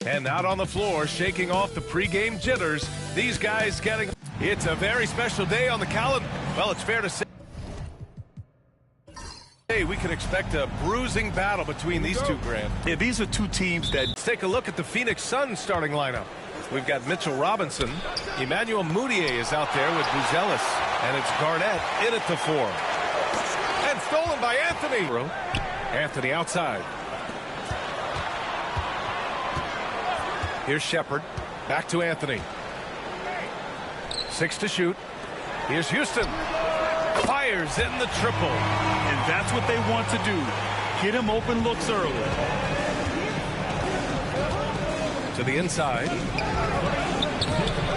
And out on the floor, shaking off the pregame jitters, these guys getting... It's a very special day on the calendar. Well, it's fair to say we can expect a bruising battle between these two, Grant. Yeah, these are two teams that... Let's take a look at the Phoenix Suns starting lineup. We've got Mitchell Robinson. Emmanuel Mudiay is out there with Buzelis. And it's Garnett in at the 4. And stolen by Anthony. Anthony outside. Here's Shepard. Back to Anthony. 6 to shoot. Here's Houston. Fires in the triple. And that's what they want to do. Get him open looks early. To the inside.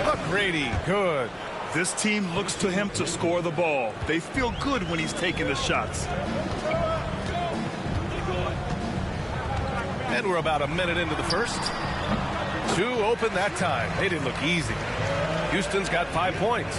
McGrady, good. This team looks to him to score the ball. They feel good when he's taking the shots. And we're about a minute into the first. 2 open that time. They didn't look easy. Houston's got 5 points.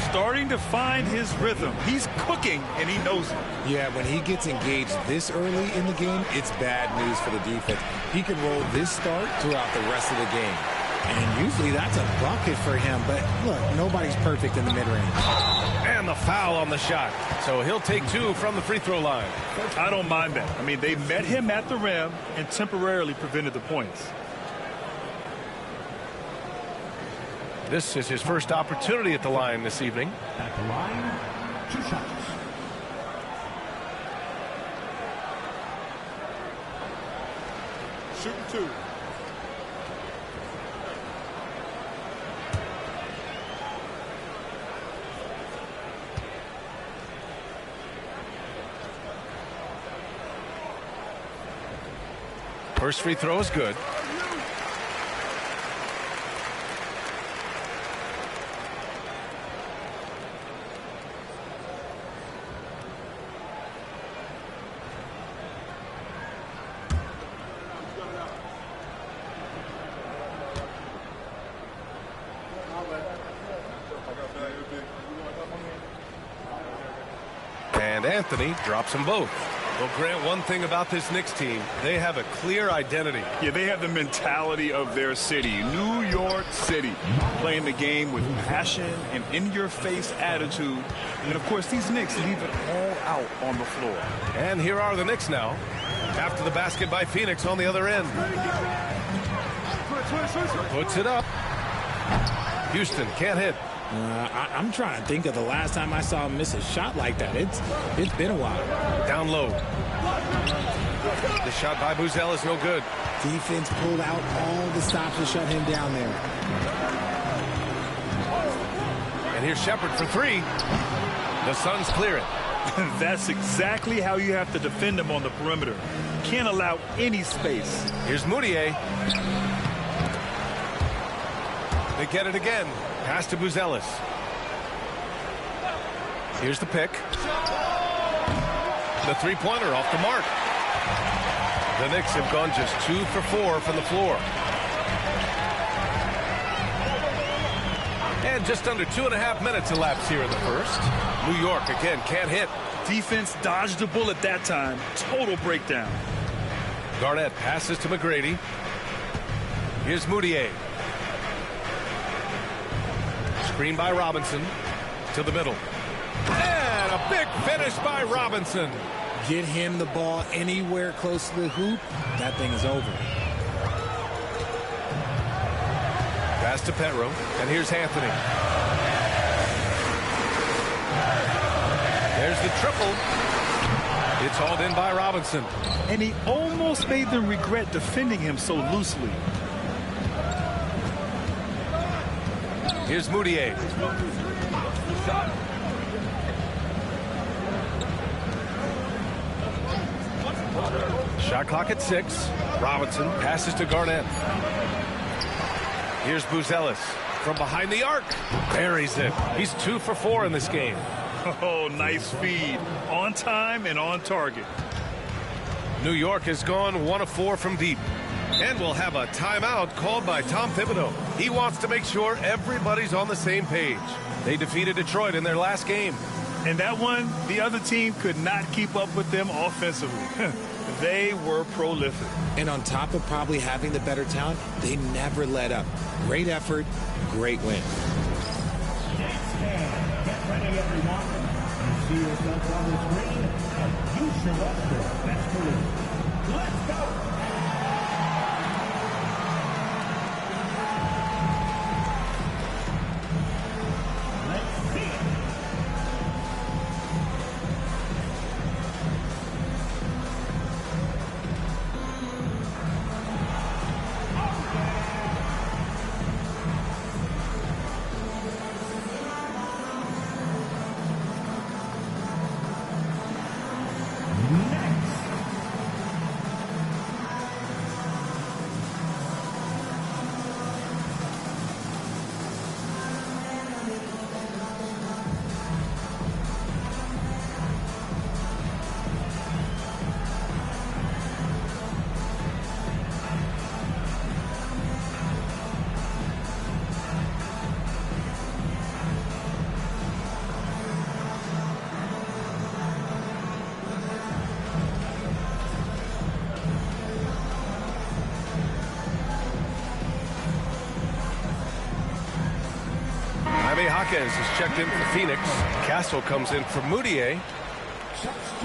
Starting to find his rhythm. He's cooking, and he knows it. Yeah, when he gets engaged this early in the game, it's bad news for the defense. He can roll this start throughout the rest of the game. And usually that's a bucket for him. But look, nobody's perfect in the mid-range. And the foul on the shot. So he'll take 2 from the free throw line. I don't mind that. I mean, they met him at the rim and temporarily prevented the points. This is his first opportunity at the line this evening. At the line, 2 shots. Shooting 2. First free throw is good. And Anthony drops them both. Well, Grant, one thing about this Knicks team, they have a clear identity. Yeah, they have the mentality of their city, New York City, playing the game with passion and in-your-face attitude. And, of course, these Knicks leave it all out on the floor. And here are the Knicks now, after the basket by Phoenix on the other end. Puts it up. Houston can't hit. I'm trying to think of the last time I saw him miss a shot like that. It's been a while. Down low. The shot by Buzelis is no good. Defense pulled out all the stops to shut him down there. And here's Shepard for 3. The Suns clear it. That's exactly how you have to defend him on the perimeter. Can't allow any space. Here's Mudiay. They get it again. Pass to Buzelis. Here's the pick. The three-pointer off the mark. The Knicks have gone just 2 for 4 from the floor. And just under 2.5 minutes elapsed here in the first. New York, again, can't hit. Defense dodged a bullet that time. Total breakdown. Garnett passes to McGrady. Here's Mudiay. Screen by Robinson to the middle. And a big finish by Robinson. Get him the ball anywhere close to the hoop, that thing is over. Pass to Petro, and here's Anthony. There's the triple. It's hauled in by Robinson. And he almost made them regret defending him so loosely. Here's Mudiay. Shot clock at 6. Robinson passes to Garnett. Here's Buzelis from behind the arc. Buries it. He's 2 for 4 in this game. Oh, nice feed. On time and on target. New York has gone 1 of 4 from deep. And we'll have a timeout called by Tom Thibodeau. He wants to make sure everybody's on the same page. They defeated Detroit in their last game. And that one, the other team could not keep up with them offensively. They were prolific. And on top of probably having the better talent, they never let up. Great effort, great win. Get ready, everyone. You see yourself on the screen, and you show up for best believe. Let's go! Jaquez is checked in for Phoenix. Castle comes in for Moutier.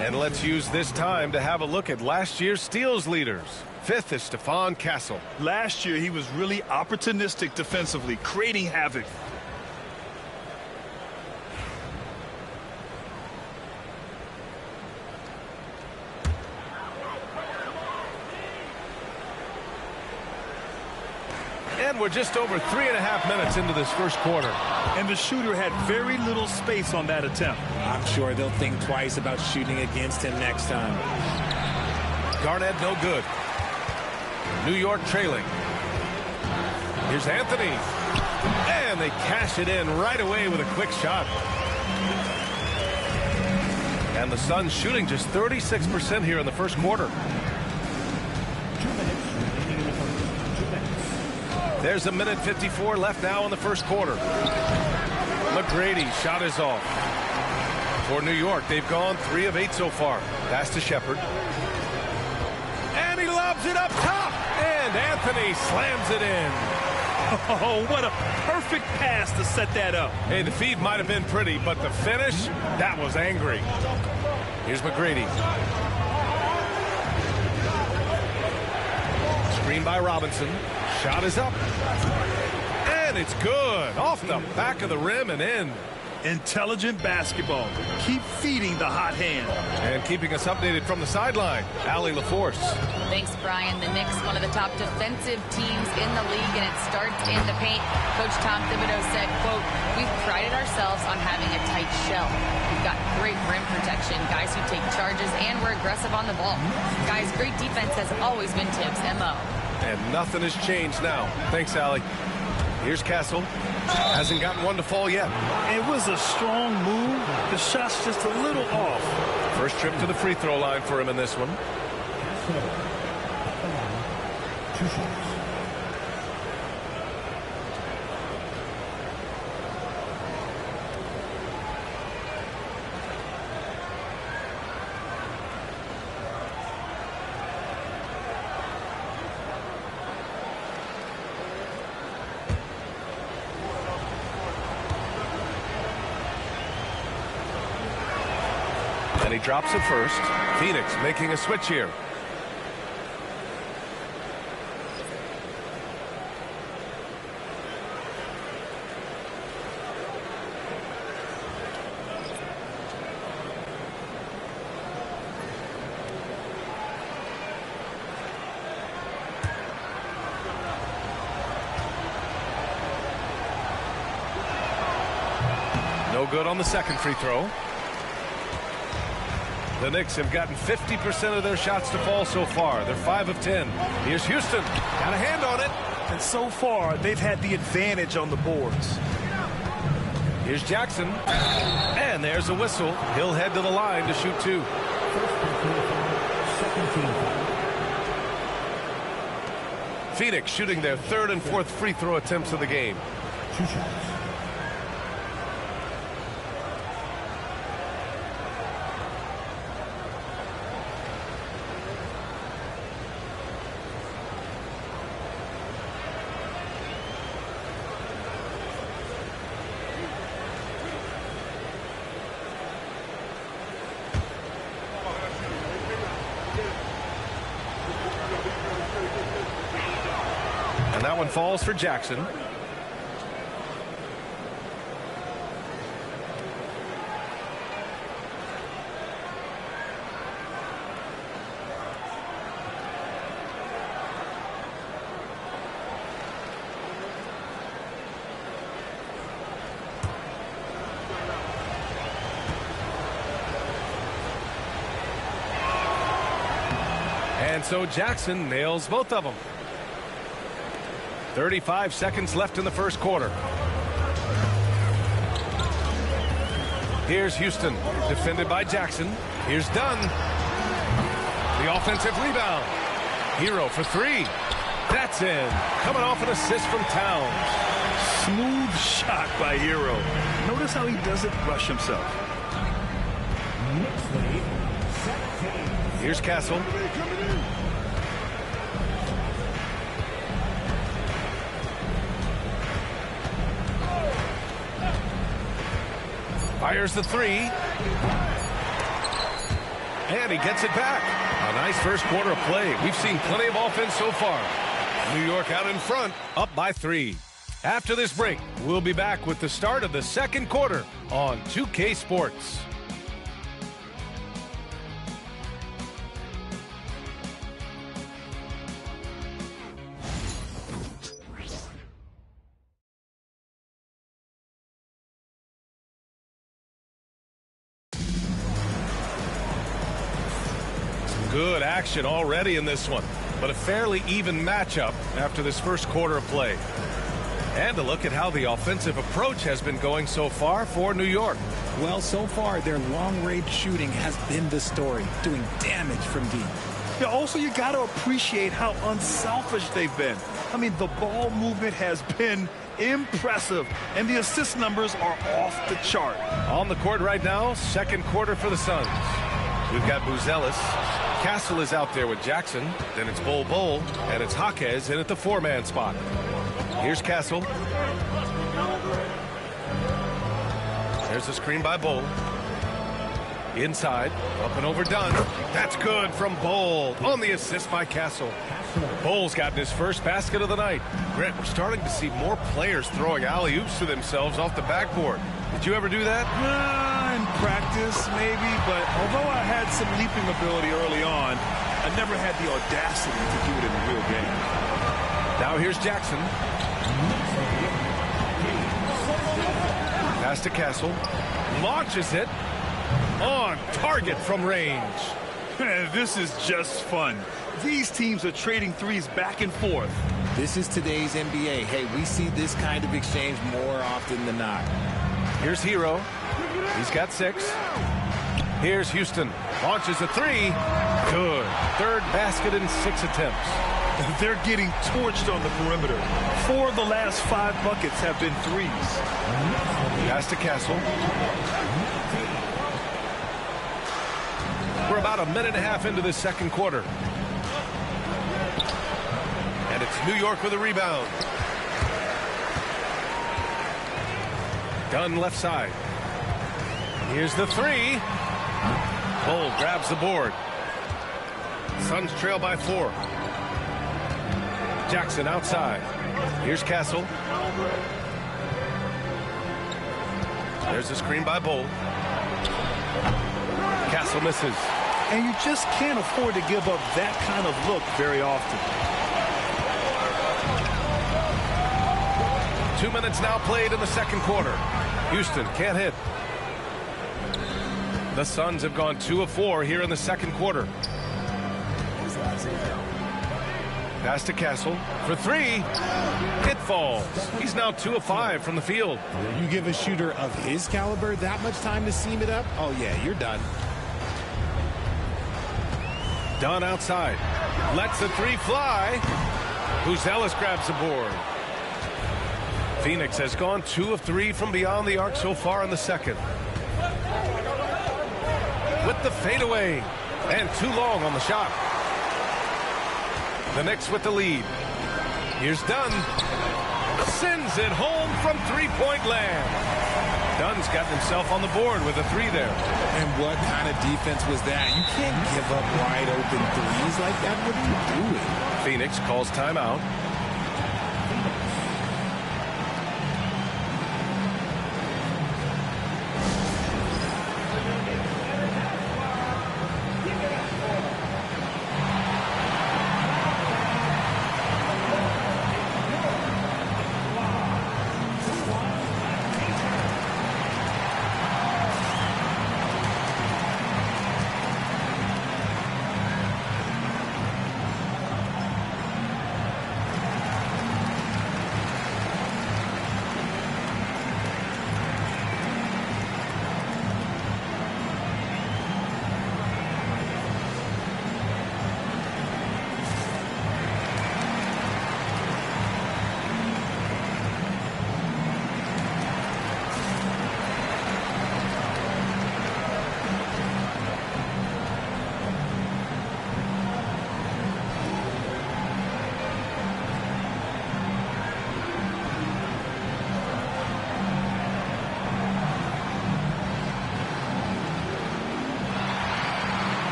And let's use this time to have a look at last year's steals leaders. Fifth is Stephon Castle. Last year, he was really opportunistic defensively, creating havoc. And we're just over 3.5 minutes into this first quarter. And the shooter had very little space on that attempt. I'm sure they'll think twice about shooting against him next time. Garnett no good. New York trailing. Here's Anthony. And they cash it in right away with a quick shot. And the Suns shooting just 36% here in the first quarter. 2 minutes remaining in the first. 2 minutes. There's 1:54 left now in the first quarter. McGrady shot is off. For New York, they've gone 3 of 8 so far. Pass to Shepherd. And he lobs it up top. And Anthony slams it in. Oh, what a perfect pass to set that up. Hey, the feed might have been pretty, but the finish, that was angry. Here's McGrady. Screen by Robinson. Shot is up. And it's good. Off the back of the rim and in. Intelligent basketball. Keep feeding the hot hand. And keeping us updated from the sideline, Allie LaForce. Thanks, Brian. The Knicks, one of the top defensive teams in the league, and it starts in the paint. Coach Tom Thibodeau said, quote, "We've prided ourselves on having a tight shell. We've got great rim protection, guys who take charges, and we're aggressive on the ball. Guys, great defense has always been Tibbs' MO." And nothing has changed now. Thanks, Allie. Here's Castle. Hasn't gotten one to fall yet. It was a strong move. The shot's just a little off. First trip to the free throw line for him in this one. So, at the line, 2 shots. And he drops it first. Phoenix making a switch here. No good on the second free throw. The Knicks have gotten 50% of their shots to fall so far. They're 5 of 10. Here's Houston. Got a hand on it. And so far, they've had the advantage on the boards. Here's Jackson. And there's a whistle. He'll head to the line to shoot 2. Second team. Phoenix shooting their 3rd and 4th free throw attempts of the game. 2 shots. one falls for Jackson. And so Jackson nails both of them. 35 seconds left in the first quarter. Here's Houston, defended by Jackson. Here's Dunn. The offensive rebound. Hero for three. That's in. Coming off an assist from Towns. Smooth shot by Hero. Notice how he doesn't rush himself. Here's Castle. Fires the three. And he gets it back. A nice first quarter of play. We've seen plenty of offense so far. New York out in front, up by 3. After this break, we'll be back with the start of the second quarter on 2K Sports. Good action already in this one, but a fairly even matchup after this first quarter of play. And a look at how the offensive approach has been going so far for New York. Well, so far, their long-range shooting has been the story, doing damage from deep. Yeah, also, you got to appreciate how unselfish they've been. I mean, the ball movement has been impressive, and the assist numbers are off the chart. On the court right now, second quarter for the Suns. We've got Buzelis. Castle is out there with Jackson. Then it's Bol, and it's Jaquez in at the 4-man spot. Here's Castle. There's a screen by Bol. Inside, up and over Dunn. That's good from Bol on the assist by Castle. Bol's gotten his first basket of the night. Brent, we're starting to see more players throwing alley-oops to themselves off the backboard. Did you ever do that? In practice, maybe, but although I had some leaping ability early on, I never had the audacity to do it in the real game. Now here's Jackson. Pass to Castle. Launches it. On target from range. This is just fun. These teams are trading threes back and forth. This is today's NBA. Hey, we see this kind of exchange more often than not. Here's Hero. He's got 6. Here's Houston. Launches a 3. Good. Third basket in 6 attempts. They're getting torched on the perimeter. 4 of the last 5 buckets have been threes. Pass to Castle. We're about a minute and a half into the second quarter. And it's New York with a rebound. Dunn left side. Here's the 3. Bol grabs the board. Suns trail by 4. Jackson outside. Here's Castle. There's a screen by Bol. Castle misses. And you just can't afford to give up that kind of look very often. 2 minutes now played in the second quarter. Houston can't hit. The Suns have gone 2 of 4 here in the second quarter. Pass to Castle for 3. It falls. He's now 2 of 5 from the field. You give a shooter of his caliber that much time to seam it up? Oh, yeah, you're done. Dunn outside. Lets the 3 fly. Buzelis grabs the board. Phoenix has gone 2 of 3 from beyond the arc so far in the second. With the fadeaway. And too long on the shot. The Knicks with the lead. Here's Dunn. Sends it home from three-point land. Dunn's gotten himself on the board with a 3 there. And what kind of defense was that? You can't give up wide open threes like that. What are you doing? Phoenix calls timeout.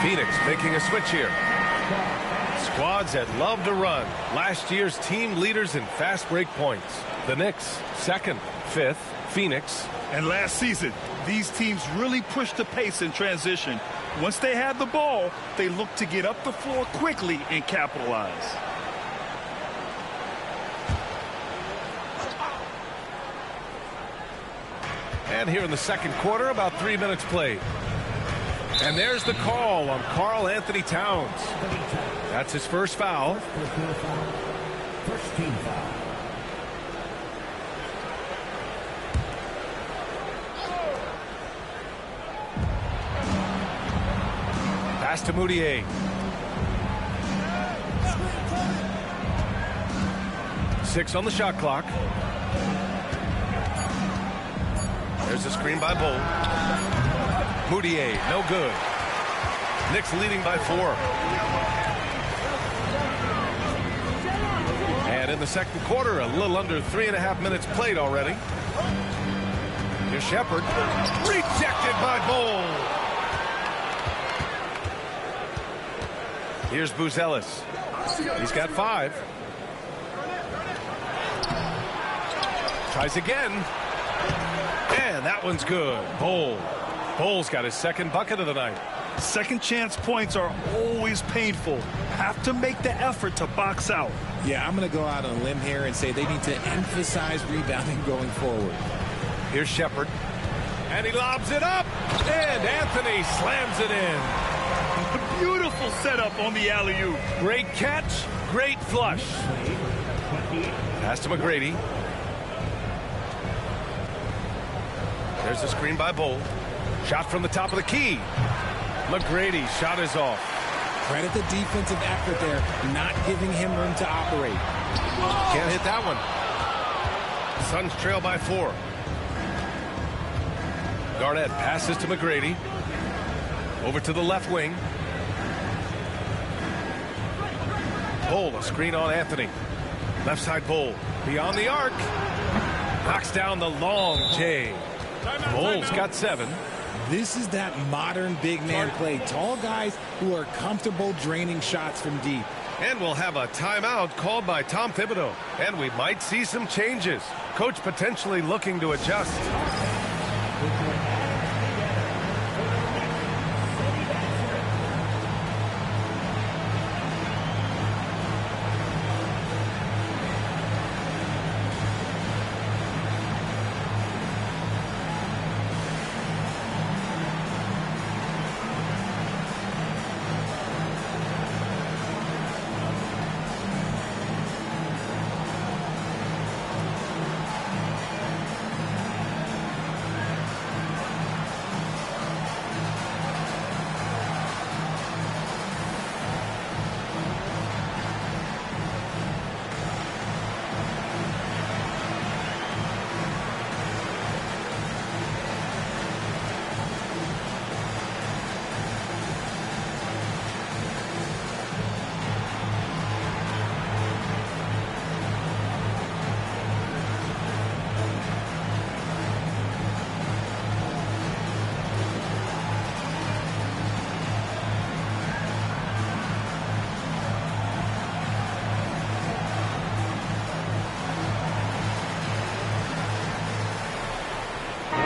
Phoenix making a switch here. Squads that love to run. Last year's team leaders in fast break points. The Knicks, 2nd, 5th. Phoenix. And last season, these teams really pushed the pace in transition. Once they had the ball, they looked to get up the floor quickly and capitalize. And here in the second quarter, about 3 minutes played. And there's the call on Karl Anthony Towns. That's his first foul. First team foul. Pass to Mudiay. Six on the shot clock. There's a screen by Bol. Mudiay, no good. Knicks leading by 4. And in the second quarter, a little under 3.5 minutes played already. Here's Shepherd. Rejected by Bol. Here's Buzelis. He's got 5. Tries again. And that one's good. Bol's got his second bucket of the night. Second chance points are always painful. Have to make the effort to box out. Yeah, I'm going to go out on a limb here and say they need to emphasize rebounding going forward. Here's Shepherd. And he lobs it up. And Anthony slams it in. Beautiful setup on the alley-oop. Great catch, great flush. Pass to McGrady. There's a screen by Bol. Shot from the top of the key. McGrady's shot is off. Credit the defensive effort there, not giving him room to operate. Can't hit that one. Suns trail by 4. Garnett passes to McGrady. Over to the left wing. Bol, a screen on Anthony. Left side Bol. Beyond the arc. Knocks down the long J. Bol's got 7. This is that modern big man play. Tall guys who are comfortable draining shots from deep. And we'll have a timeout called by Tom Thibodeau. And we might see some changes. Coach potentially looking to adjust.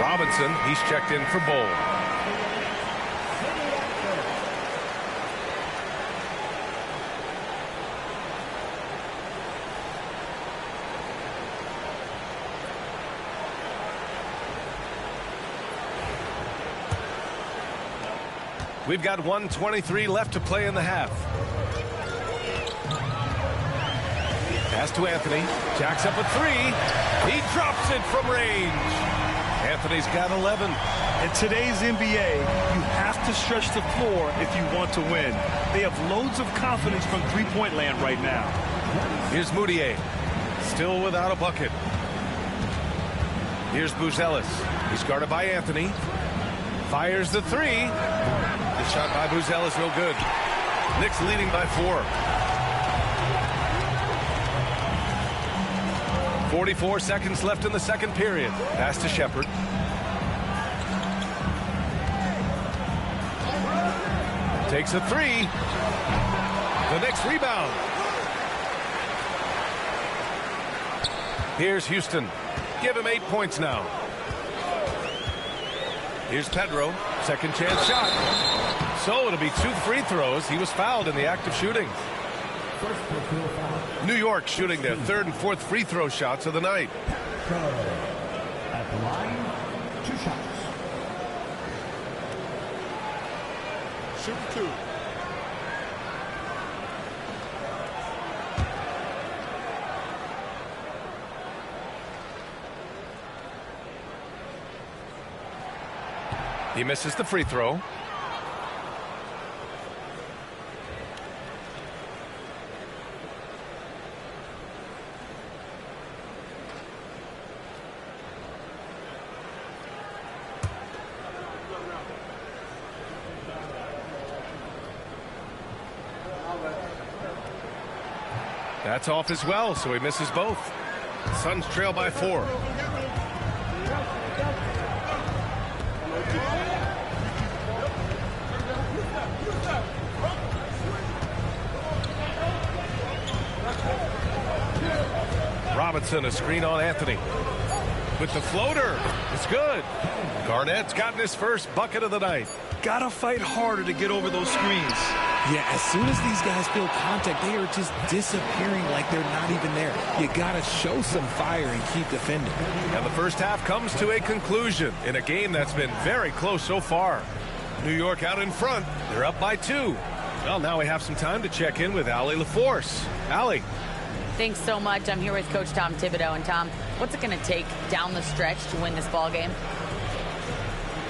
Robinson, he's checked in for Bol. We've got 1:23 left to play in the half. Pass to Anthony. Jacks up a 3. He drops it from range. Anthony's got 11. In today's NBA, you have to stretch the floor if you want to win. They have loads of confidence from three-point land right now. Here's Mudiay. Still without a bucket. Here's Buzelis. He's guarded by Anthony. Fires the 3. The shot by Buzelis, no good. Knicks leading by 4. 44 seconds left in the second period. Pass to Takes a three. The Knicks rebound. Here's Houston. Give him 8 points now. Here's Pedro. Second chance shot. So it'll be 2 free throws. He was fouled in the act of shooting. New York shooting their 3rd and 4th free throw shots of the night. At the line, 2 shots. Shoot 2. He misses the free throw. That's off as well, so he misses both. Suns trail by 4. Robinson, a screen on Anthony. With the floater, it's good. Garnett's gotten his first bucket of the night. Gotta fight harder to get over those screens. Yeah, as soon as these guys feel contact, they are just disappearing like they're not even there. You got to show some fire and keep defending. And the first half comes to a conclusion in a game that's been very close so far. New York out in front. They're up by 2. Well, now we have some time to check in with Allie LaForce. Allie. Thanks so much. I'm here with Coach Tom Thibodeau. And Tom, what's it going to take down the stretch to win this ball game?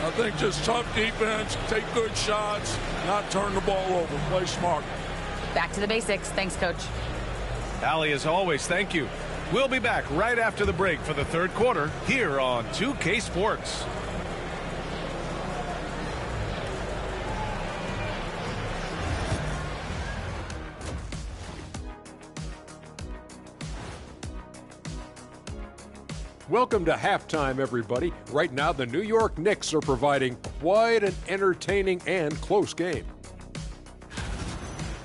I think just tough defense, take good shots, not turn the ball over, play smart. Back to the basics. Thanks, Coach. Allie, as always, thank you. We'll be back right after the break for the 3rd quarter here on 2K Sports. Welcome to halftime, everybody. Right now, the New York Knicks are providing quite an entertaining and close game.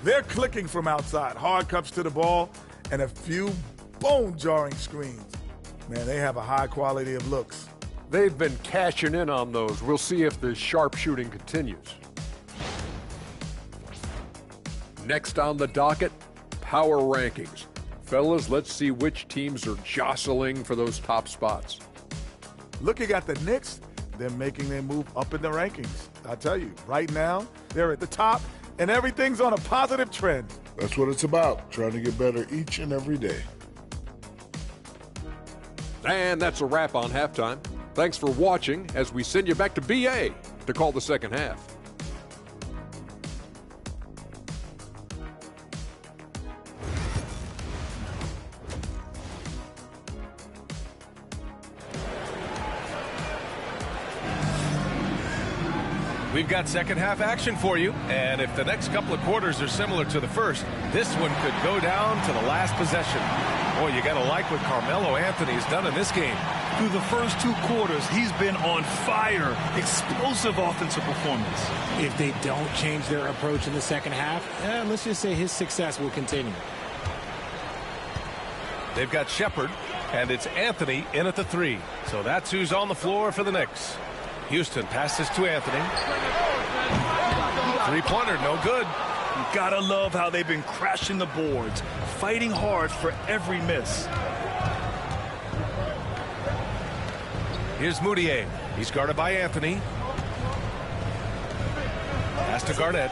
They're clicking from outside, hard cuts to the ball, and a few bone-jarring screens. Man, they have a high quality of looks. They've been cashing in on those. We'll see if the sharp shooting continues. Next on the docket, power rankings. Fellas, let's see which teams are jostling for those top spots. Looking at the Knicks, they're making their move up in the rankings. I tell you, right now, they're at the top, and everything's on a positive trend. That's what it's about, trying to get better each and every day. And that's a wrap on halftime. Thanks for watching as we send you back to BA to call the second half. We've got second half action for you, and if the next couple of quarters are similar to the first, this one could go down to the last possession. Boy, you got to like what Carmelo Anthony's done in this game. Through the first 2 quarters, he's been on fire. Explosive offensive performance. If they don't change their approach in the second half, let's just say his success will continue. They've got Shepherd, and it's Anthony in at the 3. So that's who's on the floor for the Knicks. Houston passes to Anthony. 3-pointer, no good. You gotta love how they've been crashing the boards, fighting hard for every miss. Here's Moutier. He's guarded by Anthony. Pass to Garnett.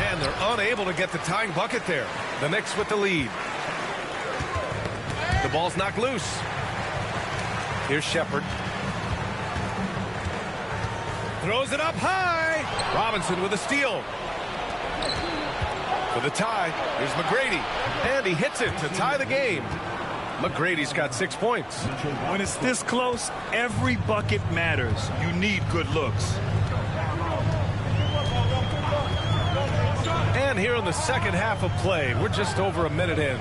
And they're unable to get the tying bucket there. The Knicks with the lead. The ball's knocked loose. Here's Shepherd. Throws it up high. Robinson with a steal. For the tie, here's McGrady. And he hits it to tie the game. McGrady's got 6 points. When it's this close, every bucket matters. You need good looks. And here in the second half of play, we're just over a minute in.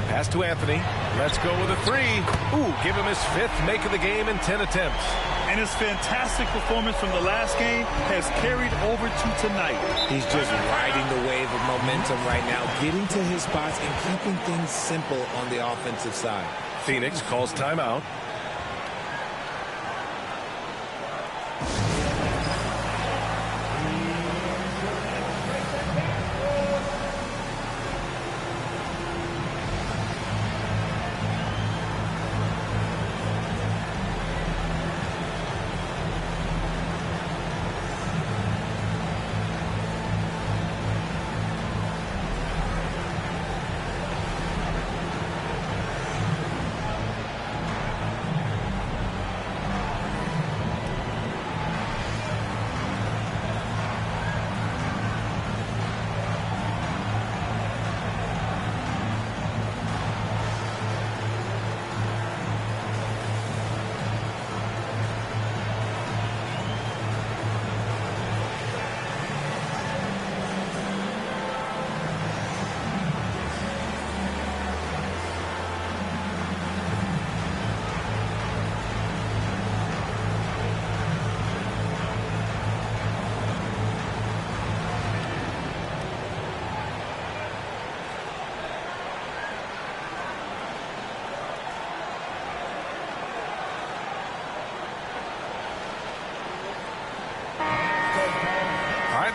Pass to Anthony. Let's go with a three. Ooh, give him his 5th make of the game in 10 attempts. And his fantastic performance from the last game has carried over to tonight. He's just riding the wave of momentum right now, getting to his spots and keeping things simple on the offensive side. Phoenix calls timeout.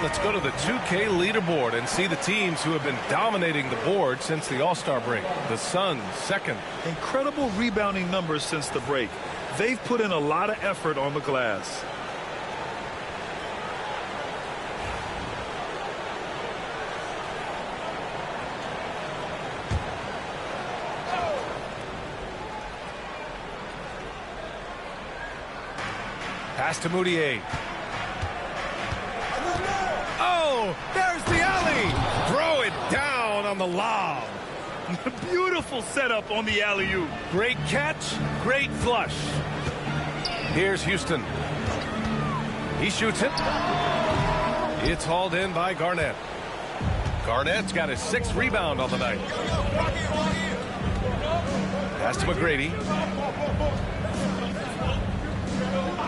Let's go to the 2K leaderboard and see the teams who have been dominating the board since the All-Star break. The Suns, 2nd. Incredible rebounding numbers since the break. They've put in a lot of effort on the glass. Pass to Moutier. Oh, there's the alley. Throw it down on the lob. Beautiful setup on the alley-oop. Great catch, great flush. Here's Houston. He shoots it. It's hauled in by Garnett. Garnett's got his 6th rebound on the night. Pass to McGrady.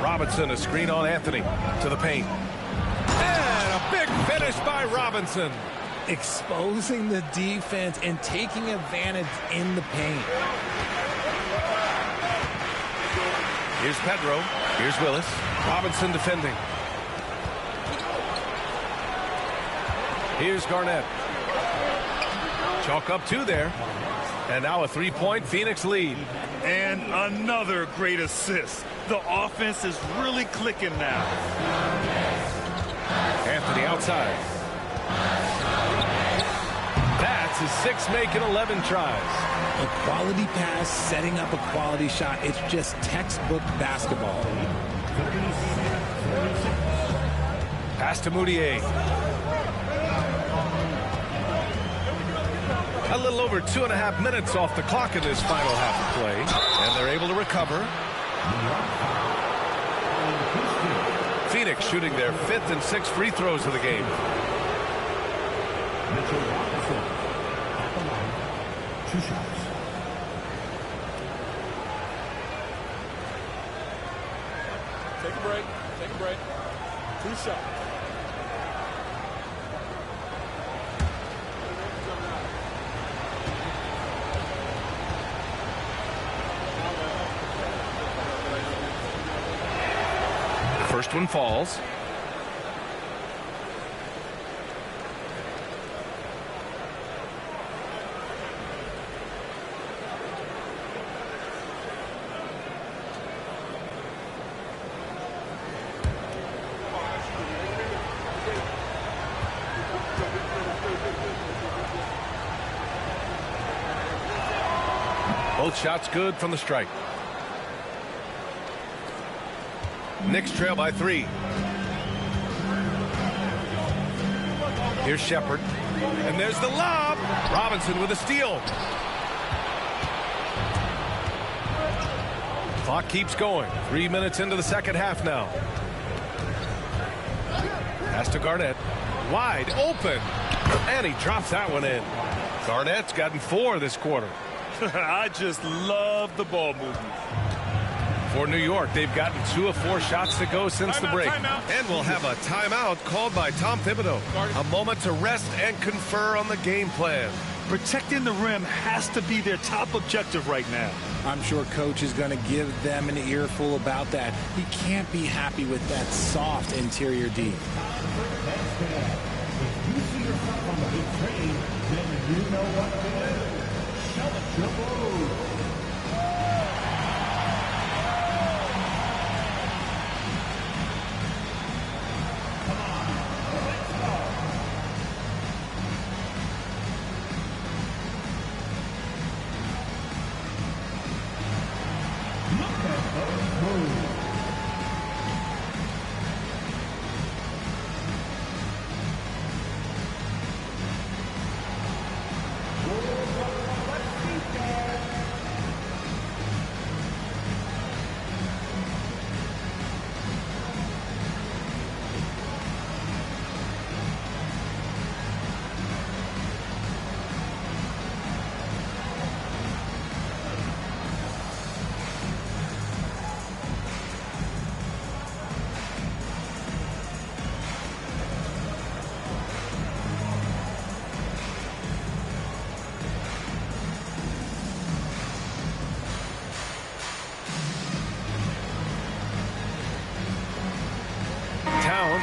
Robinson, a screen on Anthony. To the paint. And a big finish by Robinson. Exposing the defense and taking advantage in the paint. Here's Pedro. Here's Willis. Robinson defending. Here's Garnett. Chalk up 2 there. And now a 3-point Phoenix lead. And another great assist. The offense is really clicking now. Anthony outside. That's his 6th make in 11 tries. A quality pass, setting up a quality shot. It's just textbook basketball. Pass to Moutier. A little over 2.5 minutes off the clock in this final half of play. And they're able to recover. Phoenix shooting their 5th and 6th free throws of the game. Mitchell Robinson at the line. 2 shots. Take a break. Take a break. 2 shots. First one falls. Both shots good from the strike. Knicks trail by 3. Here's Shepard. And there's the lob. Robinson with a steal. Clock keeps going. 3 minutes into the second half now. Pass to Garnett. Wide open. And he drops that one in. Garnett's gotten 4 this quarter. I just love the ball movement. For New York, they've gotten 2 of 4 shots to go since the break. Timeout. And we'll have a timeout called by Tom Thibodeau. A moment to rest and confer on the game plan. Protecting the rim has to be their top objective right now. I'm sure Coach is going to give them an earful about that. He can't be happy with that soft interior D. If you see yourself on the big train, then you know what to do. Show it your move.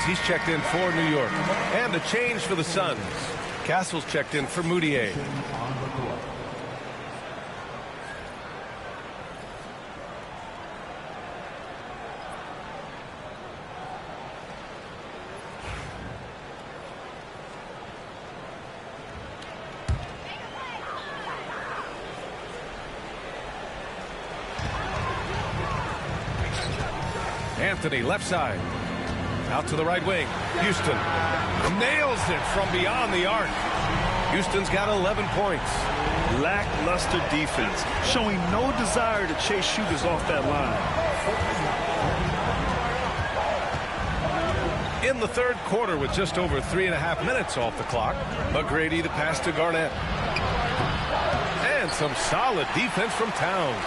He's checked in for New York. And a change for the Suns. Castle's checked in for Moutier. Anthony, left side. Out to the right wing. Houston nails it from beyond the arc. Houston's got 11 points. Lackluster defense, showing no desire to chase shooters off that line. In the third quarter with just over 3.5 minutes off the clock, McGrady the pass to Garnett. And some solid defense from Towns.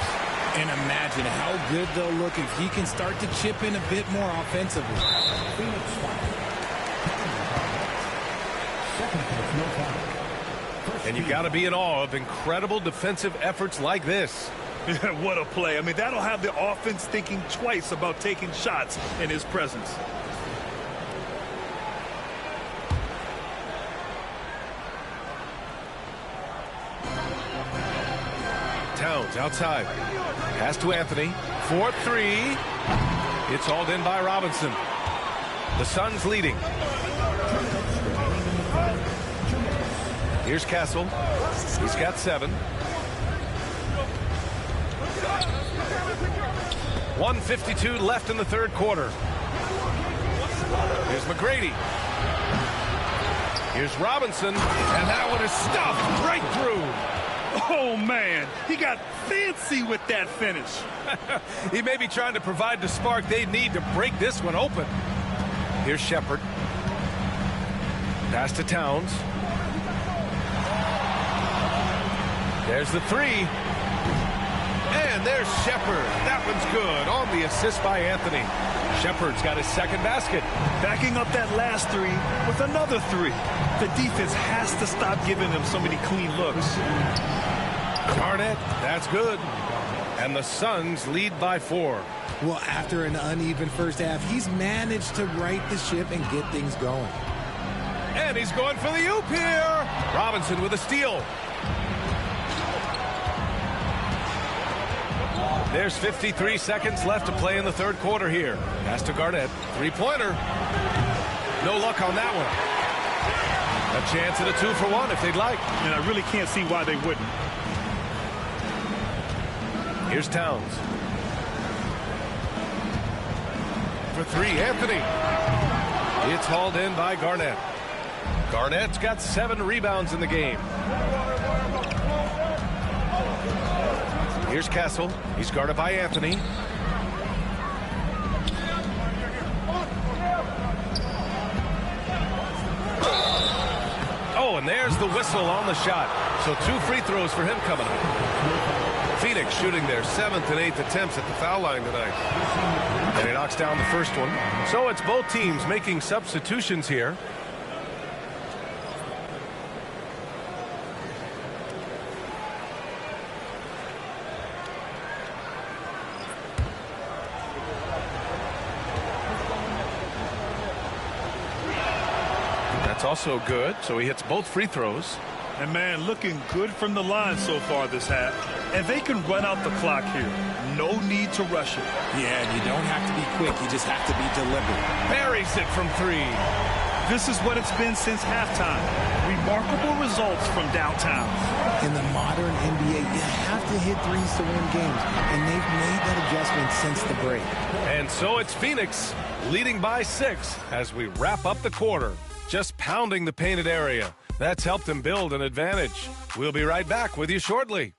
And imagine how good they'll look if he can start to chip in a bit more offensively. And you got to be in awe of incredible defensive efforts like this. What a play. I mean, that'll have the offense thinking twice about taking shots in his presence. Towns outside. Pass to Anthony. 4-3. It's hauled in by Robinson. The Suns leading. Here's Castle. He's got 7. 1:52 left in the third quarter. Here's McGrady. Here's Robinson. And that one is stuffed right through. Oh, man, he got fancy with that finish. He may be trying to provide the spark they need to break this one open. Here's Shepard. Pass to Towns. There's the 3. And there's Shepard. That one's good on the assist by Anthony. Shepard's got his second basket. Backing up that last 3 with another 3. The defense has to stop giving them so many clean looks. Garnett, that's good. And the Suns lead by 4. Well, after an uneven first half, he's managed to right the ship and get things going. And he's going for the oop here. Robinson with a steal. There's 53 seconds left to play in the third quarter here. Pass to Garnett. 3-pointer. No luck on that one. A chance at a 2-for-1 if they'd like. And I really can't see why they wouldn't. Here's Towns. For 3, Anthony. It's hauled in by Garnett. Garnett's got 7 rebounds in the game. Here's Castle. He's guarded by Anthony. Oh, and there's the whistle on the shot. So 2 free throws for him coming up. Phoenix shooting their 7th and 8th attempts at the foul line tonight. And he knocks down the first one. So it's both teams making substitutions here. That's also good. So he hits both free throws. And, man, looking good from the line so far this half. And they can run out the clock here. No need to rush it. Yeah, you don't have to be quick. You just have to be deliberate. Buries it from 3. This is what it's been since halftime. Remarkable results from downtown. In the modern NBA, you have to hit threes to win games. And they've made that adjustment since the break. And so it's Phoenix leading by 6 as we wrap up the quarter. Just pounding the painted area. That's helped them build an advantage. We'll be right back with you shortly.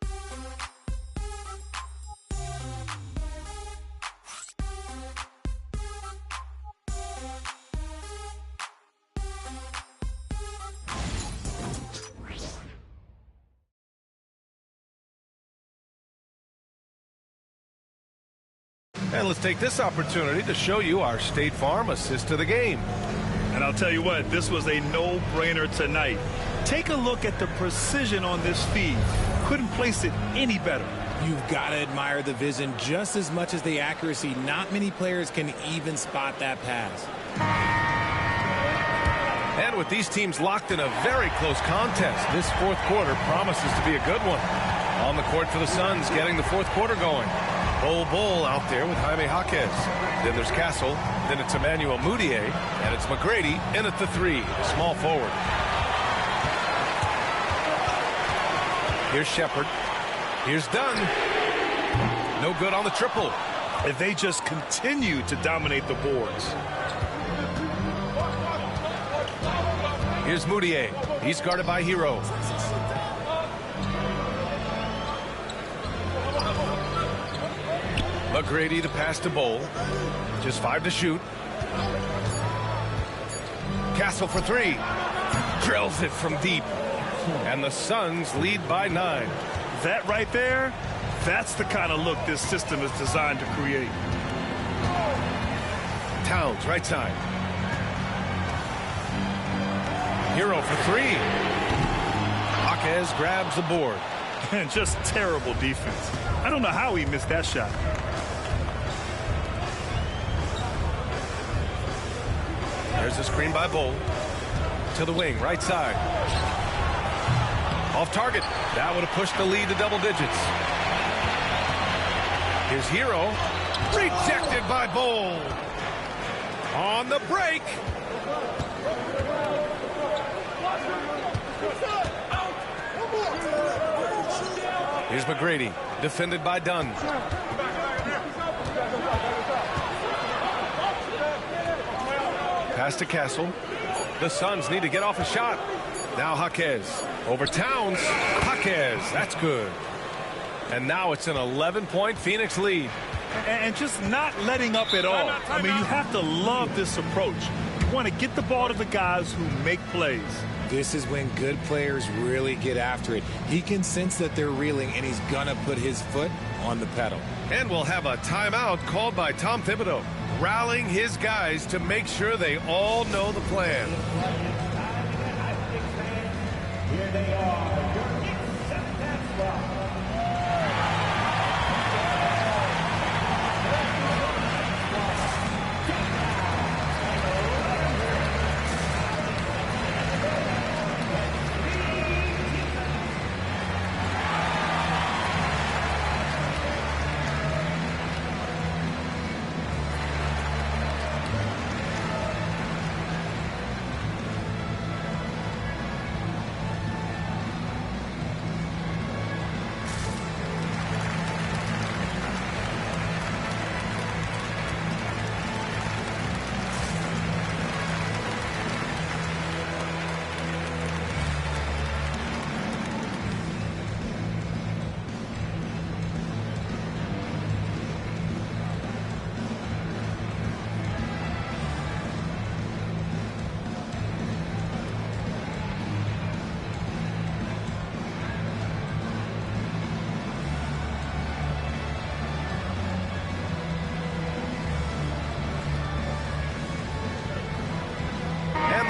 And let's take this opportunity to show you our State Farm assist to the game. And I'll tell you what, this was a no-brainer tonight. Take a look at the precision on this feed. Couldn't place it any better. You've got to admire the vision just as much as the accuracy. Not many players can even spot that pass. And with these teams locked in a very close contest, this fourth quarter promises to be a good one. On the court for the Suns, getting the fourth quarter going. Bull out there with Jaime Jaquez. Then there's Castle. Then it's Emmanuel Mudiay. And it's McGrady in at the 3, small forward. Here's Shepard. Here's Dunn. No good on the triple. And they just continue to dominate the boards. Here's Mudiay. He's guarded by Hero. McGrady to pass to Bowl. Just 5 to shoot. Castle for 3. Drills it from deep. And the Suns lead by 9. That right there, that's the kind of look this system is designed to create. Towns, right side. Hero for 3. Jaquez grabs the board. And just terrible defense. I don't know how he missed that shot. There's a screen by Bull. To the wing, right side. Off target. That would have pushed the lead to double digits. Here's Hero. Rejected by Bull. On the break. Here's McGrady. Defended by Dunn. Pass to Castle. The Suns need to get off a shot. Now Jaquez. Over Towns. Jaquez. That's good. And now it's an 11-point Phoenix lead. And just not letting up at all. I mean, you have to love this approach. You want to get the ball to the guys who make plays. This is when good players really get after it. He can sense that they're reeling, and he's going to put his foot on the pedal. And we'll have a timeout called by Tom Thibodeau, rallying his guys to make sure they all know the plan. Here they are, your Knicks set that spot.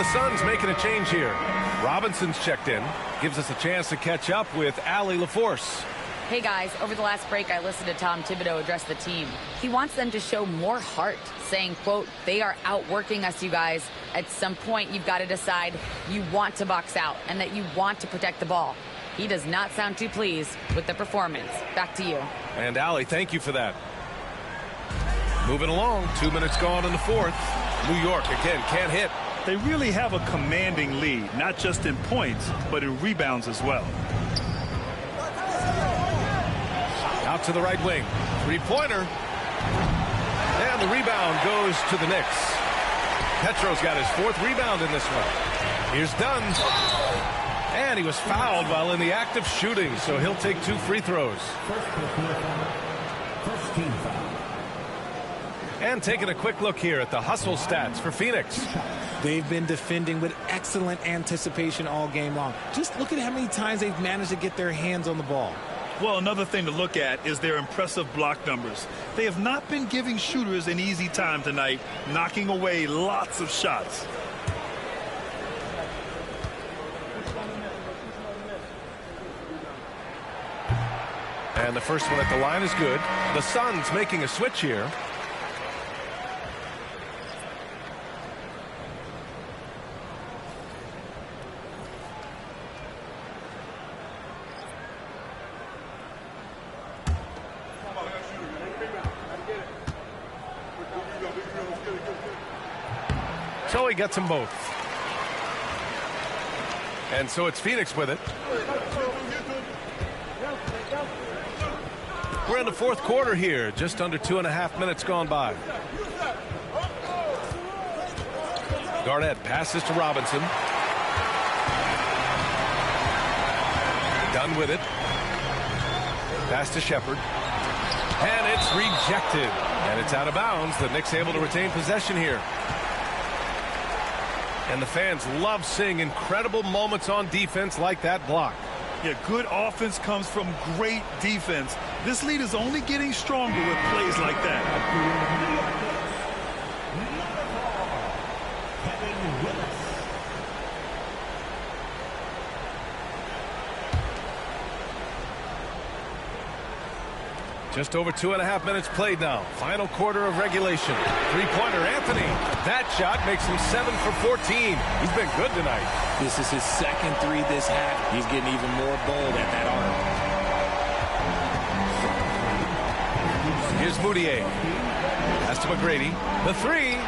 the Suns making a change here. Robinson's checked in. Gives us a chance to catch up with Allie LaForce. Hey guys, over the last break, I listened to Tom Thibodeau address the team. He wants them to show more heart, saying, quote, they are outworking us, you guys. At some point, you've got to decide you want to box out and that you want to protect the ball. He does not sound too pleased with the performance. Back to you. And Allie, thank you for that. Moving along, 2 minutes gone in the fourth. New York, again, can't hit. They really have a commanding lead, not just in points, but in rebounds as well. Out to the right wing. Three-pointer. And the rebound goes to the Knicks. Petro's got his fourth rebound in this one. Here's Dunn. And he was fouled while in the act of shooting, so he'll take 2 free throws. First team foul. And taking a quick look here at the hustle stats for Phoenix. They've been defending with excellent anticipation all game long. Just look at how many times they've managed to get their hands on the ball. Well, another thing to look at is their impressive block numbers. They have not been giving shooters an easy time tonight, knocking away lots of shots. And the first one at the line is good. The Suns making a switch here. So he gets them both. And so it's Phoenix with it. We're in the fourth quarter here, just under 2.5 minutes gone by. Garnett passes to Robinson. Done with it. Pass to Shepherd. And it's rejected. And it's out of bounds. The Knicks able to retain possession here. And the fans love seeing incredible moments on defense like that block. Yeah, good offense comes from great defense. This lead is only getting stronger with plays like that. Just over 2.5 minutes played now. Final quarter of regulation. Three-pointer, Anthony. That shot makes him 7 for 14. He's been good tonight. This is his second three this half. He's getting even more bold at that arm. Here's Moutier. Pass to McGrady. The three.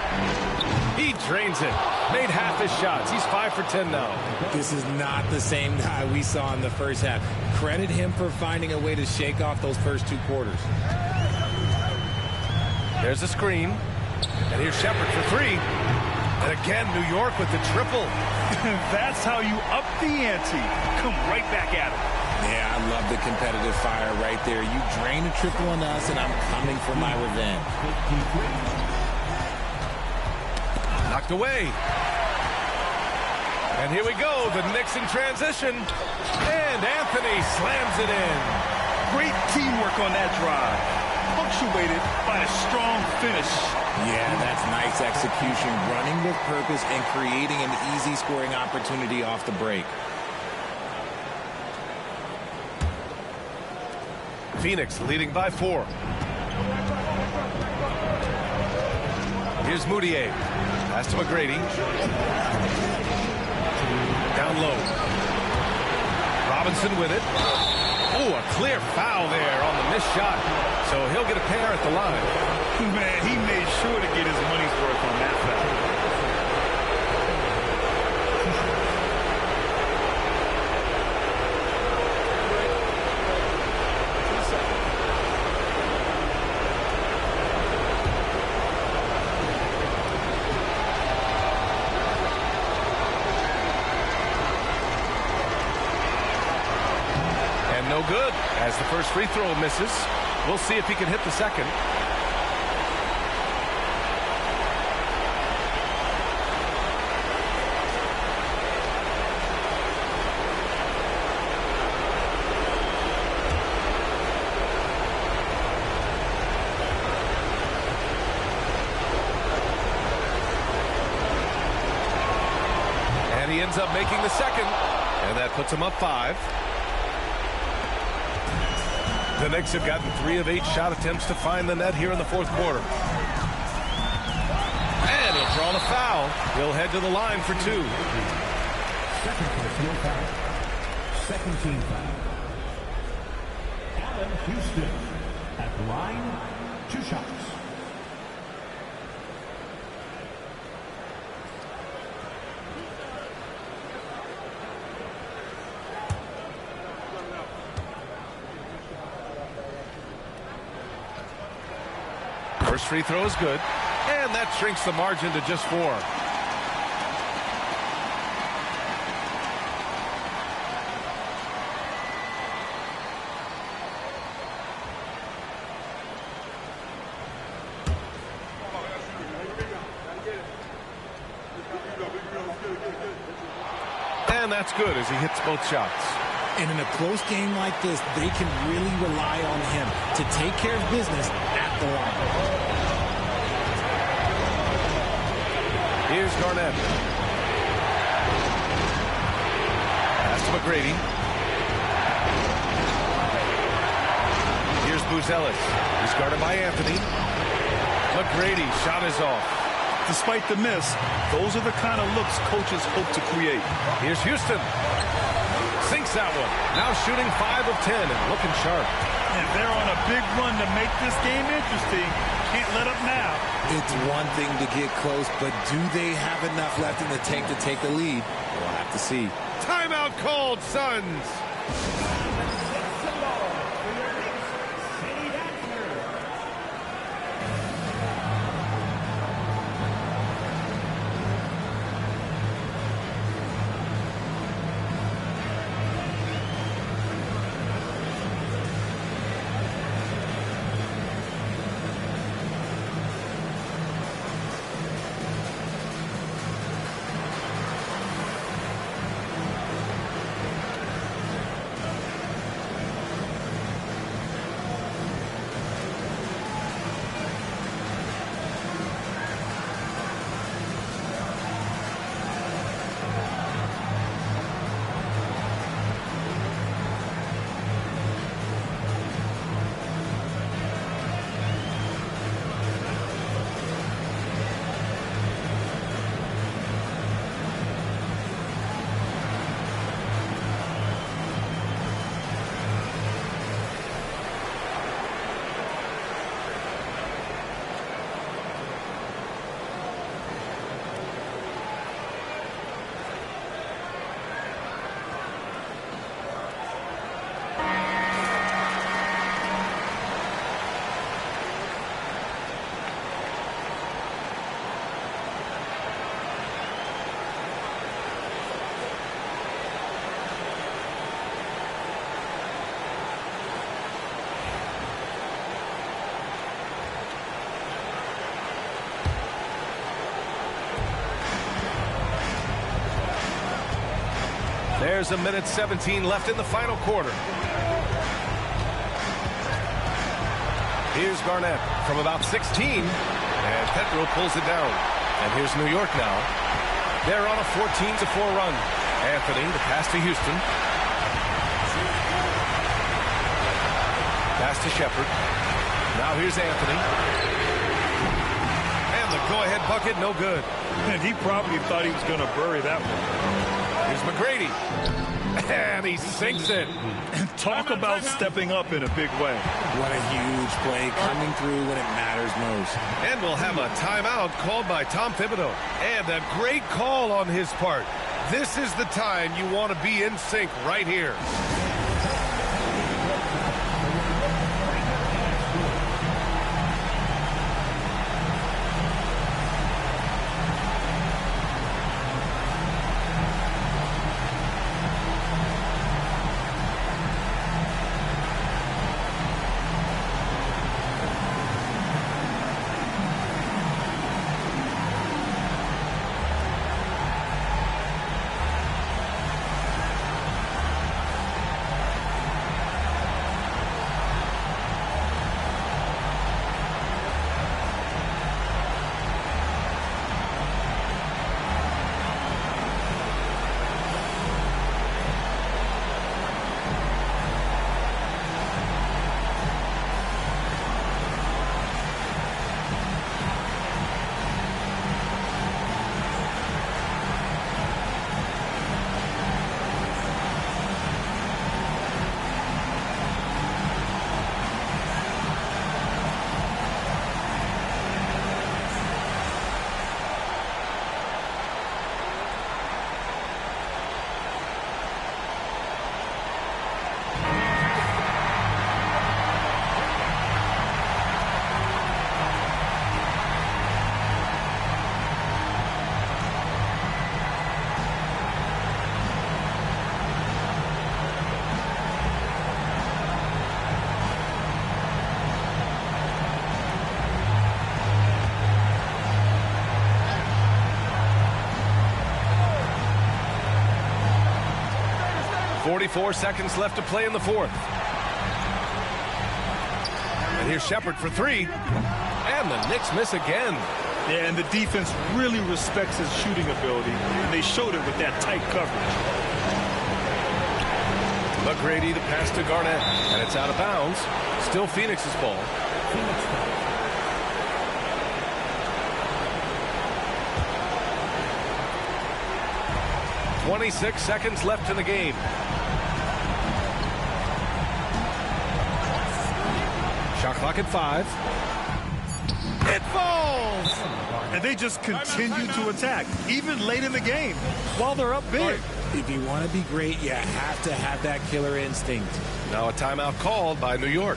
He drains it. Made half his shots. He's 5 for 10 now. This is not the same guy we saw in the first half. Credit him for finding a way to shake off those first 2 quarters. There's a screen. And here's Shepherd for 3. And again, New York with the triple. That's how you up the ante. Come right back at him. Yeah, I love the competitive fire right there. You drain a triple on us, and I'm coming for my revenge. Knocked away. And here we go. The Knicks in transition. And Anthony slams it in. Great teamwork on that drive. Punctuated by a strong finish. Yeah, that's nice execution. Running with purpose and creating an easy scoring opportunity off the break. Phoenix leading by 4. Here's Moutier. Pass to McGrady. Down low. Robinson with it. Oh, a clear foul there on the missed shot. So he'll get a pair at the line. Man, he made sure to get his money's worth on that foul. No good as the first free throw misses. We'll see if he can hit the second. ends up making the second, and that puts them up 5. The Knicks have gotten 3 of 8 shot attempts to find the net here in the fourth quarter. And he'll draw the foul. He'll head to the line for 2. Second personal foul. Second team foul. Allen Houston at the line, 2 shots. First free throw is good, and that shrinks the margin to just 4. And that's good as he hits both shots. And in a close game like this, they can really rely on him to take care of business at the line. Here's Garnett. Pass to McGrady. Here's Buzelis. He's guarded by Anthony. McGrady, shot is off. Despite the miss, those are the kind of looks coaches hope to create. Here's Houston. Sinks that one. Now shooting 5 of 10 and looking sharp. And they're on a big run to make this game interesting. Can't let up now. It's one thing to get close, but do they have enough left in the tank to take the lead? We'll have to see. Timeout called, Suns. There's a minute 17 left in the final quarter. Here's Garnett from about 16, and Petro pulls it down. And here's New York now. They're on a 14-4 run. Anthony, the pass to Houston. Pass to Shepard. Now here's Anthony. And the go-ahead bucket, no good. And he probably thought he was going to bury that one. Here's McGrady. And he sinks it. Talk about stepping up in a big way. What a huge play coming through when it matters most. And we'll have a timeout called by Tom Thibodeau. And a great call on his part. This is the time you want to be in sync right here. 44 seconds left to play in the fourth. And here's Shepard for three. And the Knicks miss again. Yeah, and the defense really respects his shooting ability, and they showed it with that tight coverage. McGrady, the pass to Garnett, and it's out of bounds. Still Phoenix's ball. 26 seconds left in the game. Shot clock at 5. It falls! And they just continue to attack, even late in the game, while they're up big. If you want to be great, you have to have that killer instinct. Now a timeout called by New York.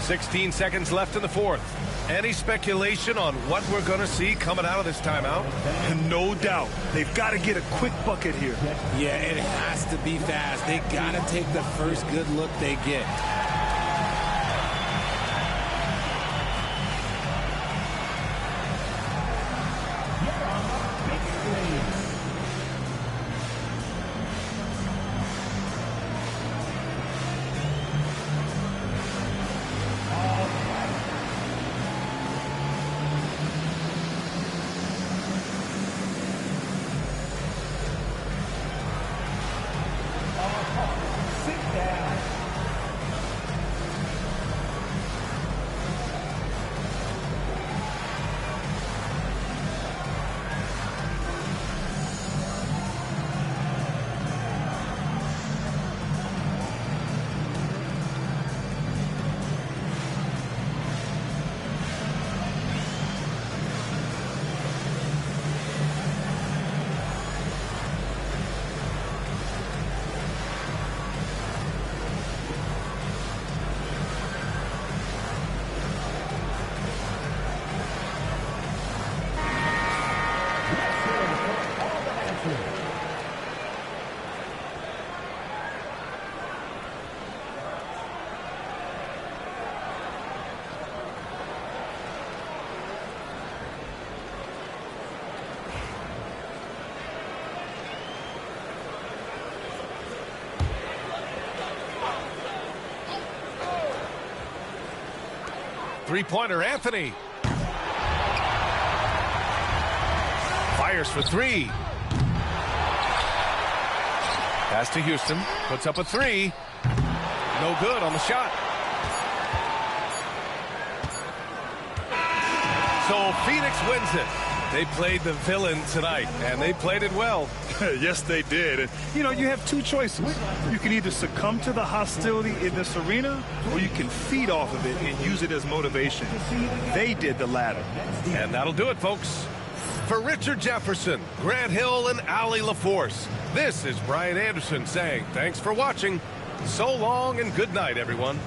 16 seconds left in the fourth. Any speculation on what we're going to see coming out of this timeout? No doubt. They've got to get a quick bucket here. Yeah, it has to be fast. They got to take the first good look they get. Three-pointer, Anthony. Fires for three. Pass to Houston. Puts up a three. No good on the shot. So Phoenix wins it. They played the villain tonight, and they played it well. Yes, they did. And, you know, you have two choices. You can either succumb to the hostility in this arena, or you can feed off of it and use it as motivation. They did the latter. And that'll do it, folks. For Richard Jefferson, Grant Hill, and Allie LaForce, this is Brian Anderson saying thanks for watching. So long and good night, everyone.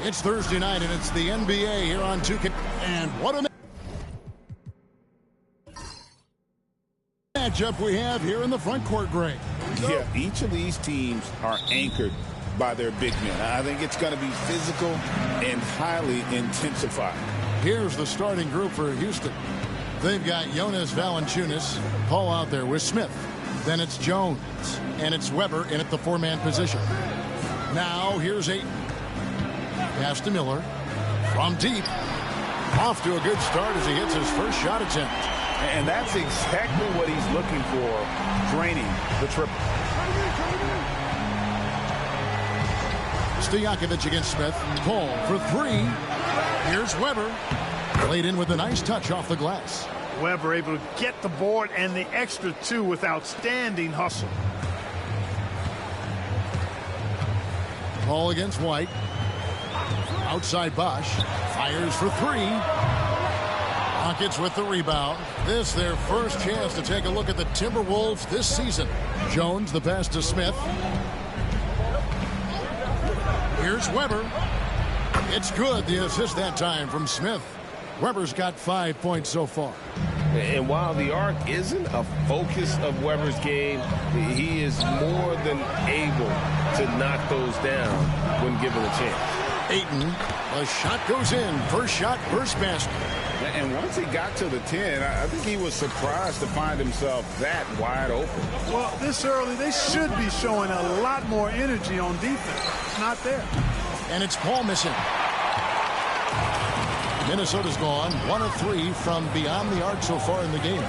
It's Thursday night, and it's the NBA here on 2K. And what a matchup we have here in the front court, Greg. Yeah, each of these teams are anchored by their big men. I think it's going to be physical and highly intensified. Here's the starting group for Houston. They've got Jonas Valanciunas, Paul out there with Smith. Then it's Jones, and it's Weber in at the four-man position. Now here's Ayton. Pass to Miller. From deep. Off to a good start as he hits his first shot attempt. And that's exactly what he's looking for, draining the triple. Stojakovic against Smith. Paul for three. Here's Weber. Played in with a nice touch off the glass. Weber able to get the board and the extra two with outstanding hustle. Paul against White. Outside Bosch. Fires for three. Rockets with the rebound. This their first chance to take a look at the Timberwolves this season. Jones the pass to Smith. Here's Weber. It's good. The assist that time from Smith. Weber's got 5 points so far. And while the arc isn't a focus of Weber's game, he is more than able to knock those down when given a chance. Ayton, a shot goes in. First shot, first basket. And once he got to the 10, I think he was surprised to find himself that wide open. Well, this early, they should be showing a lot more energy on defense. It's not there. And it's Paul missing. Minnesota's gone 1 of 3 from beyond the arc so far in the game.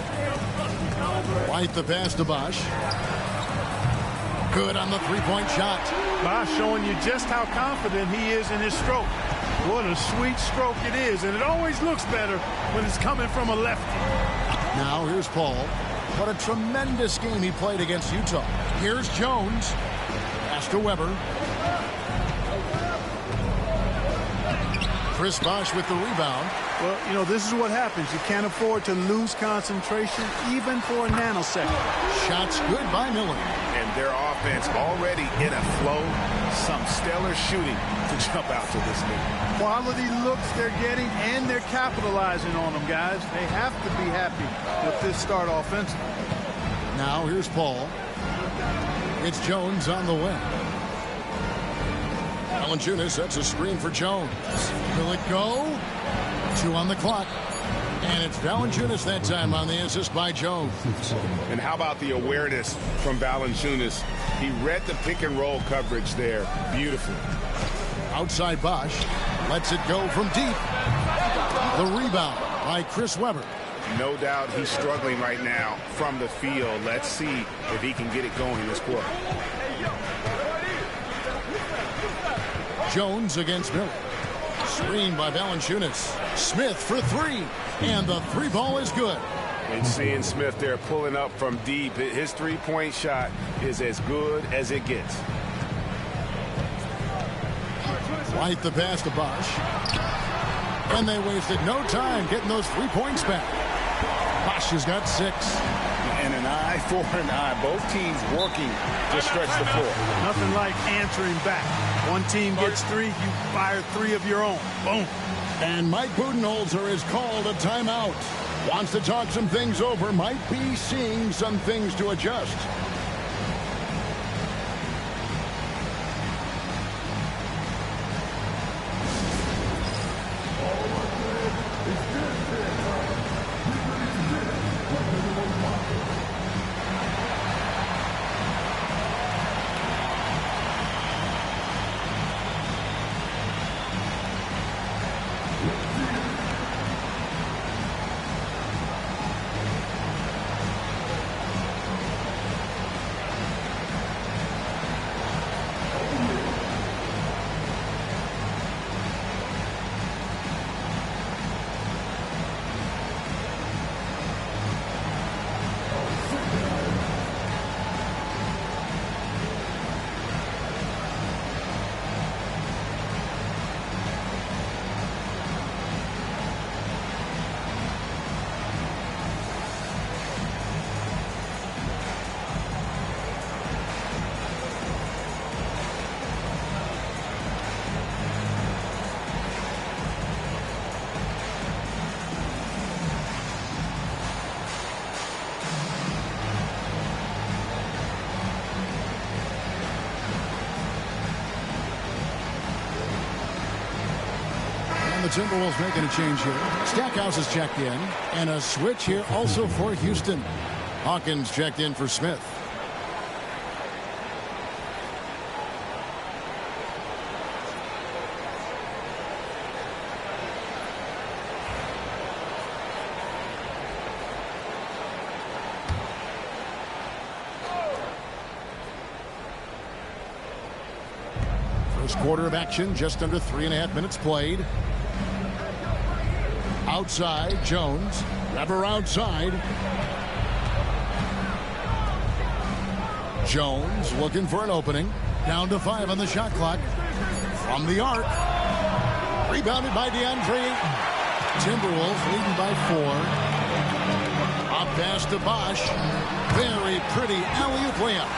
White the pass to Bosch. Good on the three-point shot. Bosch showing you just how confident he is in his stroke. What a sweet stroke it is, and it always looks better when it's coming from a lefty. Now here's Paul. What a tremendous game he played against Utah. Here's Jones. Pass to Weber. Chris Bosch with the rebound. Well, you know, this is what happens. You can't afford to lose concentration even for a nanosecond. Shots good by Miller. And their offense already in a flow. Some stellar shooting to jump out to this league. Quality looks they're getting, and they're capitalizing on them, guys. They have to be happy with this start offensively. Now here's Paul. It's Jones on the wing. Valanciunas sets a screen for Jones. Will it go? 2 on the clock. And it's Valanciunas that time on the assist by Jones. And how about the awareness from Valanciunas? He read the pick and roll coverage there beautifully. Outside Bosch. Lets it go from deep. The rebound by Chris Weber. No doubt he's struggling right now from the field. Let's see if he can get it going this quarter. Jones against Miller. Screen by Valanciunas. Smith for three. And the three ball is good. And seeing Smith there pulling up from deep, his three-point shot is as good as it gets. White the pass to Bosch. And they wasted no time getting those 3 points back. Bosch has got 6. And an eye for an eye. Both teams working to stretch the floor. Nothing like answering back. One team gets 3, you fire 3 of your own. Boom. And Mike Budenholzer has called a timeout. Wants to talk some things over. Might be seeing some things to adjust. Timberwolves making a change here. Stackhouse is checked in. And a switch here also for Houston. Hawkins checked in for Smith. First quarter of action, just under 3.5 minutes played. Outside, Jones. Weber outside. Jones looking for an opening. Down to 5 on the shot clock. From the arc. Rebounded by DeAndre. Timberwolves leading by 4. Up pass to Bosch. Very pretty alley-oop layup.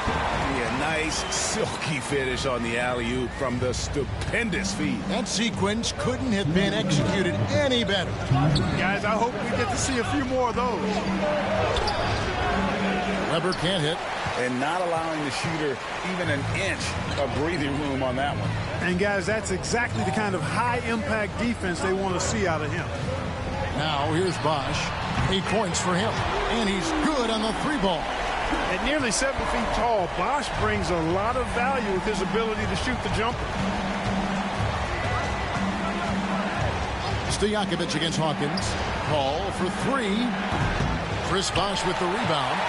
Yeah, nice silky finish on the alley-oop from the stupendous feed. That sequence couldn't have been executed any better. Guys, I hope we get to see a few more of those. Weber can't hit. And not allowing the shooter even an inch of breathing room on that one. And guys, that's exactly the kind of high-impact defense they want to see out of him. Now here's Bosch. 8 points for him. And he's good on the 3-ball. At nearly 7 feet tall, Bosch brings a lot of value with his ability to shoot the jumper. Stojakovic against Hawkins. Call for 3. Chris Bosch with the rebound.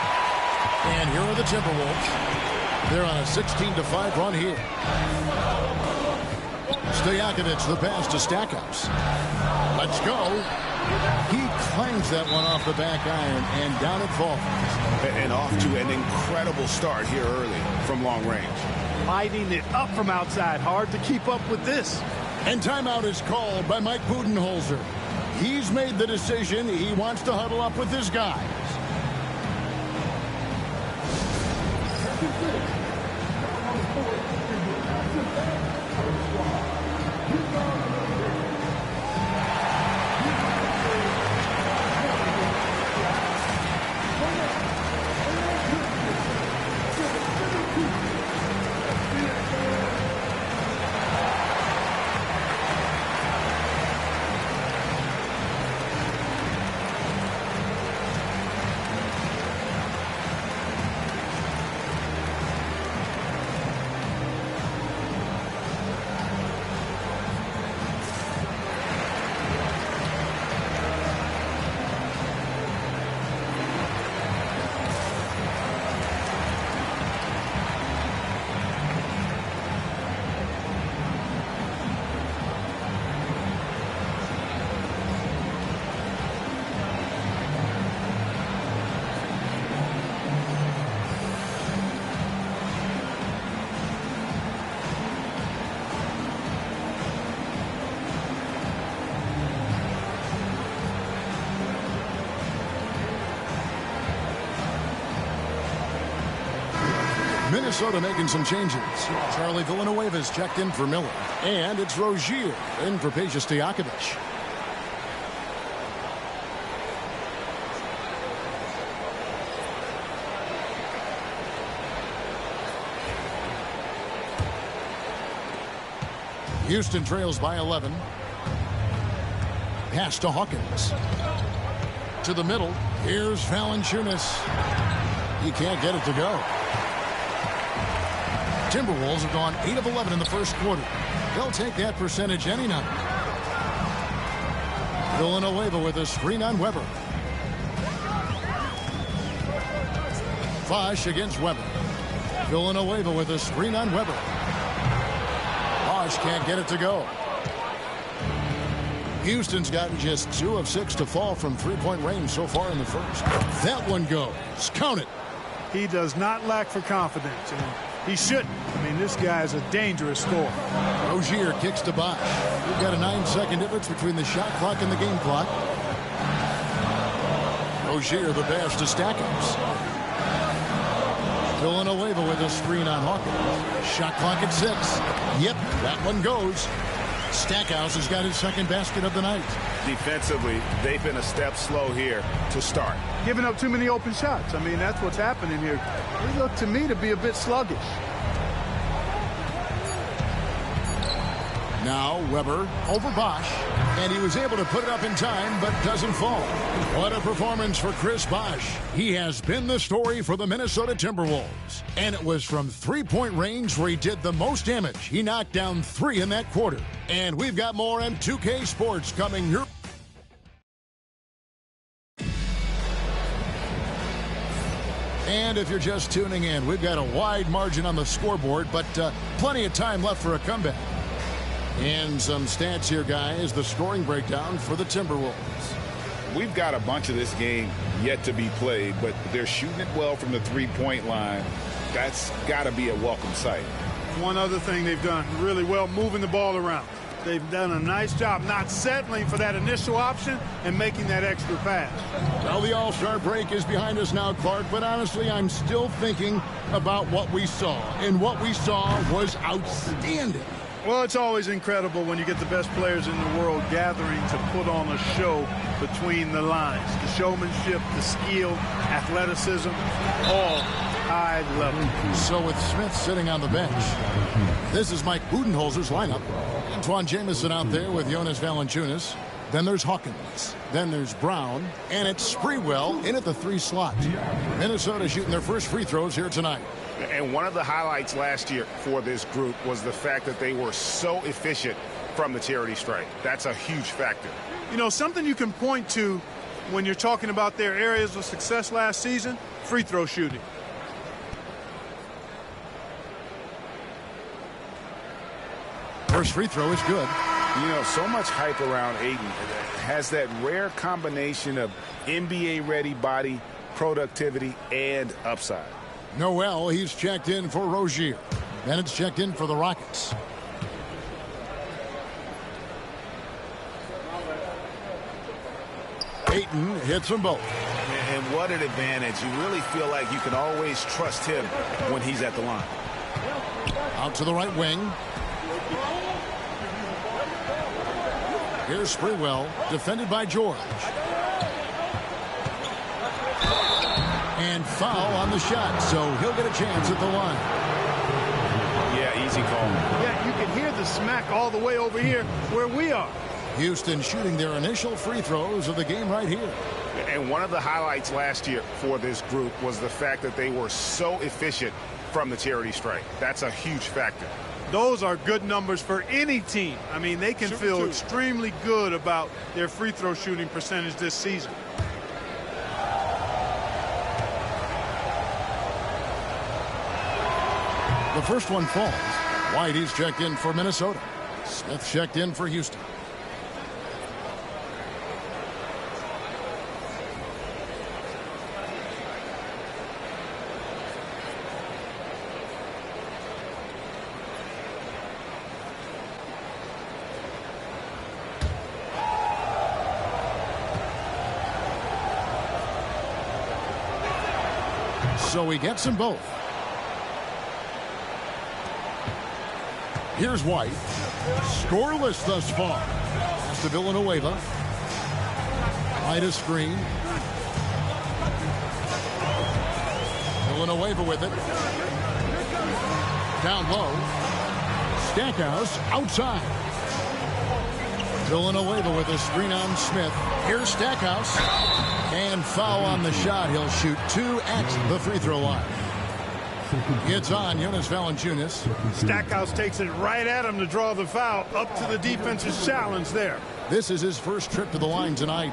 And here are the Timberwolves. They're on a 16-5 run here. Stojakovic the pass to Stackhouse. Let's go. He clangs that one off the back iron and down it falls. And off to an incredible start here early from long range. Lighting it up from outside. Hard to keep up with this. And timeout is called by Mike Budenholzer. He's made the decision. He wants to huddle up with his guys. Minnesota making some changes. Charlie Villanueva's checked in for Miller. And it's Rozier in for Peja Stojakovic. Houston trails by 11. Pass to Hawkins. To the middle. Here's Valanciunas. He can't get it to go. Timberwolves have gone 8 of 11 in the first quarter. They'll take that percentage any night. Villanueva with a screen on Weber. Bosch against Weber. Villanueva with a screen on Weber. Bosch can't get it to go. Houston's gotten just 2 of 6 to fall from 3-point range so far in the first. That one goes. Count it. He does not lack for confidence. And he shouldn't. I mean, this guy is a dangerous scorer. Rozier kicks to Bosch. We've got a 9-second difference between the shot clock and the game clock. Rozier the pass to Stackhouse. Villanueva with a screen on Hawkins. Shot clock at 6. Yep, that one goes. Stackhouse has got his second basket of the night. Defensively, they've been a step slow here to start. Giving up too many open shots. I mean, that's what's happening here. They look to me to be a bit sluggish. Now Weber over Bosch, and he was able to put it up in time, but doesn't fall. What a performance for Chris Bosch. He has been the story for the Minnesota Timberwolves, and it was from three-point range where he did the most damage. He knocked down 3 in that quarter. And we've got more M2K Sports coming your And if you're just tuning in, we've got a wide margin on the scoreboard, but plenty of time left for a comeback. And some stats here, guys, the scoring breakdown for the Timberwolves. We've got a bunch of this game yet to be played, but they're shooting it well from the three-point line. That's got to be a welcome sight. One other thing they've done really well, moving the ball around. They've done a nice job not settling for that initial option and making that extra pass. Well, the All-Star break is behind us now, Clark, but honestly, I'm still thinking about what we saw. And what we saw was outstanding. Well, it's always incredible when you get the best players in the world gathering to put on a show between the lines. The showmanship, the skill, athleticism, all high level. So with Smith sitting on the bench, this is Mike Budenholzer's lineup. Antoine Jamison out there with Jonas Valanciunas. Then there's Hawkins. Then there's Brown. And it's Sprewell in at the 3 slot. Minnesota shooting their first free throws here tonight. And one of the highlights last year for this group was the fact that they were so efficient from the charity stripe. That's a huge factor. You know, something you can point to when you're talking about their areas of success last season, free throw shooting. First free throw is good. You know, so much hype around Ayton. Has that rare combination of NBA-ready body, productivity, and upside. Noel, he's checked in for Rozier. Bennett's checked in for the Rockets. Ayton hits them both. And what an advantage. You really feel like you can always trust him when he's at the line. Out to the right wing. Here's Sprewell, defended by George. And foul on the shot, so he'll get a chance at the line. Yeah, easy call. Yeah, you can hear the smack all the way over here where we are. Houston shooting their initial free throws of the game right here. And one of the highlights last year for this group was the fact that they were so efficient from the charity stripe. That's a huge factor. Those are good numbers for any team. I mean, they can feel extremely good about their free throw shooting percentage this season. The first one falls. White, he's checked in for Minnesota. Smith checked in for Houston. So he gets them both. Here's White. Scoreless thus far. Pass to Villanueva. Right a screen. Villanueva with it. Down low. Stackhouse outside. Villanueva with a screen on Smith. Here's Stackhouse. And foul on the shot. He'll shoot 2 at the free throw line. It's on Jonas Valanciunas. Stackhouse takes it right at him to draw the foul. Up to the defense's challenge there. This is his first trip to the line tonight.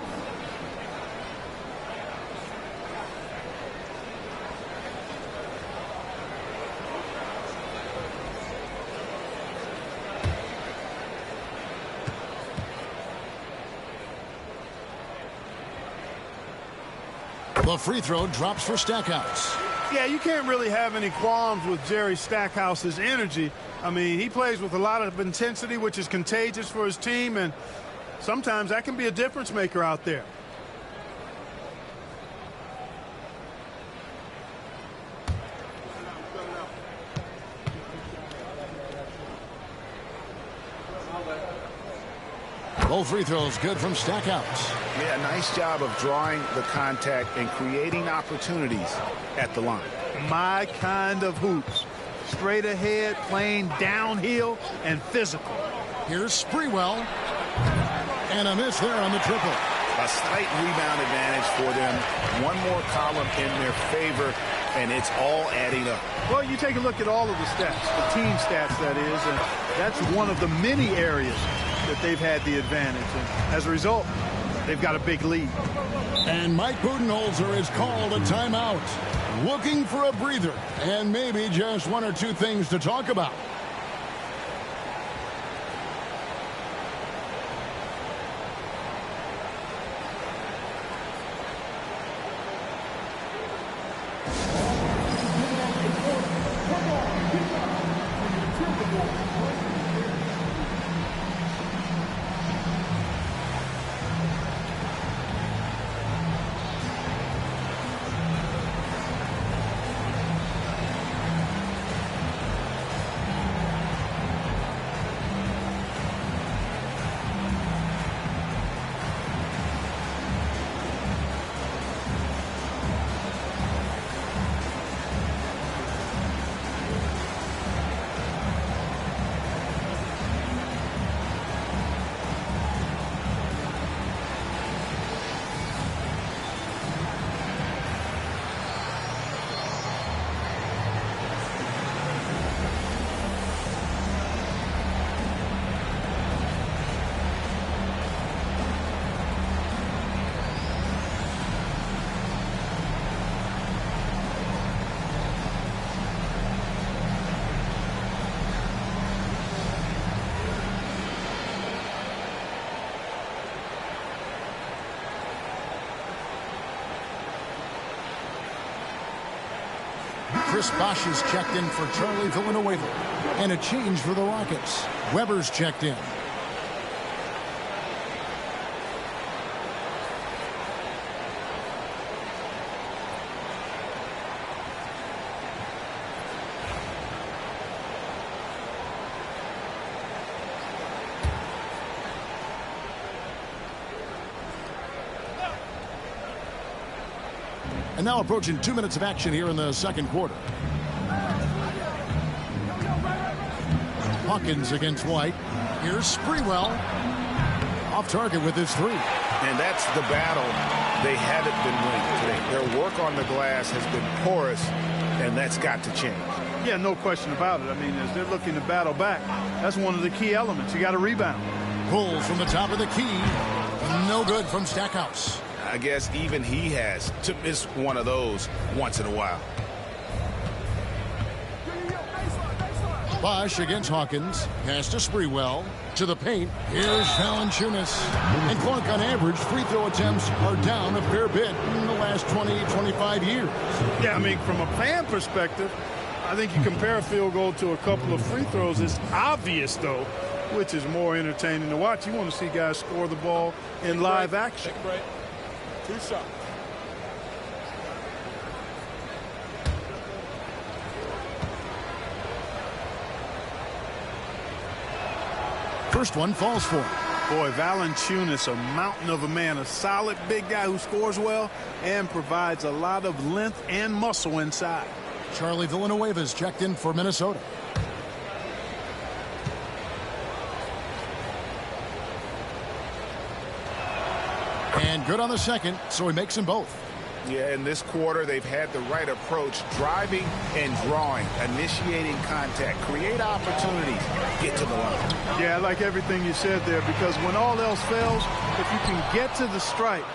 The free throw drops for Stackhouse. Yeah, you can't really have any qualms with Jerry Stackhouse's energy. I mean, he plays with a lot of intensity, which is contagious for his team, and sometimes that can be a difference maker out there. Both free throws good from Stackhouse. Yeah, nice job of drawing the contact and creating opportunities at the line. My kind of hoops. Straight ahead, playing downhill, and physical. Here's Sprewell. And a miss there on the triple. A slight rebound advantage for them. One more column in their favor, and it's all adding up. Well, you take a look at all of the stats, the team stats, that is, and that's one of the many areas that they've had the advantage. And as a result, they've got a big lead. And Mike Budenholzer has called a timeout. Looking for a breather and maybe just one or two things to talk about. Chris Bosh is checked in for Charlie Villanueva. And a change for the Rockets. Weber's checked in. And now approaching 2 minutes of action here in the second quarter. Hawkins against White. Here's Sprewell. Off target with his three. And that's the battle they haven't been winning today. Their work on the glass has been porous, and that's got to change. Yeah, no question about it. I mean, as they're looking to battle back, that's one of the key elements. You got to rebound. Pulls from the top of the key. No good from Stackhouse. I guess even he has to miss one of those once in a while. Bosh against Hawkins. Pass to Sprewell. To the paint. Here's Valanciunas. And Clark, on average, free throw attempts are down a fair bit in the last 20, 25 years. Yeah, I mean, from a fan perspective, I think you compare a field goal to a couple of free throws. It's obvious, though, which is more entertaining to watch. You want to see guys score the ball in live action. Two shots. First one falls for him. Boy, Valanciunas, a mountain of a man, a solid big guy who scores well and provides a lot of length and muscle inside. Charlie Villanueva is checked in for Minnesota. And good on the second, so he makes them both. Yeah, in this quarter, they've had the right approach, driving and drawing, initiating contact, create opportunities, get to the line. Yeah, I like everything you said there, because when all else fails, if you can get to the stripe,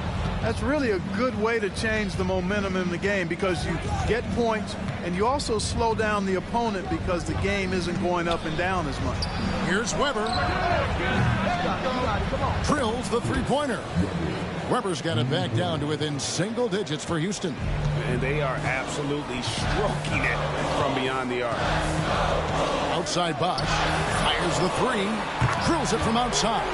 that's really a good way to change the momentum in the game, because you get points and you also slow down the opponent because the game isn't going up and down as much. Here's Weber. Drills the three-pointer. Weber's got it back down to within single digits for Houston. And they are absolutely stroking it from beyond the arc. Outside Bosh. Fires the three. Drills it from outside.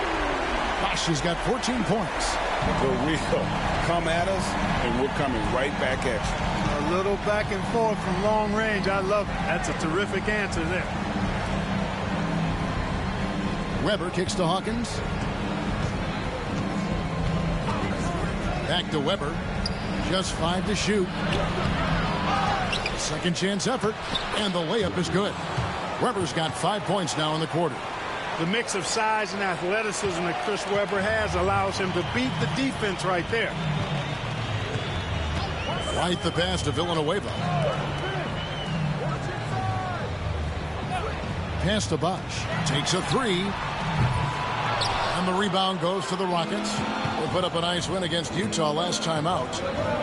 Bosh has got 14 points. For real. Come at us, and we're coming right back at you. A little back and forth from long range. I love it. That's a terrific answer there. Weber kicks to Hawkins. Back to Weber. Just 5 to shoot. Second chance effort. And the layup is good. Weber's got 5 points now in the quarter. The mix of size and athleticism that Chris Webber has allows him to beat the defense right there. White the pass to Villanueva. Pass to Bosch. Takes a three. And the rebound goes to the Rockets. They put up a nice win against Utah last time out.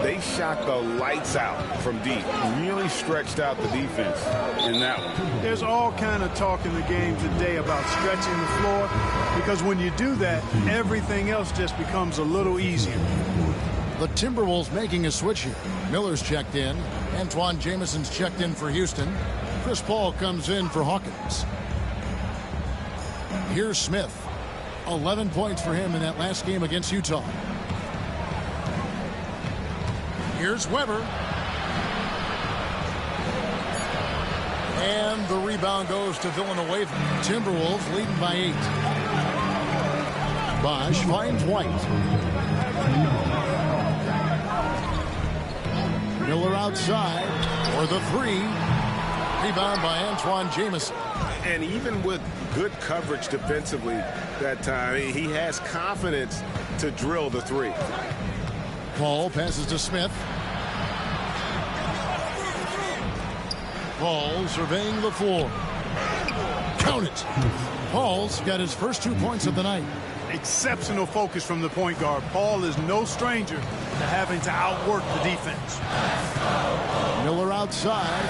They shot the lights out from deep. Really stretched out the defense in that one. There's all kind of talk in the game today about stretching the floor, because when you do that, everything else just becomes a little easier. The Timberwolves making a switch here. Miller's checked in. Antoine Jameson's checked in for Houston. Chris Paul comes in for Hawkins. Here's Smith. 11 points for him in that last game against Utah. Here's Webber. And the rebound goes to Villanueva. Timberwolves leading by 8. Bosch finds White. Miller outside for the three. Rebound by Antoine Jameson. And even with good coverage defensively that time, he has confidence to drill the three. Paul passes to Smith. Paul surveying the floor. Count it. Paul's got his first 2 points of the night. Exceptional focus from the point guard. Paul is no stranger to having to outwork the defense. Miller outside.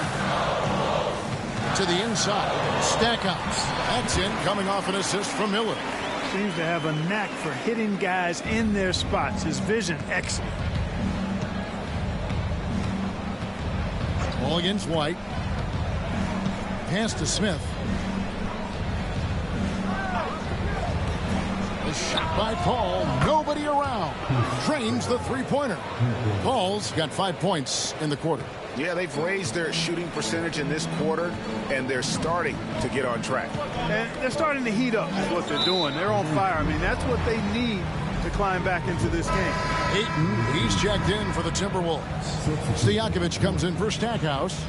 To the inside. Stackhouse. That's in, coming off an assist from Miller. Seems to have a knack for hitting guys in their spots. His vision, excellent. Ball against White. Pass to Smith. The shot by Paul. Nobody around. Drains the three-pointer. Paul's got 5 points in the quarter. Yeah, they've raised their shooting percentage in this quarter, and they're starting to get on track. And they're starting to heat up is what they're doing. They're on fire. I mean, that's what they need to climb back into this game. Ayton, he's checked in for the Timberwolves. Stojakovic comes in for Stackhouse.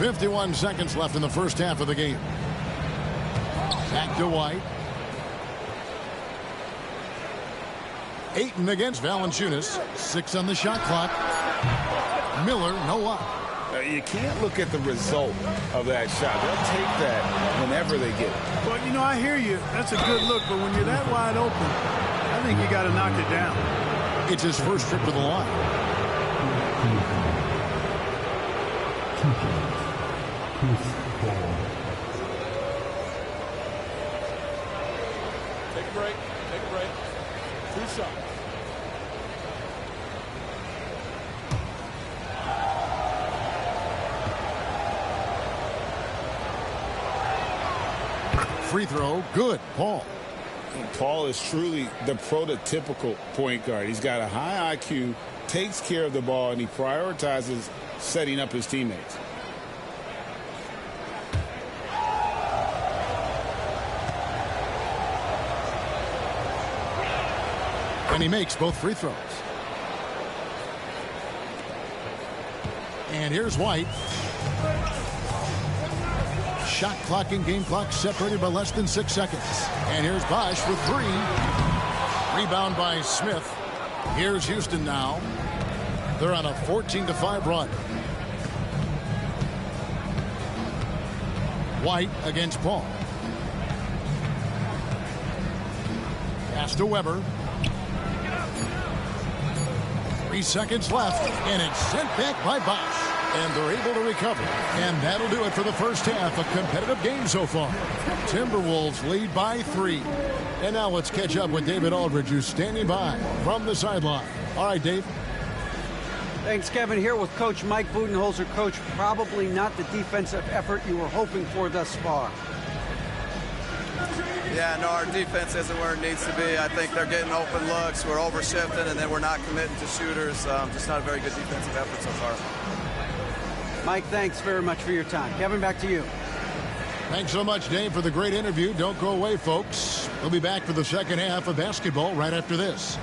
.51 seconds left in the first half of the game. Back to White. Ayton against Valanciunas. 6 on the shot clock. Miller, no luck. You can't look at the result of that shot. They'll take that whenever they get it. But, you know, I hear you. That's a good look. But when you're that wide open, I think you got to knock it down. It's his first trip to the line. Take a break. Take a break. 2 shots. Free throw, good. Paul. And Paul is truly the prototypical point guard. He's got a high IQ, takes care of the ball, and he prioritizes setting up his teammates. And he makes both free throws. And here's White. Shot clock and game clock separated by less than 6 seconds. And here's Bosch with 3. Rebound by Smith. Here's Houston now. They're on a 14-5 run. White against Paul. Pass to Webber. 3 seconds left, and it's sent back by Bosch. And they're able to recover. And that'll do it for the first half. A competitive game so far. Timberwolves lead by 3. And now let's catch up with David Aldridge, who's standing by from the sideline. All right, Dave. Thanks, Kevin. Here with Coach Mike Budenholzer. Coach, probably not the defensive effort you were hoping for thus far. Yeah, no, our defense isn't where it needs to be. I think they're getting open looks. We're over-shifting, and then we're not committing to shooters. Just not a very good defensive effort so far. Mike, thanks very much for your time. Kevin, back to you. Thanks so much, Dave, for the great interview. Don't go away, folks. We'll be back for the second half of basketball right after this.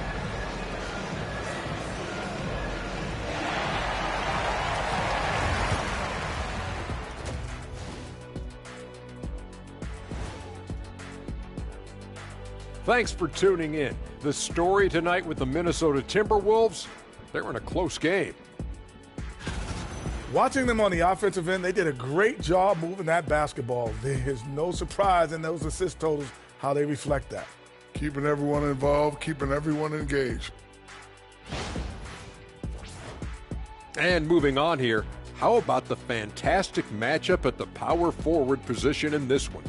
Thanks for tuning in. The story tonight with the Minnesota Timberwolves, they're in a close game. Watching them on the offensive end, they did a great job moving that basketball. There's no surprise in those assist totals how they reflect that. Keeping everyone involved, keeping everyone engaged. And moving on here, how about the fantastic matchup at the power forward position in this one?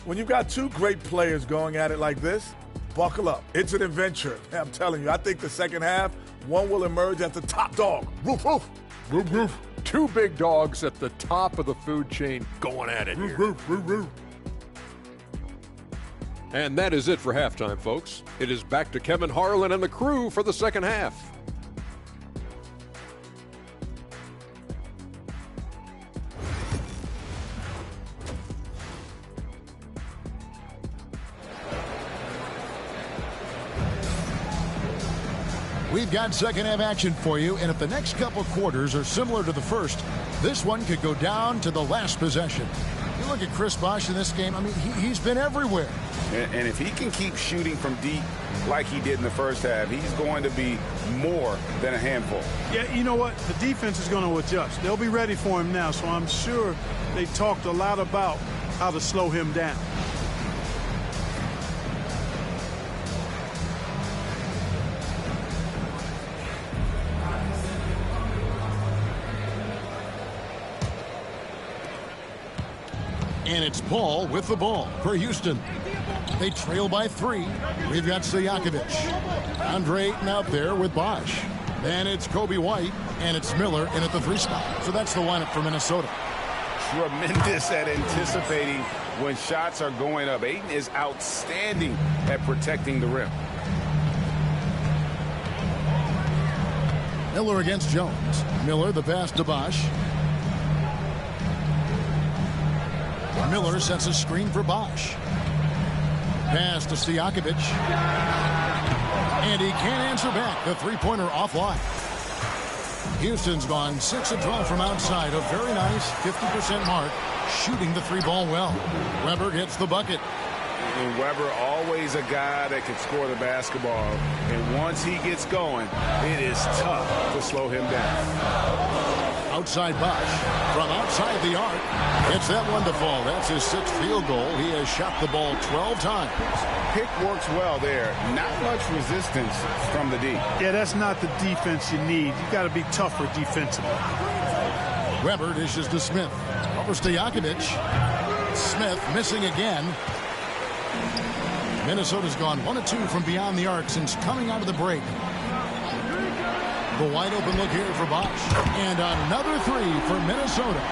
When you've got two great players going at it like this, buckle up. It's an adventure. I'm telling you, I think the second half, one will emerge as the top dog. Roof, roof. Roof, roof. Two big dogs at the top of the food chain going at it here. Roof, roof, roof. And that is it for halftime, folks. It is back to Kevin Harlan and the crew for the second half. We've got second half action for you, and if the next couple quarters are similar to the first, this one could go down to the last possession. You look at Chris Bosh in this game, I mean, he's been everywhere. And if he can keep shooting from deep like he did in the first half, he's going to be more than a handful. Yeah, you know what? The defense is going to adjust. They'll be ready for him now, so I'm sure they talked a lot about how to slow him down. And it's Paul with the ball for Houston. They trail by 3. We've got Stojakovic. Andre Ayton out there with Bosh. Then it's Kobe White, and it's Miller in at the 3 spot. So that's the lineup for Minnesota. Tremendous at anticipating when shots are going up. Ayton is outstanding at protecting the rim. Miller against Jones. Miller the pass to Bosh. Miller sets a screen for Bosh. Pass to Stojakovic. And he can't answer back. The three-pointer offline. Houston's gone 6 of 12 from outside. A very nice 50% mark. Shooting the 3-ball well. Weber gets the bucket. And Weber always a guy that can score the basketball. And once he gets going, it is tough to slow him down. Outside Bosh. From outside the arc. Gets that one to fall. That's his 6th field goal. He has shot the ball 12 times. Pick works well there. Not much resistance from the D. Yeah, that's not the defense you need. You got to be tougher defensively. Weber dishes to Smith. Over Stojakovic. Smith missing again. Minnesota's gone 1 of 2 from beyond the arc since coming out of the break. The wide open look here for Bosh. And another 3 for Minnesota.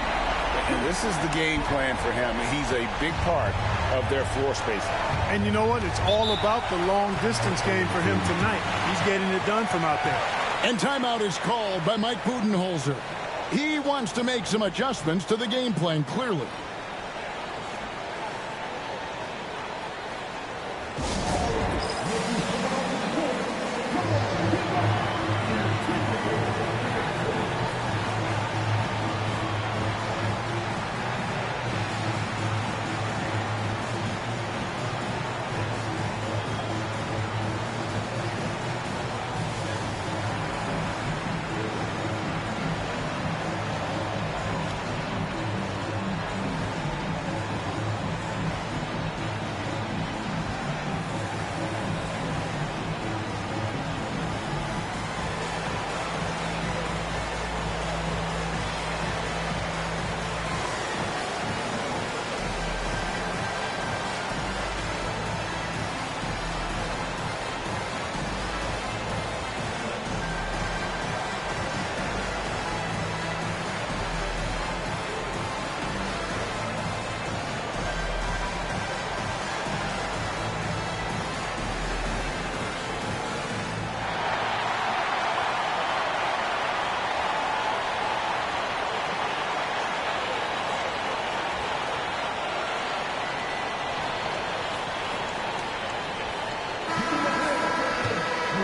And this is the game plan for him. He's a big part of their floor spacing. And you know what? It's all about the long distance game for him tonight. He's getting it done from out there. And timeout is called by Mike Budenholzer. He wants to make some adjustments to the game plan, clearly.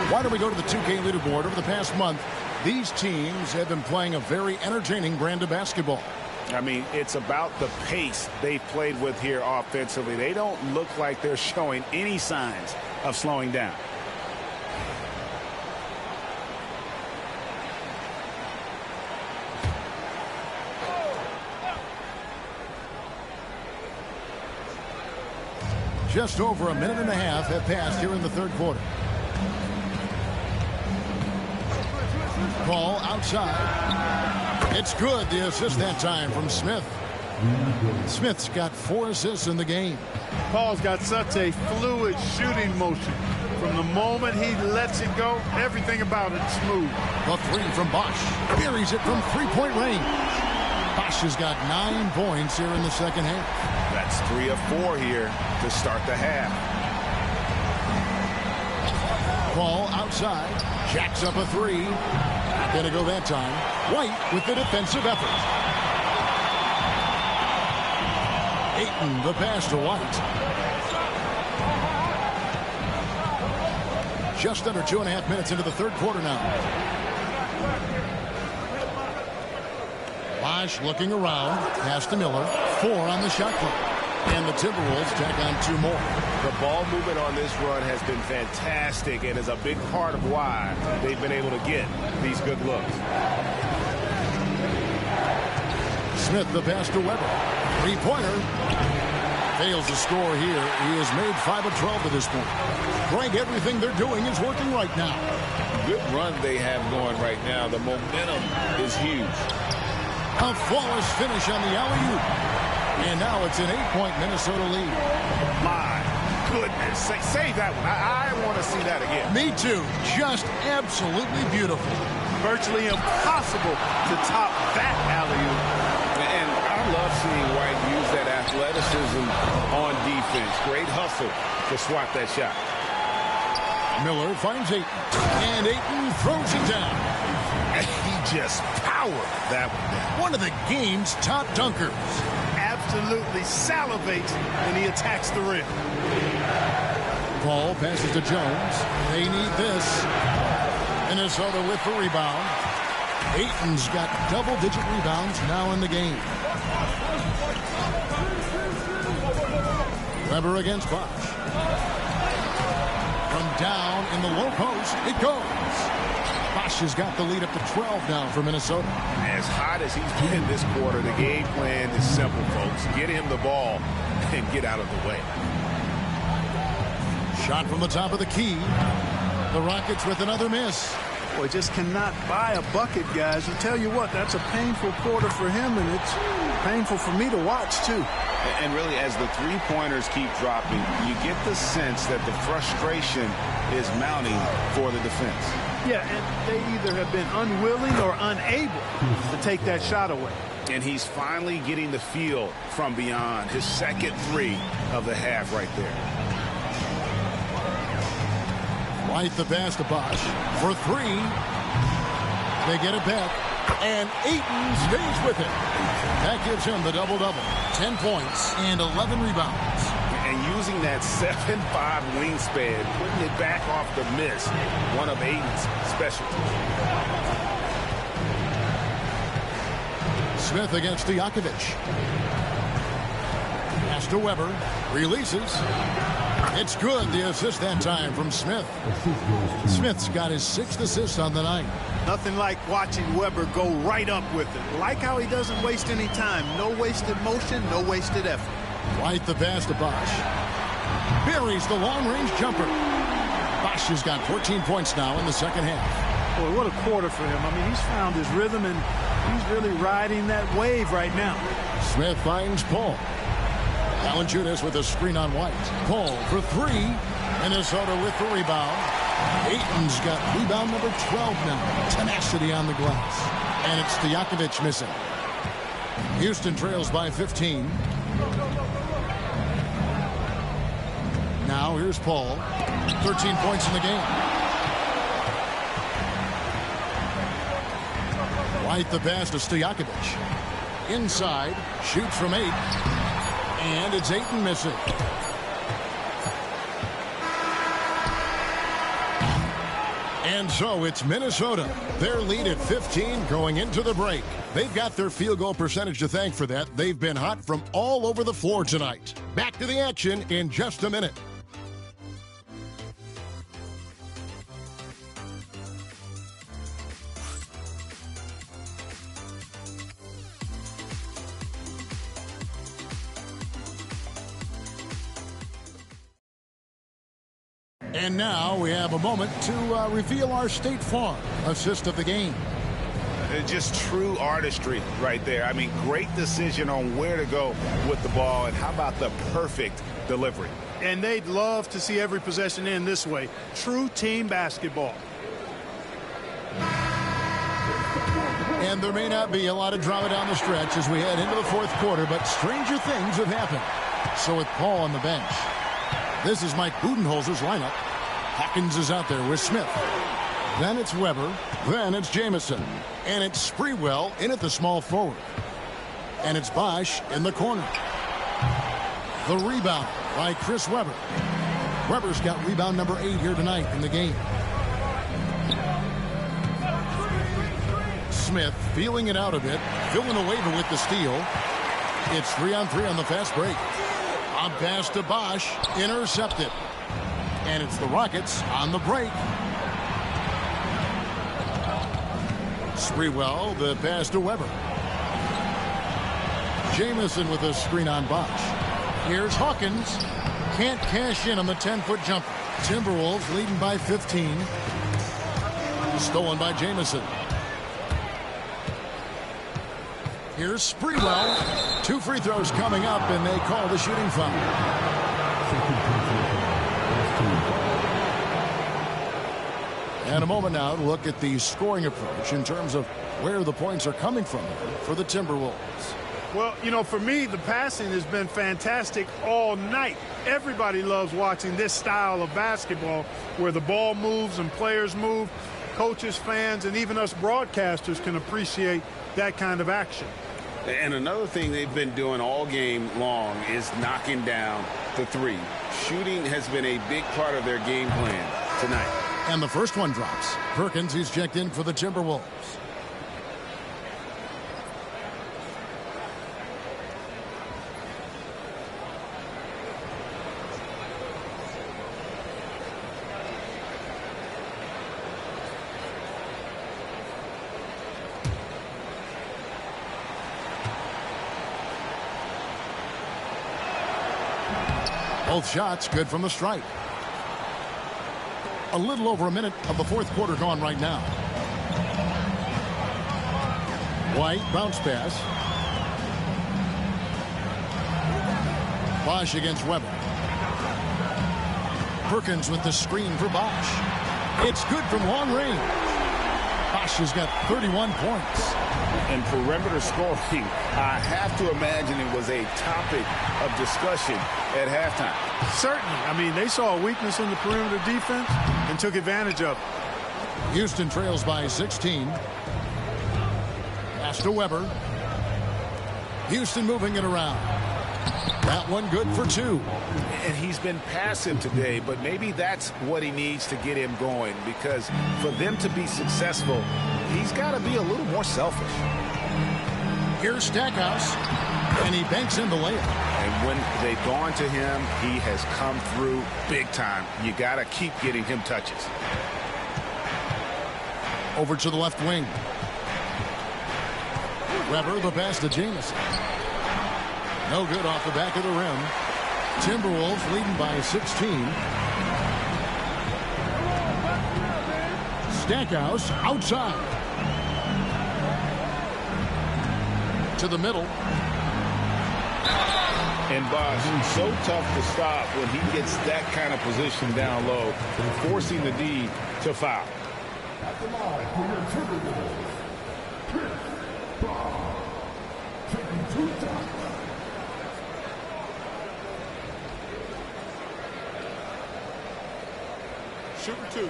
Why don't we go to the 2K leaderboard? Over the past month, these teams have been playing a very entertaining brand of basketball. I mean, it's about the pace they've played with here offensively. They don't look like they're showing any signs of slowing down. Just over a minute and a half have passed here in the third quarter. Ball outside. It's good. The assist that time from Smith. Smith's got 4 assists in the game. Paul's got such a fluid shooting motion. From the moment he lets it go, everything about it's smooth. The 3 from Bosch. Buries it from three-point range. Bosch has got 9 points here in the second half. That's 3 of 4 here to start the half. Ball outside. Jacks up a 3. Not going to go that time. White with the defensive effort. Ayton the pass to White. Just under 2.5 minutes into the third quarter now. Bosch looking around. Pass to Miller. 4 on the shot clock. And the Timberwolves tack on 2 more. The ball movement on this run has been fantastic and is a big part of why they've been able to get these good looks. Smith the pass to Weber. 3-pointer. Fails to score here. He has made 5 of 12 to this point. Greg, everything they're doing is working right now. Good run they have going right now. The momentum is huge. A flawless finish on the alley-oop. And now it's an 8-point Minnesota lead. My goodness. Save that one. I want to see that again. Me too. Just absolutely beautiful. Virtually impossible to top that alley-oop. And I love seeing White use that athleticism on defense. Great hustle to swat that shot. Miller finds Ayton. And Ayton throws it down. And he just powered that one down. One of the game's top dunkers. Absolutely salivates when he attacks the rim. Paul passes to Jones. They need this. Minnesota with the rebound. Ayton's got double-digit rebounds now in the game. Weber against Bosch. From down in the low post, it goes. Bosch has got the lead up to 12 now for Minnesota. As hot as he's been this quarter, the game plan is simple, folks. Get him the ball and get out of the way. Shot from the top of the key. The Rockets with another miss. Boy, just cannot buy a bucket, guys. I tell you what, that's a painful quarter for him, and it's painful for me to watch, too. And really, as the three-pointers keep dropping, you get the sense that the frustration is mounting for the defense. Yeah, and they either have been unwilling or unable to take that shot away. And he's finally getting the feel from beyond. His second 3 of the half right there. White the pass to Bosch for 3. They get it back. And Ayton stays with it. That gives him the double-double. 10 points and 11 rebounds. And using that 7'5" wingspan, putting it back off the miss, one of Ayton's specialties. Smith against Stojakovic. Pass to Weber. Releases. It's good. The assist that time from Smith. Smith's got his 6th assist on the night. Nothing like watching Weber go right up with it. Like how he doesn't waste any time. No wasted motion, no wasted effort. White the pass to Bosch. Buries the long-range jumper. Bosch has got 14 points now in the second half. Boy, what a quarter for him. I mean, he's found his rhythm, and he's really riding that wave right now. Smith finds Paul. Valanciunas with a screen on White. Paul for 3. Minnesota with the rebound. Ayton's got rebound number 12 now. Tenacity on the glass. And it's Stojakovic missing. Houston trails by 15. Now here's Paul. 13 points in the game. White the pass to Stojakovic. Inside. Shoots from 8. And it's Ayton missing. And so it's Minnesota. Their lead at 15 going into the break. They've got their field goal percentage to thank for that. They've been hot from all over the floor tonight. Back to the action in just a minute. And now we have a moment to reveal our State Farm assist of the game. Just true artistry right there. I mean, great decision on where to go with the ball, and how about the perfect delivery? And they'd love to see every possession end this way. True team basketball. And there may not be a lot of drama down the stretch as we head into the fourth quarter, but stranger things have happened. So with Paul on the bench, this is Mike Budenholzer's lineup. Hawkins is out there with Smith. Then it's Weber. Then it's Jamison. And it's Sprewell in at the small forward. And it's Bosch in the corner. The rebound by Chris Webber. Weber's got rebound number 8 here tonight in the game. Smith feeling it out a bit. Villanueva with the steal. It's 3-on-3 on the fast break. On pass to Bosch. Intercepted. And it's the Rockets on the break. Sprewell, the pass to Weber. Jamison with a screen on Bosch. Here's Hawkins. Can't cash in on the 10-foot jumper. Timberwolves leading by 15. Stolen by Jamison. Here's Sprewell. 2 free throws coming up, and they call the shooting foul. And a moment now to look at the scoring approach in terms of where the points are coming from for the Timberwolves. Well, you know, for me, the passing has been fantastic all night. Everybody loves watching this style of basketball where the ball moves and players move. Coaches, fans, and even us broadcasters can appreciate that kind of action. And another thing they've been doing all game long is knocking down the three. Shooting has been a big part of their game plan tonight. And the first one drops. Perkins, he's checked in for the Timberwolves. Both shots good from the stripe. A little over a minute of the fourth quarter gone right now. White, bounce pass. Bosch against Weber. Perkins with the screen for Bosch. It's good from long range. Bosch has got 31 points. And perimeter scoring, I have to imagine it was a topic of discussion at halftime. Certainly. I mean, they saw a weakness in the perimeter defense and took advantage of it. Houston trails by 16. Pass to Weber. Houston moving it around. That one good for 2. And he's been passive today, but maybe that's what he needs to get him going, because for them to be successful, he's got to be a little more selfish. Here's Stackhouse, and he banks in the layup. And when they've gone to him, he has come through big time. You got to keep getting him touches. Over to the left wing. Weber, the pass to Jamison. No good off the back of the rim. Timberwolves leading by 16. Stackhouse outside. To the middle. And Bosch, so tough to stop when he gets that kind of position down low, forcing the D to foul. At the line for your Timberwolves, Chris Bosch, taking 2 shots. Shooting 2.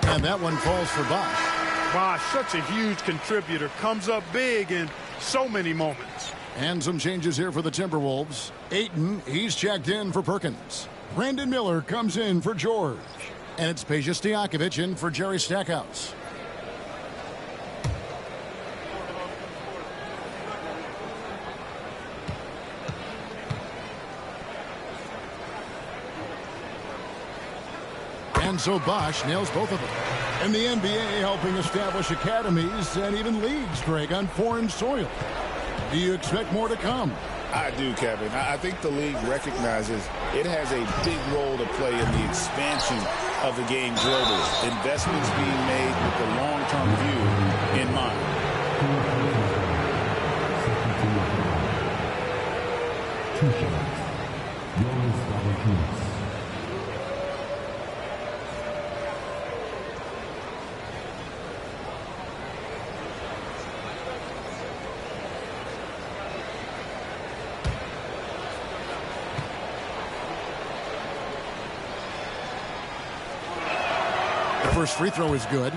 And that one falls for Bosch. Bosh, such a huge contributor, comes up big in so many moments. And some changes here for the Timberwolves. Ayton, he's checked in for Perkins. Brandon Miller comes in for George. And it's Peja Stojakovic in for Jerry Stackhouse. And so Bosh nails both of them. And the NBA helping establish academies and even leagues, Greg, on foreign soil. Do you expect more to come? I do, Kevin. I think the league recognizes it has a big role to play in the expansion of the game globally. Investments being made with the long-term view in mind. First free throw is good.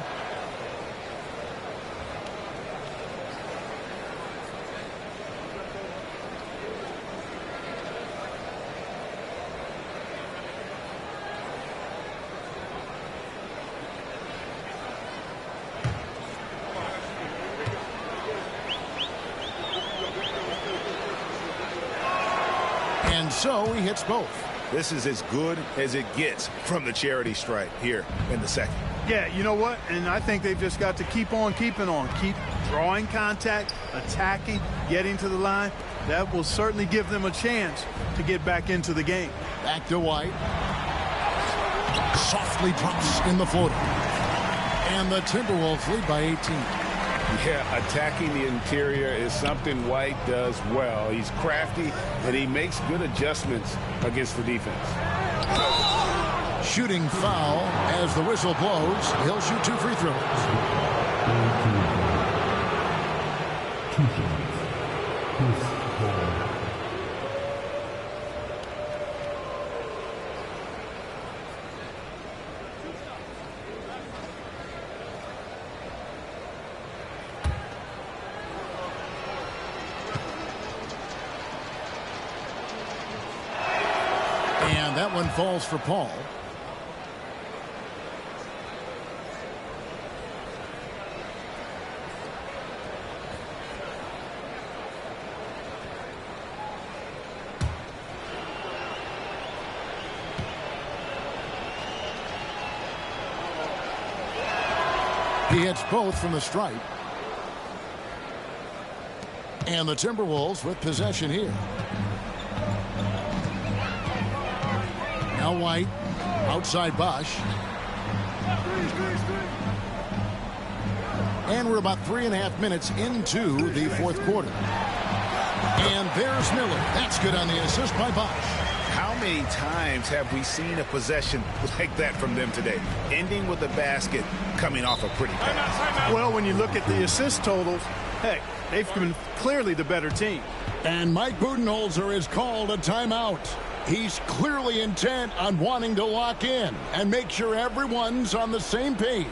And so he hits both. This is as good as it gets from the charity stripe here in the second. Yeah, you know what? And I think they've just got to keep on keeping on. Keep drawing contact, attacking, getting to the line. That will certainly give them a chance to get back into the game. Back to White. Softly drops in the floater. And the Timberwolves lead by 18. Yeah, attacking the interior is something White does well. He's crafty, and he makes good adjustments against the defense. Shooting foul as the whistle blows. He'll shoot 2 free throws. And that one falls for Paul. He hits both from the stripe. And the Timberwolves with possession here. Now White, outside Bosh. And we're about 3.5 minutes into the fourth quarter. And there's Miller. That's good on the assist by Bosh. How many times have we seen a possession like that from them today? Ending with a basket, coming off a pretty pass. Well, when you look at the assist totals, heck, they've been clearly the better team. And Mike Budenholzer has called a timeout. He's clearly intent on wanting to lock in and make sure everyone's on the same page.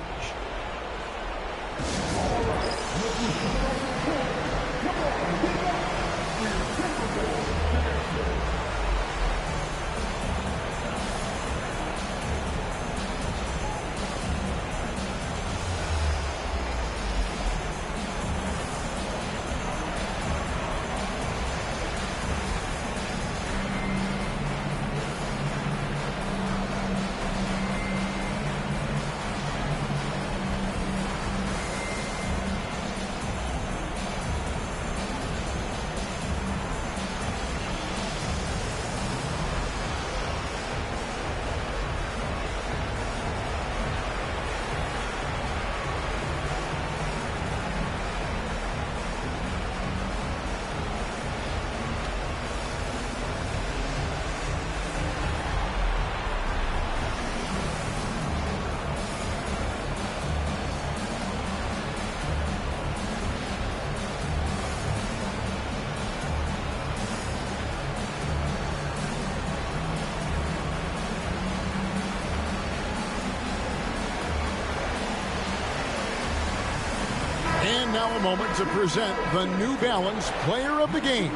now a moment to present the New Balance Player of the Game,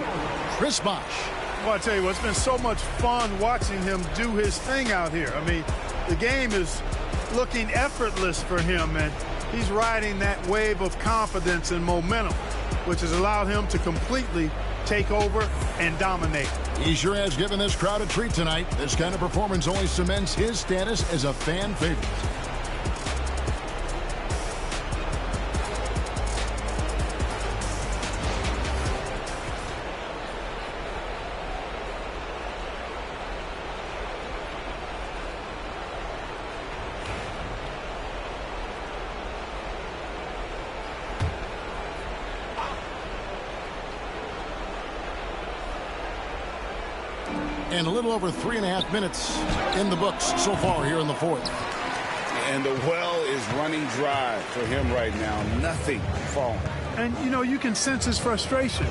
Chris Bosh. Well, I tell you what, it's been so much fun watching him do his thing out here. I mean, the game is looking effortless for him, and he's riding that wave of confidence and momentum, which has allowed him to completely take over and dominate. He sure has given this crowd a treat tonight. This kind of performance only cements his status as a fan favorite. And a little over 3.5 minutes in the books so far here in the fourth. And the well is running dry for him right now. Nothing falling. And, you know, you can sense his frustration.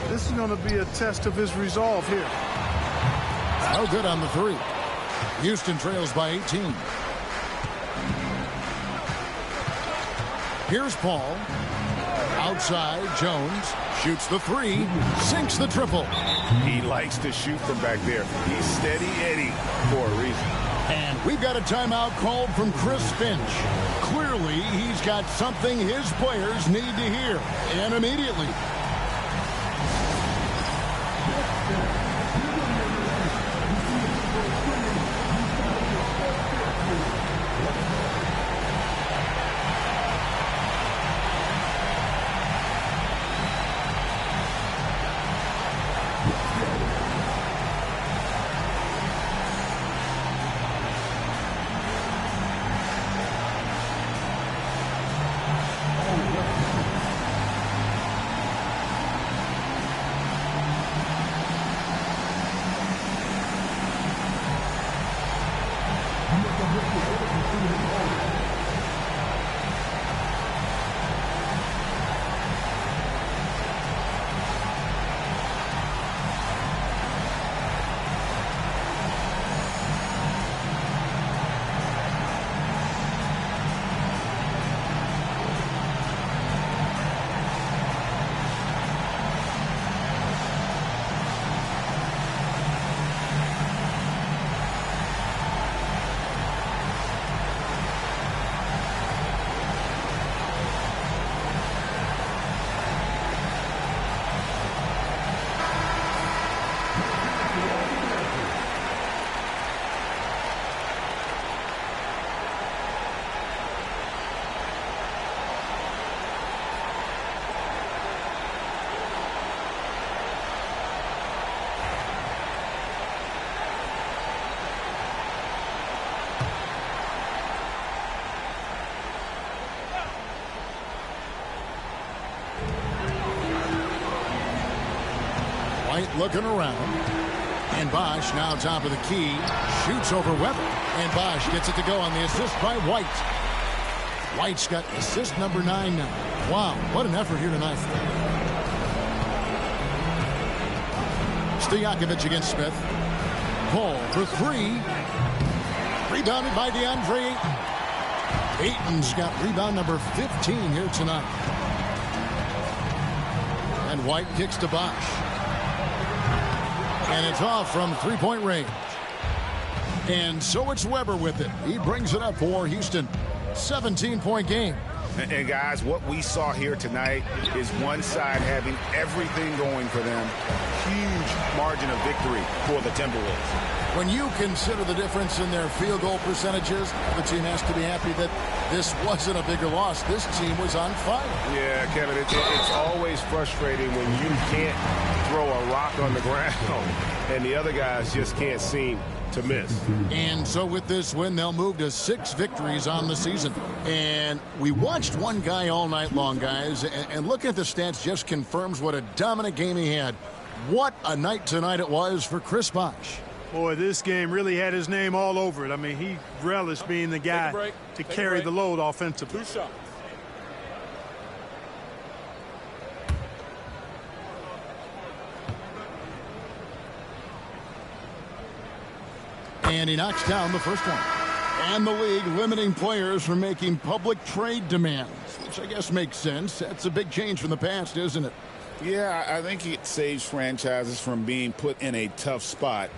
This is going to be a test of his resolve here. No good on the three. Houston trails by 18. Here's Paul. Outside, Jones shoots the three, sinks the triple. He likes to shoot from back there. He's steady Eddie for a reason. And we've got a timeout called from Chris Finch. Clearly, he's got something his players need to hear, and immediately. White looking around. And Bosh now top of the key. Shoots over Weber. And Bosh gets it to go on the assist by White. White's got assist number 9 now. Wow, what an effort here tonight. Stojakovic against Smith. Paul for 3. Rebounded by DeAndre Ayton. Ayton's got rebound number 15 here tonight. And White kicks to Bosh. And it's off from three-point range. And so it's Weber with it. He brings it up for Houston. 17-point game. And guys, what we saw here tonight is one side having everything going for them. Huge margin of victory for the Timberwolves. When you consider the difference in their field goal percentages, the team has to be happy that this wasn't a bigger loss. This team was on fire. Yeah, Kevin, it's always frustrating when you can't throw a rock on the ground and the other guys just can't seem to miss. And so with this win, they'll move to 6 victories on the season. And we watched one guy all night long, guys, and looking at the stats just confirms what a dominant game he had. What a night tonight it was for Chris Bosh. Boy, this game really had his name all over it. I mean, he relished being the guy to carry the load offensively. 2 shots. And he knocks down the first one. And the league limiting players from making public trade demands, which I guess makes sense. That's a big change from the past, isn't it? Yeah, I think it saves franchises from being put in a tough spot,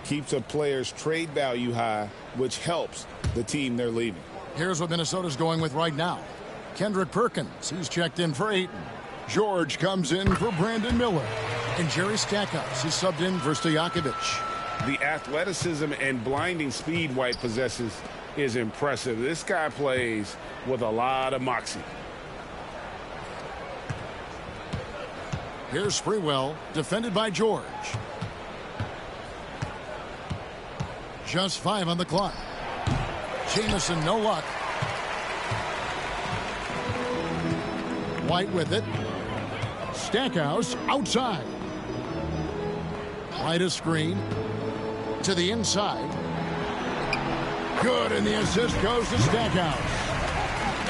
keeps a player's trade value high, which helps the team they're leaving. Here's what Minnesota's going with right now. Kendrick Perkins, he's checked in for Ayton. George comes in for Brandon Miller. And Jerry Stackhouse is subbed in for Stojakovic. The athleticism and blinding speed White possesses is impressive. This guy plays with a lot of moxie. Here's Sprewell, defended by George. Just 5 on the clock. Jamison, no luck. White with it. Stackhouse outside. White a screen. To the inside. Good, and the assist goes to Stackhouse.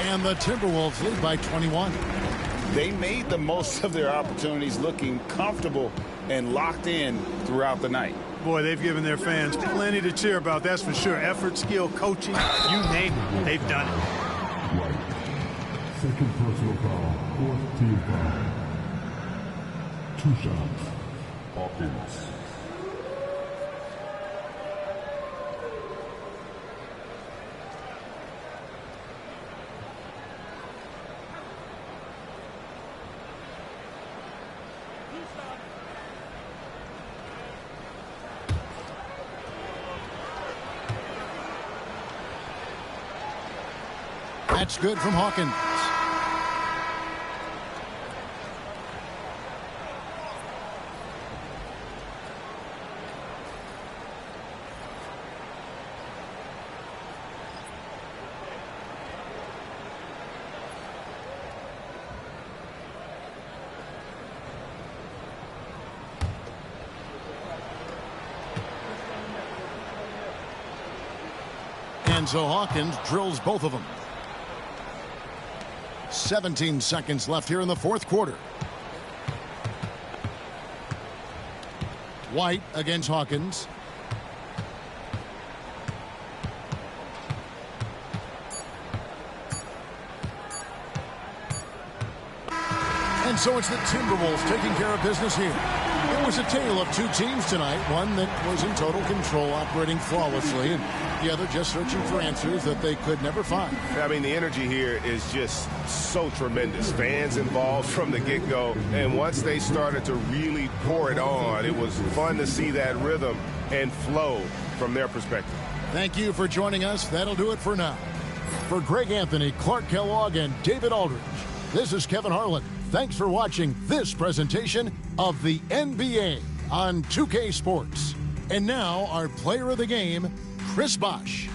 And the Timberwolves lead by 21. They made the most of their opportunities, looking comfortable and locked in throughout the night. Boy, they've given their fans plenty to cheer about, that's for sure. Effort, skill, coaching, you name it, they've done it. Right. Second personal foul, fourth team foul. 2 shots. Hawkins. That's good from Hawkins. And so Hawkins drills both of them. 17 seconds left here in the fourth quarter. White against Hawkins. And so it's the Timberwolves taking care of business here. It was a tale of 2 teams tonight. One that was in total control, operating flawlessly, and the other just searching for answers that they could never find. I mean, the energy here is just so tremendous. Fans involved from the get-go. And once they started to really pour it on, it was fun to see that rhythm and flow from their perspective. Thank you for joining us. That'll do it for now. For Greg Anthony, Clark Kellogg, and David Aldridge, this is Kevin Harlan. Thanks for watching this presentation of the NBA on 2K Sports. And now our player of the game, Chris Bosh.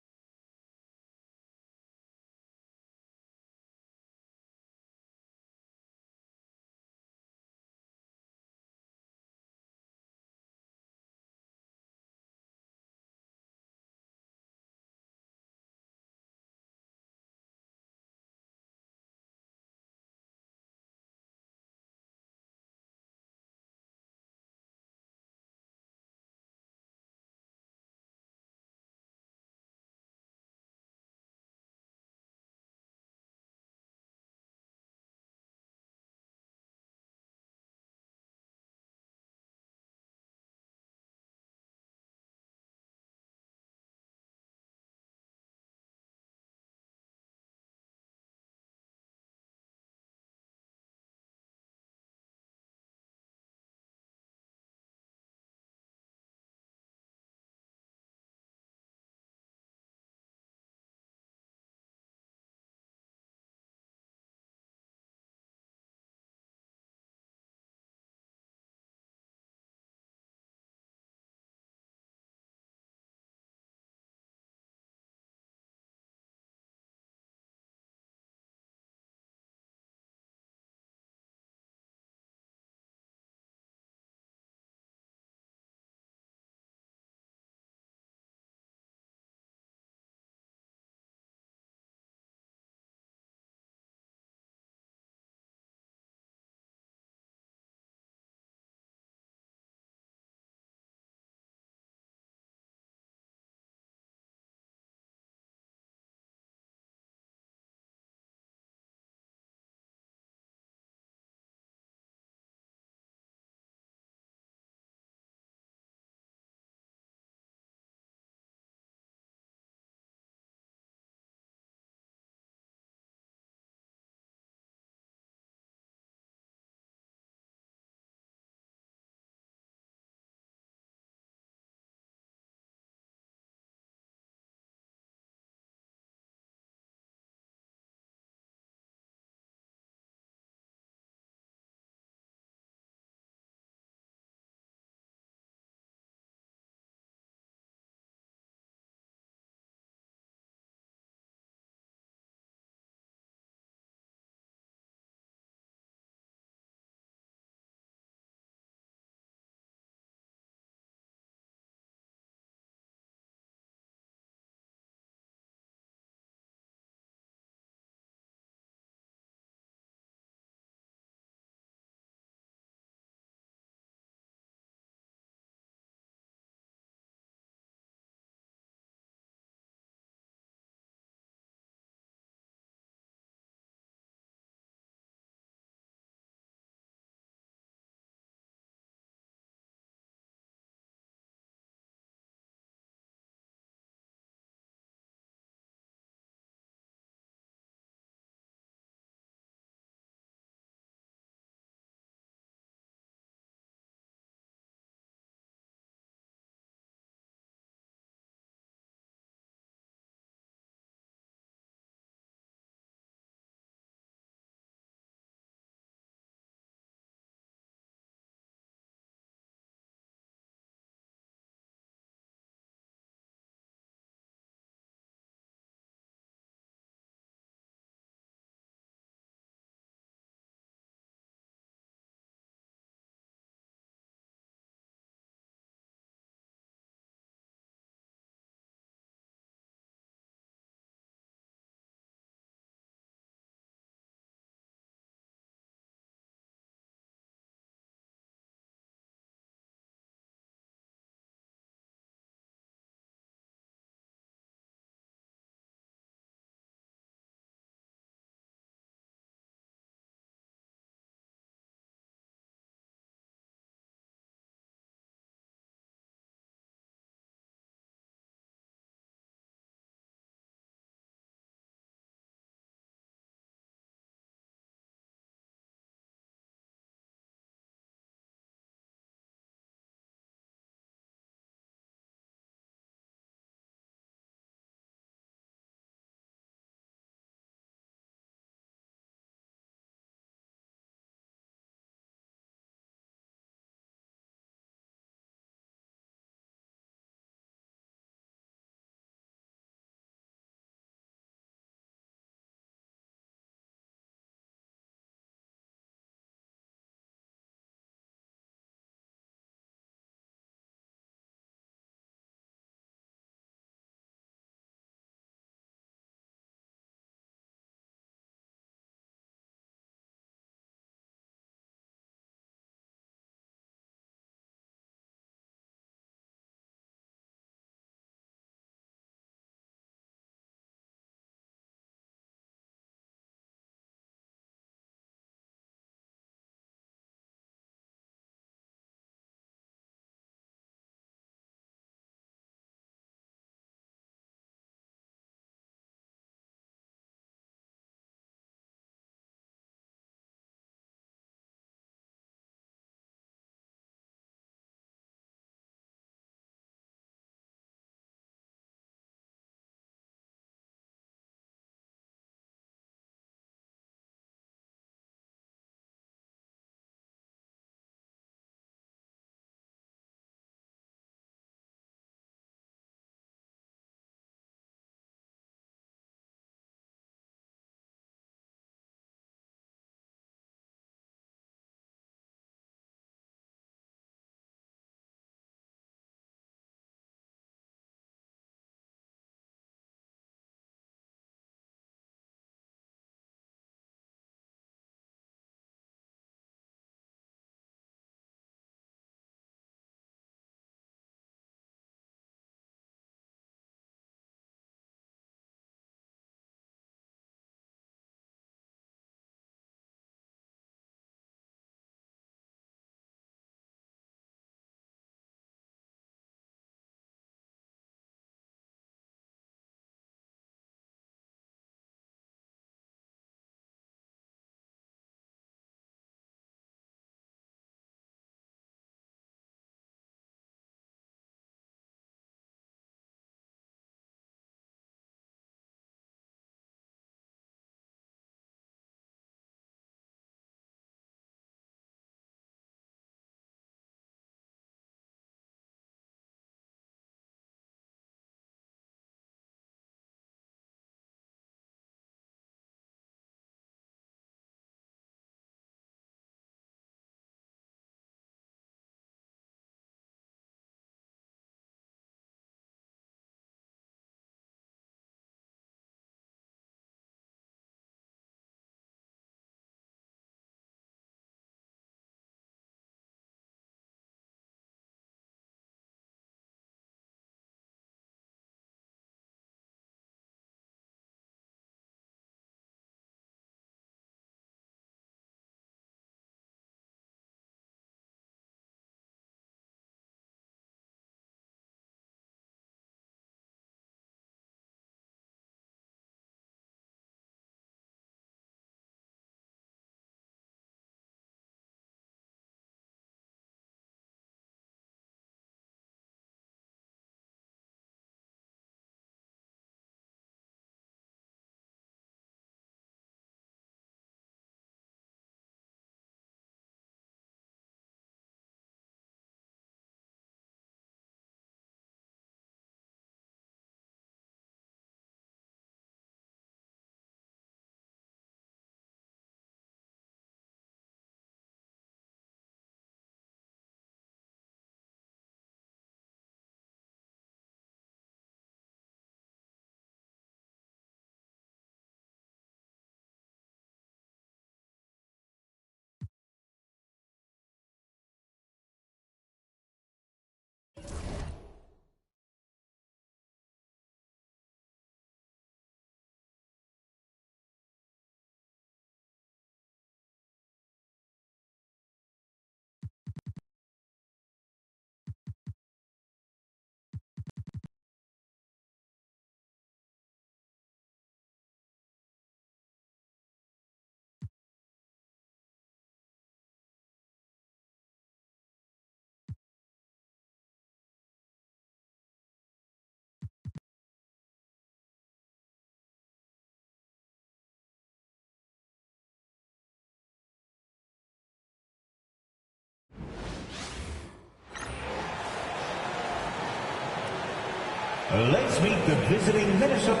Let's meet the visiting Minnesota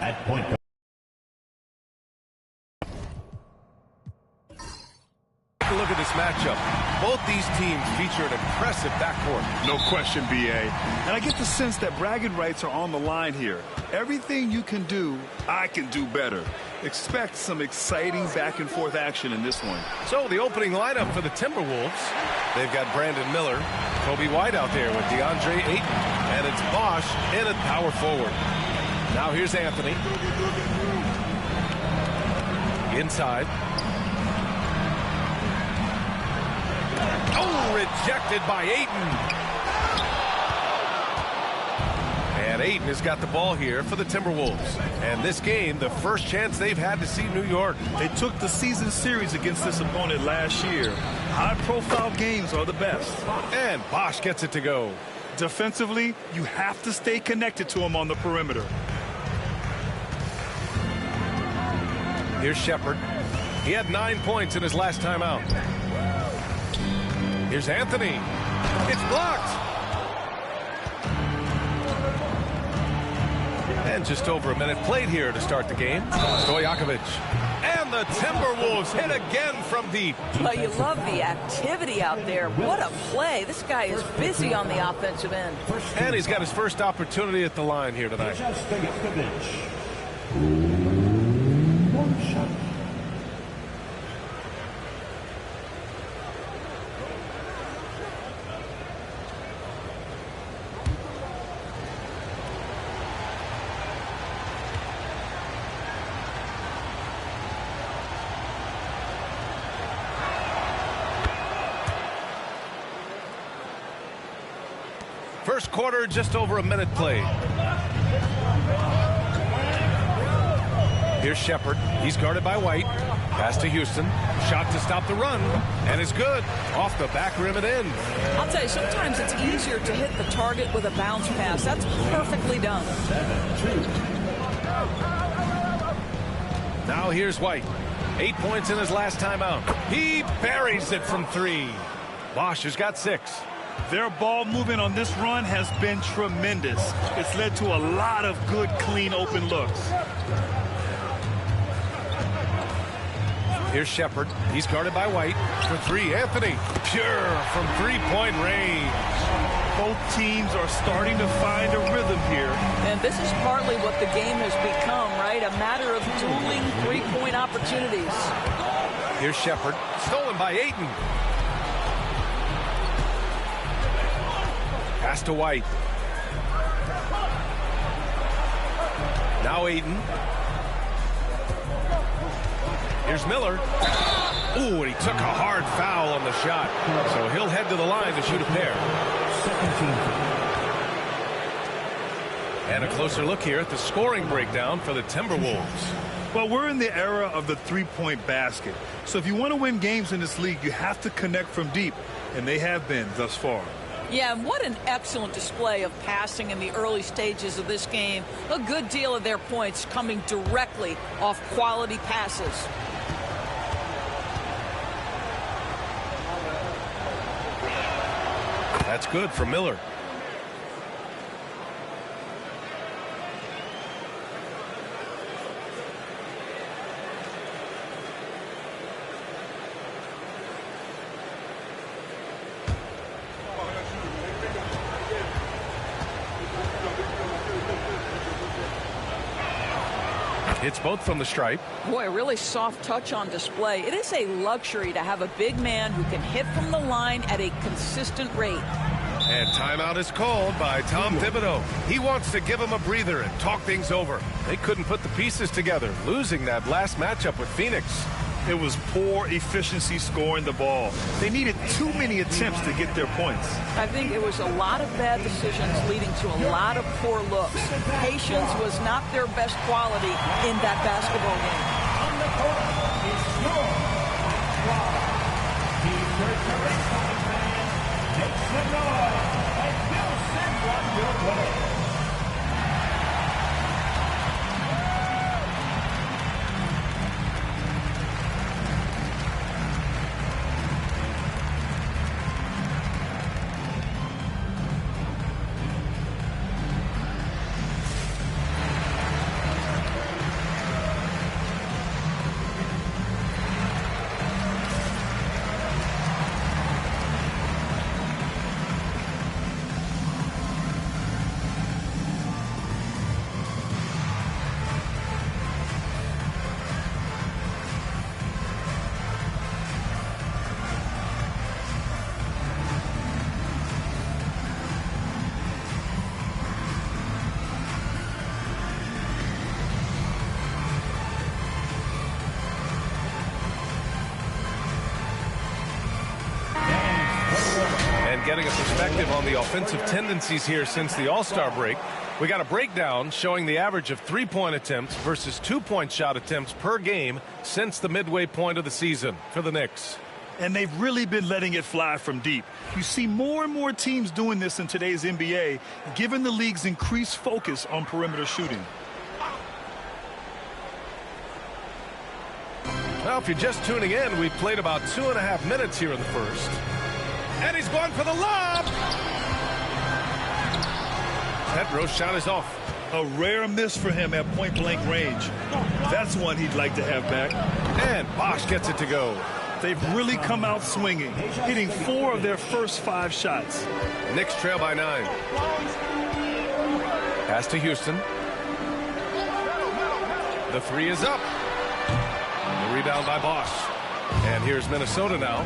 at point guard. Take a look at this matchup. Both these teams feature an impressive backcourt. No question, B.A. And I get the sense that bragging rights are on the line here. Everything you can do, I can do better. Expect some exciting back-and-forth action in this one. So the opening lineup for the Timberwolves. They've got Brandon Miller, Kobe White out there with DeAndre Ayton, and it's Bosh in at power forward. Now here's Anthony. Inside. Oh, rejected by Ayton. And Ayton has got the ball here for the Timberwolves. And this game, the first chance they've had to see New York. They took the season series against this opponent last year. High-profile games are the best. And Bosh gets it to go. Defensively, you have to stay connected to him on the perimeter. Here's Shepherd. He had 9 points in his last time out. Here's Anthony. It's blocked. And just over a minute played here to start the game. Stojakovic. And the Timberwolves hit again from deep. Well, you love the activity out there. What a play. This guy is busy on the offensive end. And he's got his first opportunity at the line here tonight. One shot. First quarter, just over a minute played. Here's Shepherd. He's guarded by White. Pass to Houston. Shot to stop the run. And it's good. Off the back rim and in. I'll tell you, sometimes it's easier to hit the target with a bounce pass. That's perfectly done. Now here's White. 8 points in his last time out. He buries it from three. Bosh has got 6. Their ball movement on this run has been tremendous. It's led to a lot of good, clean, open looks. Here's Shepherd. He's guarded by White. For 3, Anthony. Pure from three-point range. Both teams are starting to find a rhythm here. And this is partly what the game has become, right? A matter of dueling three-point opportunities. Here's Shepherd. Stolen by Ayton. Pass to White. Now Ayton. Here's Miller. Ooh, and he took a hard foul on the shot. So he'll head to the line to shoot a pair. And a closer look here at the scoring breakdown for the Timberwolves. Well, we're in the era of the three-point basket. So if you want to win games in this league, you have to connect from deep. And they have been thus far. Yeah, and what an excellent display of passing in the early stages of this game. A good deal of their points coming directly off quality passes. That's good for Miller. Hits both from the stripe. Boy, a really soft touch on display. It is a luxury to have a big man who can hit from the line at a consistent rate. And timeout is called by Tom Thibodeau. He wants to give him a breather and talk things over. They couldn't put the pieces together, losing that last matchup with Phoenix. It was poor efficiency scoring the ball. They needed too many attempts to get their points. I think it was a lot of bad decisions leading to a lot of poor looks. Patience was not their best quality in that basketball game. On the court is your the Curtis fan makes the noise and Bill send one your way. And getting a perspective on the offensive tendencies here since the All-Star break, we got a breakdown showing the average of 3-point attempts versus 2-point shot attempts per game since the midway point of the season for the Knicks. And they've really been letting it fly from deep. You see more and more teams doing this in today's NBA, given the league's increased focus on perimeter shooting. Well, if you're just tuning in, we've played about 2.5 minutes here in the first. And he's going for the lob. That roast shot is off. A rare miss for him at point-blank range. That's one he'd like to have back. And Bosh gets it to go. They've really come out swinging, hitting 4 of their first 5 shots. Knicks trail by 9. Pass to Houston. The 3 is up. The rebound by Bosh. And here's Minnesota now.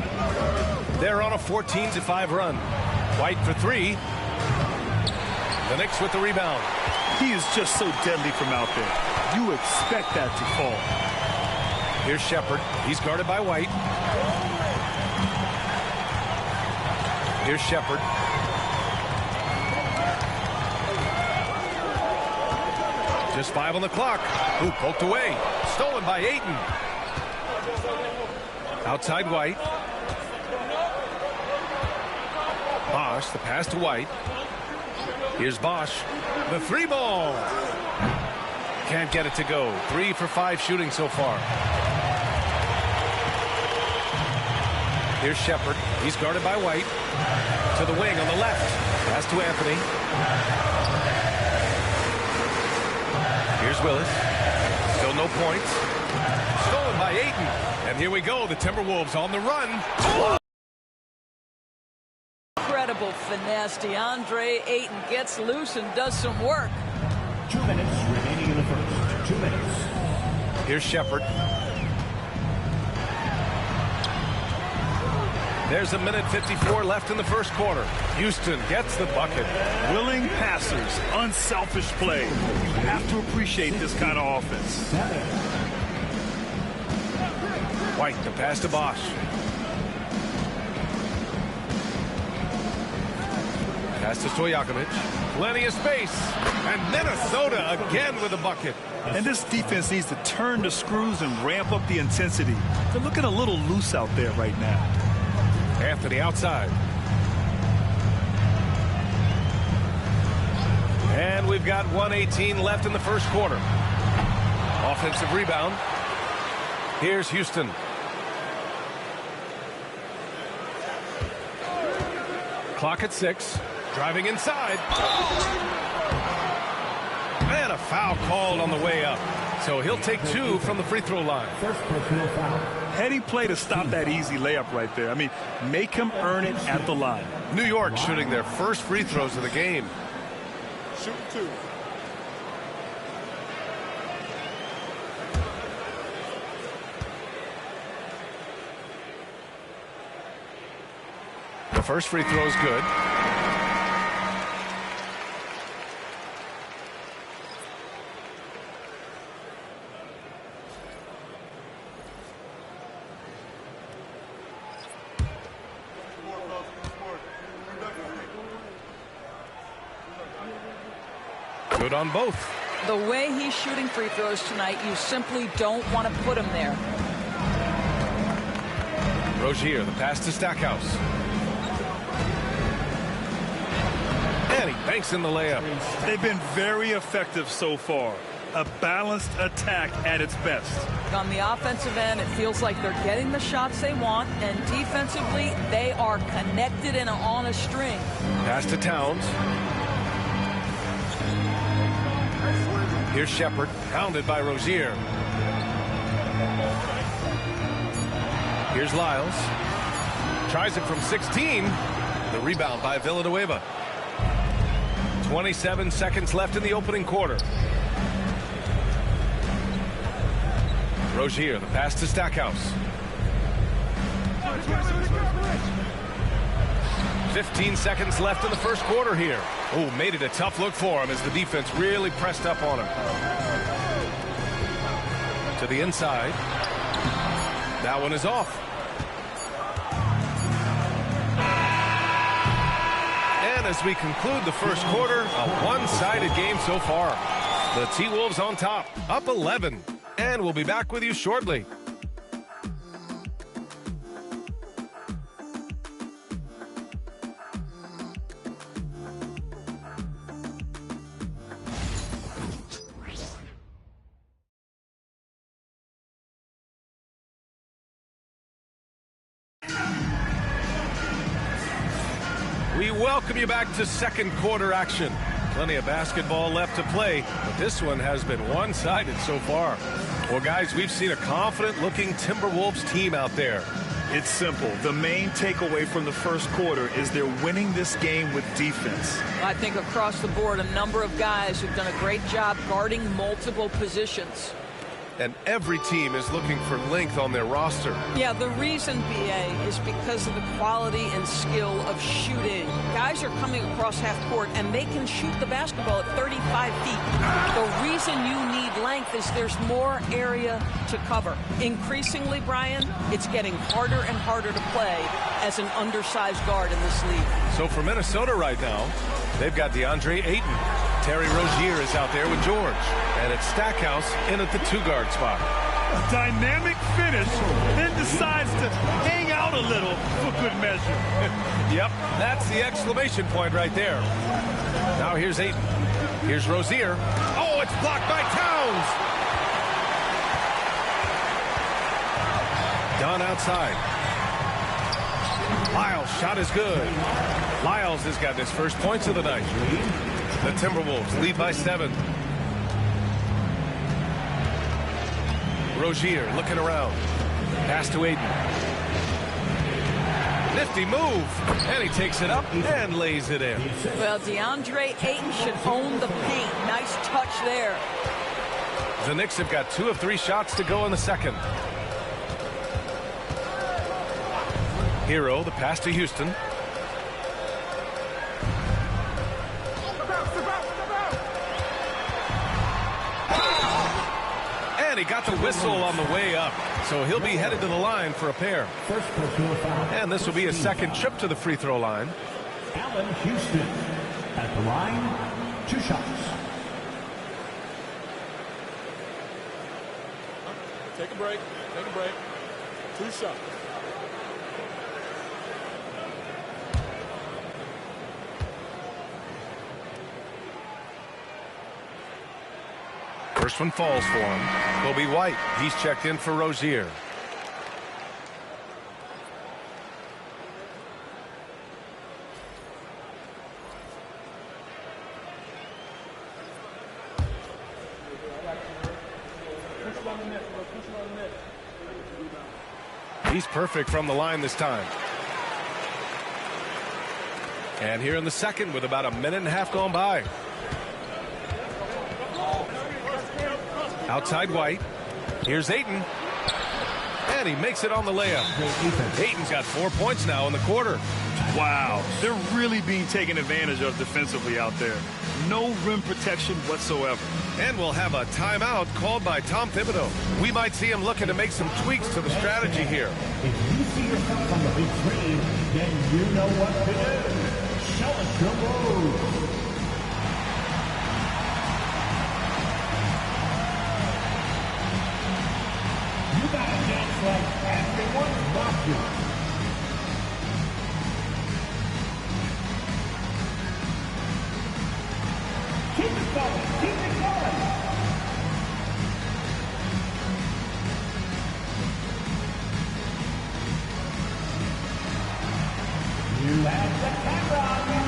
They're on a 14-5 run. White for 3. The Knicks with the rebound. He is just so deadly from out there. You expect that to fall. Here's Shepherd. He's guarded by White. Here's Shepherd. Just 5 on the clock. Ooh, poked away. Stolen by Ayton. Outside White. Bosh, the pass to White. Here's Bosh. The 3 ball. Can't get it to go. 3 for 5 shooting so far. Here's Shepherd. He's guarded by White. To the wing on the left. Pass to Anthony. Here's Willis. Still no points. Stolen by Ayton. And here we go. The Timberwolves on the run. Oh! Incredible finesse. DeAndre Ayton gets loose and does some work. 2 minutes remaining in the first. 2 minutes. Here's Shepherd. There's 1:54 left in the first quarter. Houston gets the bucket. Willing passers, unselfish play. You have to appreciate this kind of offense. White, the pass to Bosh. Pass to Stojakovic. Plenty of space. And Minnesota again with a bucket. And this defense needs to turn the screws and ramp up the intensity. They're looking a little loose out there right now. Anthony outside. And we've got 1:18 left in the first quarter. Offensive rebound. Here's Houston. Clock at 6. Driving inside. And a foul called on the way up. So he'll take 2 from the free throw line. First personal foul. Heady play to stop that easy layup right there. I mean, make him earn it at the line. New York shooting their first free throws of the game. Shoot 2. The first free throw is good. Good on both. The way he's shooting free throws tonight, you simply don't want to put him there. Rozier, the pass to Stackhouse. And he banks in the layup. They've been very effective so far. A balanced attack at its best. On the offensive end, it feels like they're getting the shots they want, and defensively, they are connected and on a string. Pass to Towns. Here's Shepherd, pounded by Rozier. Here's Lyles. Tries it from 16. The rebound by Villanueva. 27 seconds left in the opening quarter. Rozier, the pass to Stackhouse. 15 seconds left in the first quarter here. Oh, made it a tough look for him as the defense really pressed up on him. To the inside. That one is off. as we conclude the first quarter, a one-sided game so far. The T-Wolves on top, up 11. And we'll be back with you shortly. We welcome you back to second quarter action. Plenty of basketball left to play, but this one has been one-sided so far. Well, guys, we've seen a confident-looking Timberwolves team out there. It's simple. The main takeaway from the first quarter is they're winning this game with defense. I think across the board, a number of guys who've done a great job guarding multiple positions. And every team is looking for length on their roster. Yeah, the reason, BA, is because of the quality and skill of shooting. Guys are coming across half court, and they can shoot the basketball at 35 feet. The reason you need length is there's more area to cover. Increasingly, Brian, it's getting harder and harder to play as an undersized guard in this league. So for Minnesota right now, they've got DeAndre Ayton. Terry Rozier is out there with George. And it's Stackhouse in at the two-guard spot. A dynamic finish, then decides to hang out a little for good measure. Yep, that's the exclamation point right there. Now here's Ayton. Here's Rozier. Oh, it's blocked by Towns. Dunn outside. Lyles' shot is good. Lyles has got his first points of the night. The Timberwolves lead by 7. Rozier looking around. Pass to Ayton. Nifty move. And he takes it up and lays it in. Well, DeAndre Ayton should own the paint. Nice touch there. The Knicks have got 2 of 3 shots to go in the second. Hero, the pass to Houston. And he got the whistle on the way up, so he'll be headed to the line for a pair. And this will be his second trip to the free throw line. Allen Houston at the line, 2 shots. Take a break. Take a break. 2 shots. First one falls for him. Kobe White, he's checked in for Rozier. He's perfect from the line this time. And here in the second with about a minute and a half gone by. Outside White. Here's Ayton. And he makes it on the layup. Ayton's got 4 points now in the quarter. Wow, they're really being taken advantage of defensively out there. No rim protection whatsoever. And we'll have a timeout called by Tom Thibodeau. We might see him looking to make some tweaks to the strategy here. If you see yourself on the big screen, then you know what to do. Show us your moves. You gotta dance like everyone's watching. Keep it going, keep it going. You have the camera on you.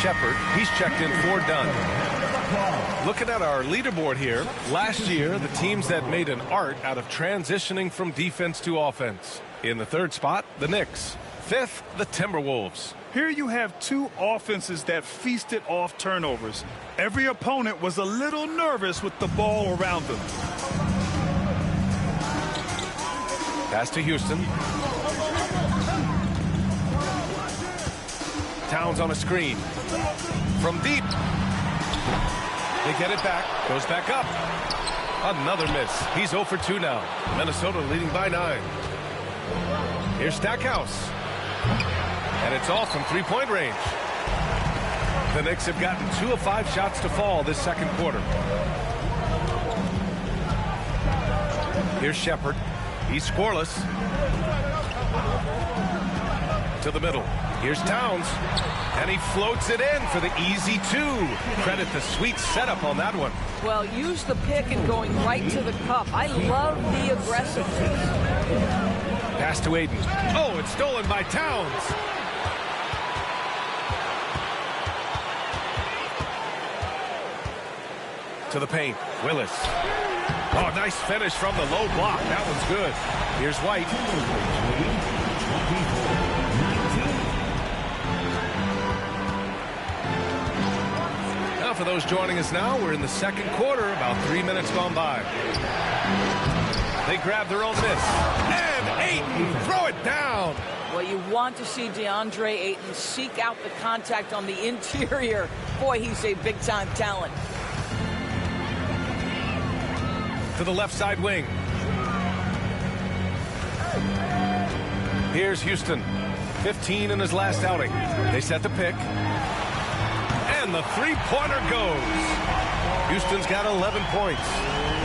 Shepard, he's checked in for Dunn. Looking at our leaderboard here, last year, the teams that made an art out of transitioning from defense to offense. In the third spot, the Knicks. Fifth, the Timberwolves. Here you have two offenses that feasted off turnovers. Every opponent was a little nervous with the ball around them. Pass to Houston. Towns on a screen. From deep. They get it back. Goes back up. Another miss. He's 0 for 2 now. Minnesota leading by 9. Here's Stackhouse. And it's off from three-point range. The Knicks have gotten 2 of 5 shots to fall this second quarter. Here's Shepherd. He's scoreless. To the middle. Here's Towns. And he floats it in for the easy 2. Credit the sweet setup on that one. Well, use the pick and going right to the cup. I love the aggressiveness. Pass to Aiden. Oh, it's stolen by Towns. To the paint. Willis. Oh, nice finish from the low block. That one's good. Here's White. Now for those joining us now, we're in the second quarter, about 3 minutes gone by. They grab their own miss. And Ayton, throw it down. Well, you want to see DeAndre Ayton seek out the contact on the interior. Boy, he's a big-time talent. To the left side wing. Here's Houston. 15 in his last outing. They set the pick. And the three-pointer goes. Houston's got 11 points.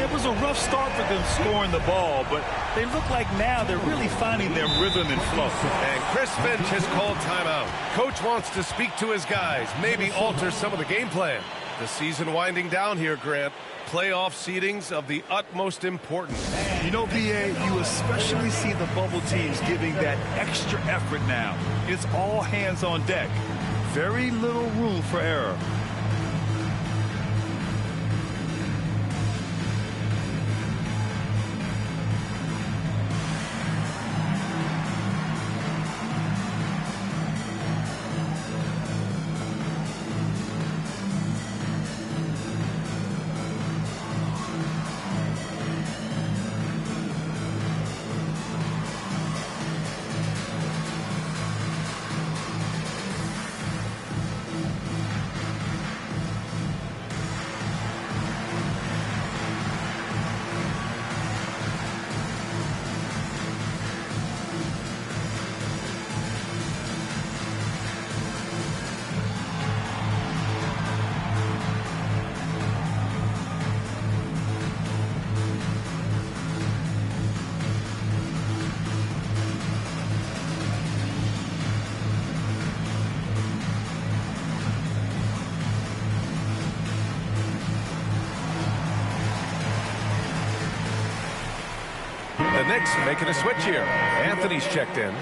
It was a rough start for them scoring the ball, but they look like now they're really finding their rhythm and flow. And Chris Finch has called timeout. Coach wants to speak to his guys, maybe alter some of the game plan. The season winding down here, Grant. Playoff seedings of the utmost importance. You know, BA, you especially see the bubble teams giving that extra effort now. It's all hands on deck. Very little room for error. The Knicks making a switch here. Anthony's checked in.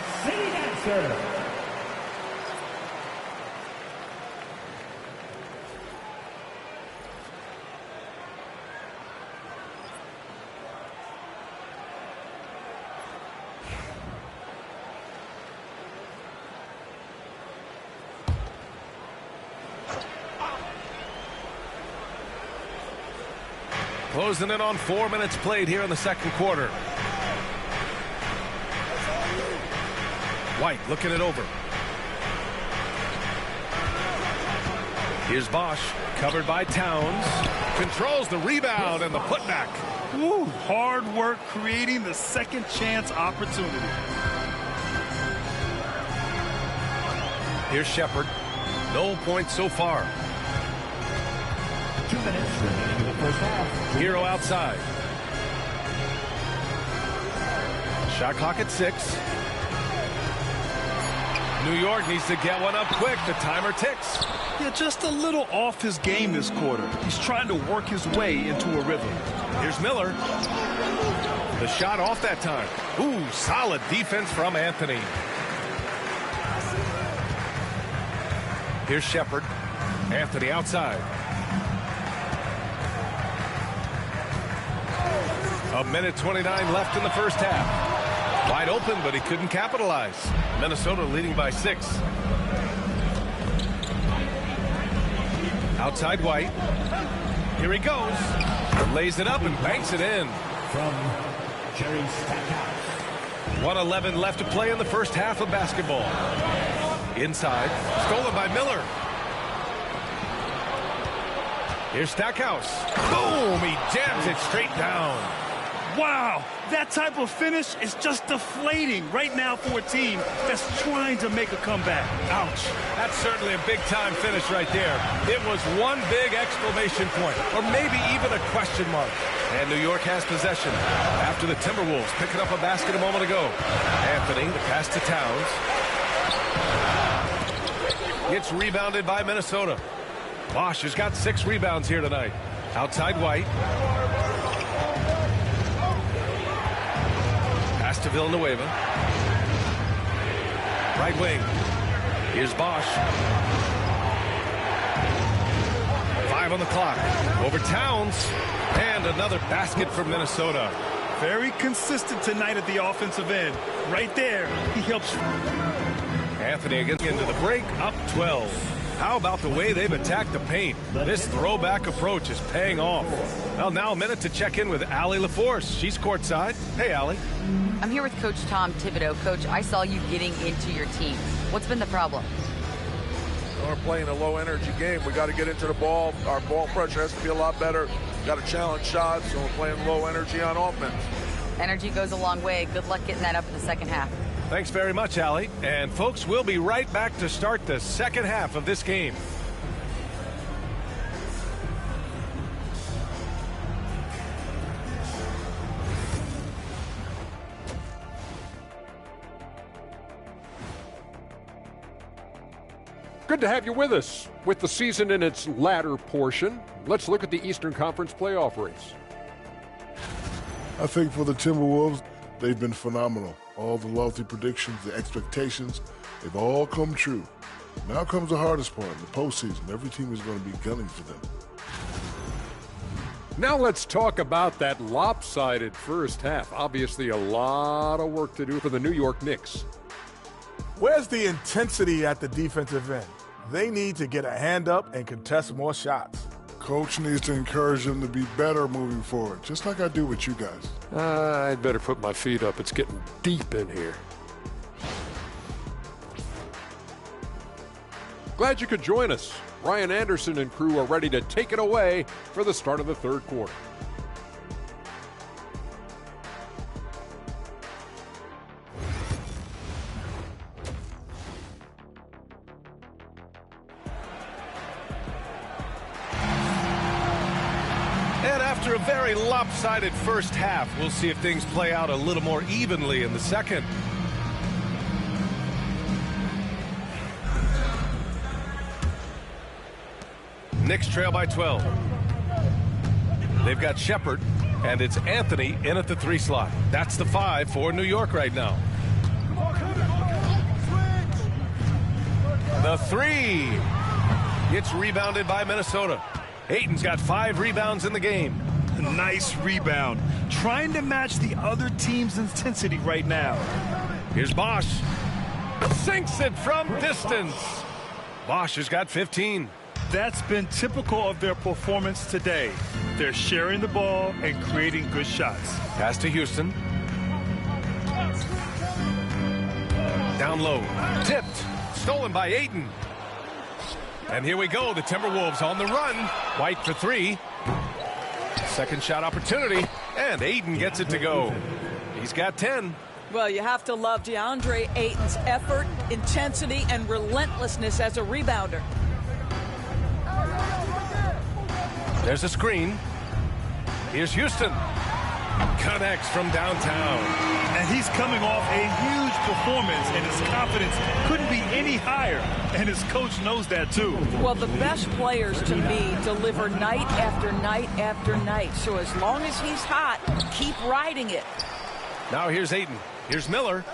Closing in on 4 minutes played here in the second quarter. White looking it over. Here's Bosch, covered by Towns. Controls the rebound and the putback. Woo, hard work creating the second chance opportunity. Here's Shepherd. No points so far. 2 minutes remaining in the first half. Hero outside. Shot clock at 6. New York needs to get one up quick. The timer ticks. Yeah, just a little off his game this quarter. He's trying to work his way into a rhythm. Here's Miller. The shot off that time. Ooh, solid defense from Anthony. Here's Shepherd. Anthony outside. A minute 29 left in the first half. Wide open, but he couldn't capitalize. Minnesota leading by 6. Outside White. Here he goes. Lays it up and banks it in. From Jerry Stackhouse. 1:11 left to play in the first half of basketball. Inside. Stolen by Miller. Here's Stackhouse. Boom! He jams it straight down. Wow, that type of finish is just deflating right now for a team that's trying to make a comeback. Ouch. That's certainly a big-time finish right there. It was one big exclamation point, or maybe even a question mark. And New York has possession after the Timberwolves picking up a basket a moment ago. Anthony, the pass to Towns. It's rebounded by Minnesota. Bosch has got 6 rebounds here tonight. Outside White. Pass to Villanueva. Right wing. Here's Bosch. 5 on the clock. Over Towns. And another basket for Minnesota. Very consistent tonight at the offensive end. Right there, he helps. Anthony again into the break, up 12. How about the way they've attacked the paint? This throwback approach is paying off. Well, now a minute to check in with Allie LaForce. She's courtside. Hey, Allie. I'm here with Coach Tom Thibodeau. Coach, I saw you getting into your team. What's been the problem? We're playing a low-energy game. We got to get into the ball. Our ball pressure has to be a lot better. Got to challenge shots, so we're playing low energy on offense. Energy goes a long way. Good luck getting that up in the second half. Thanks very much, Allie. And, folks, we'll be right back to start the second half of this game. Good to have you with us. With the season in its latter portion, let's look at the Eastern Conference playoff race. I think for the Timberwolves, they've been phenomenal. All the lofty predictions, the expectations, they've all come true. Now comes the hardest part, the postseason. Every team is going to be gunning for them. Now let's talk about that lopsided first half. Obviously a lot of work to do for the New York Knicks. Where's the intensity at the defensive end? They need to get a hand up and contest more shots. Coach needs to encourage them to be better moving forward, just like I do with you guys. I'd better put my feet up. It's getting deep in here. Glad you could join us. Ryan Anderson and crew are ready to take it away for the start of the third quarter. And after a very lopsided first half, we'll see if things play out a little more evenly in the second. Knicks trail by 12. They've got Shepard, and it's Anthony in at the 3 slot. That's the 5 for New York right now. The 3. It's rebounded by Minnesota. Ayton's got 5 rebounds in the game. Nice rebound. Trying to match the other team's intensity right now. Here's Bosch. Sinks it from distance. Bosch has got 15. That's been typical of their performance today. They're sharing the ball and creating good shots. Pass to Houston. Down low. Tipped. Stolen by Ayton. And here we go. The Timberwolves on the run. White for 3. Second shot opportunity. And Ayton gets it to go. He's got 10. Well, you have to love DeAndre Ayton's effort, intensity, and relentlessness as a rebounder. There's a screen. Here's Houston. Connects from downtown. And he's coming off a huge performance, and his confidence couldn't be any higher. And his coach knows that, too. Well, the best players, to me, deliver night after night after night. So as long as he's hot, keep riding it. Now here's Ayton. Here's Miller.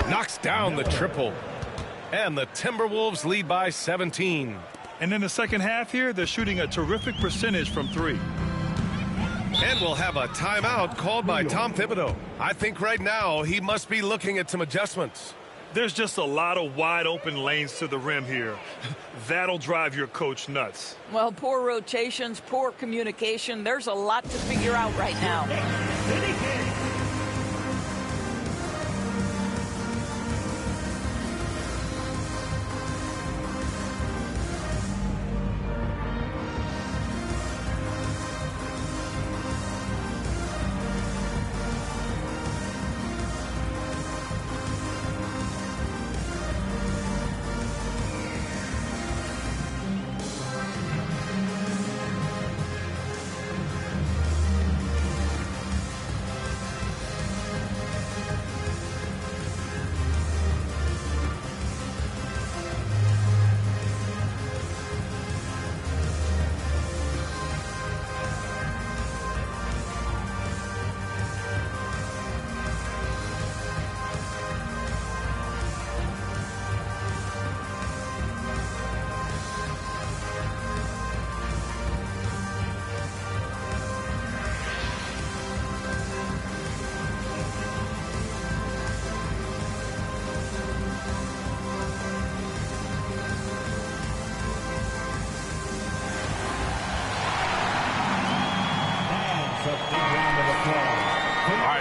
Knocks down the triple. And the Timberwolves lead by 17. And in the second half here, they're shooting a terrific percentage from 3. And we'll have a timeout called by Tom Thibodeau. I think right now he must be looking at some adjustments. There's just a lot of wide open lanes to the rim here. That'll drive your coach nuts. Well, poor rotations, poor communication. There's a lot to figure out right now.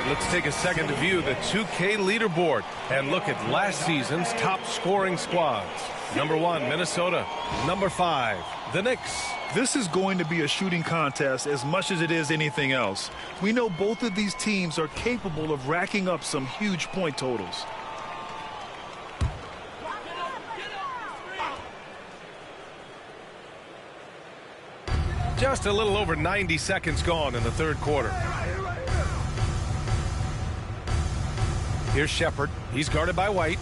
Let's take a second to view the 2K leaderboard and look at last season's top scoring squads. Number 1, Minnesota. Number 5, the Knicks. This is going to be a shooting contest as much as it is anything else. We know both of these teams are capable of racking up some huge point totals. Just a little over 90 seconds gone in the third quarter. Here's Shepard. He's guarded by White.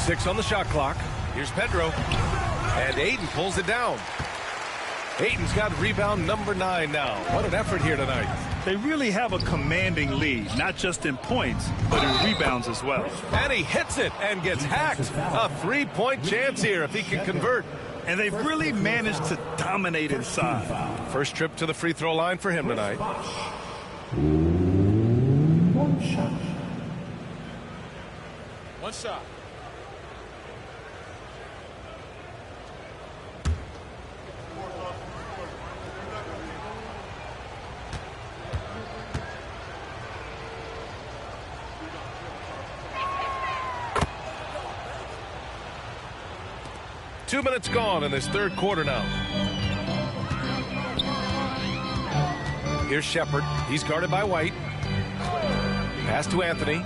6 on the shot clock. Here's Pedro. And Ayton pulls it down. Ayton's got rebound number 9 now. What an effort here tonight. They really have a commanding lead, not just in points, but in rebounds as well. And he hits it and gets hacked. A 3-point chance here if he can convert. And they've really managed to dominate inside. First trip to the free throw line for him tonight. One shot. One shot. Two minutes gone in this third quarter now. Here's Shepard. He's guarded by White. Pass to Anthony.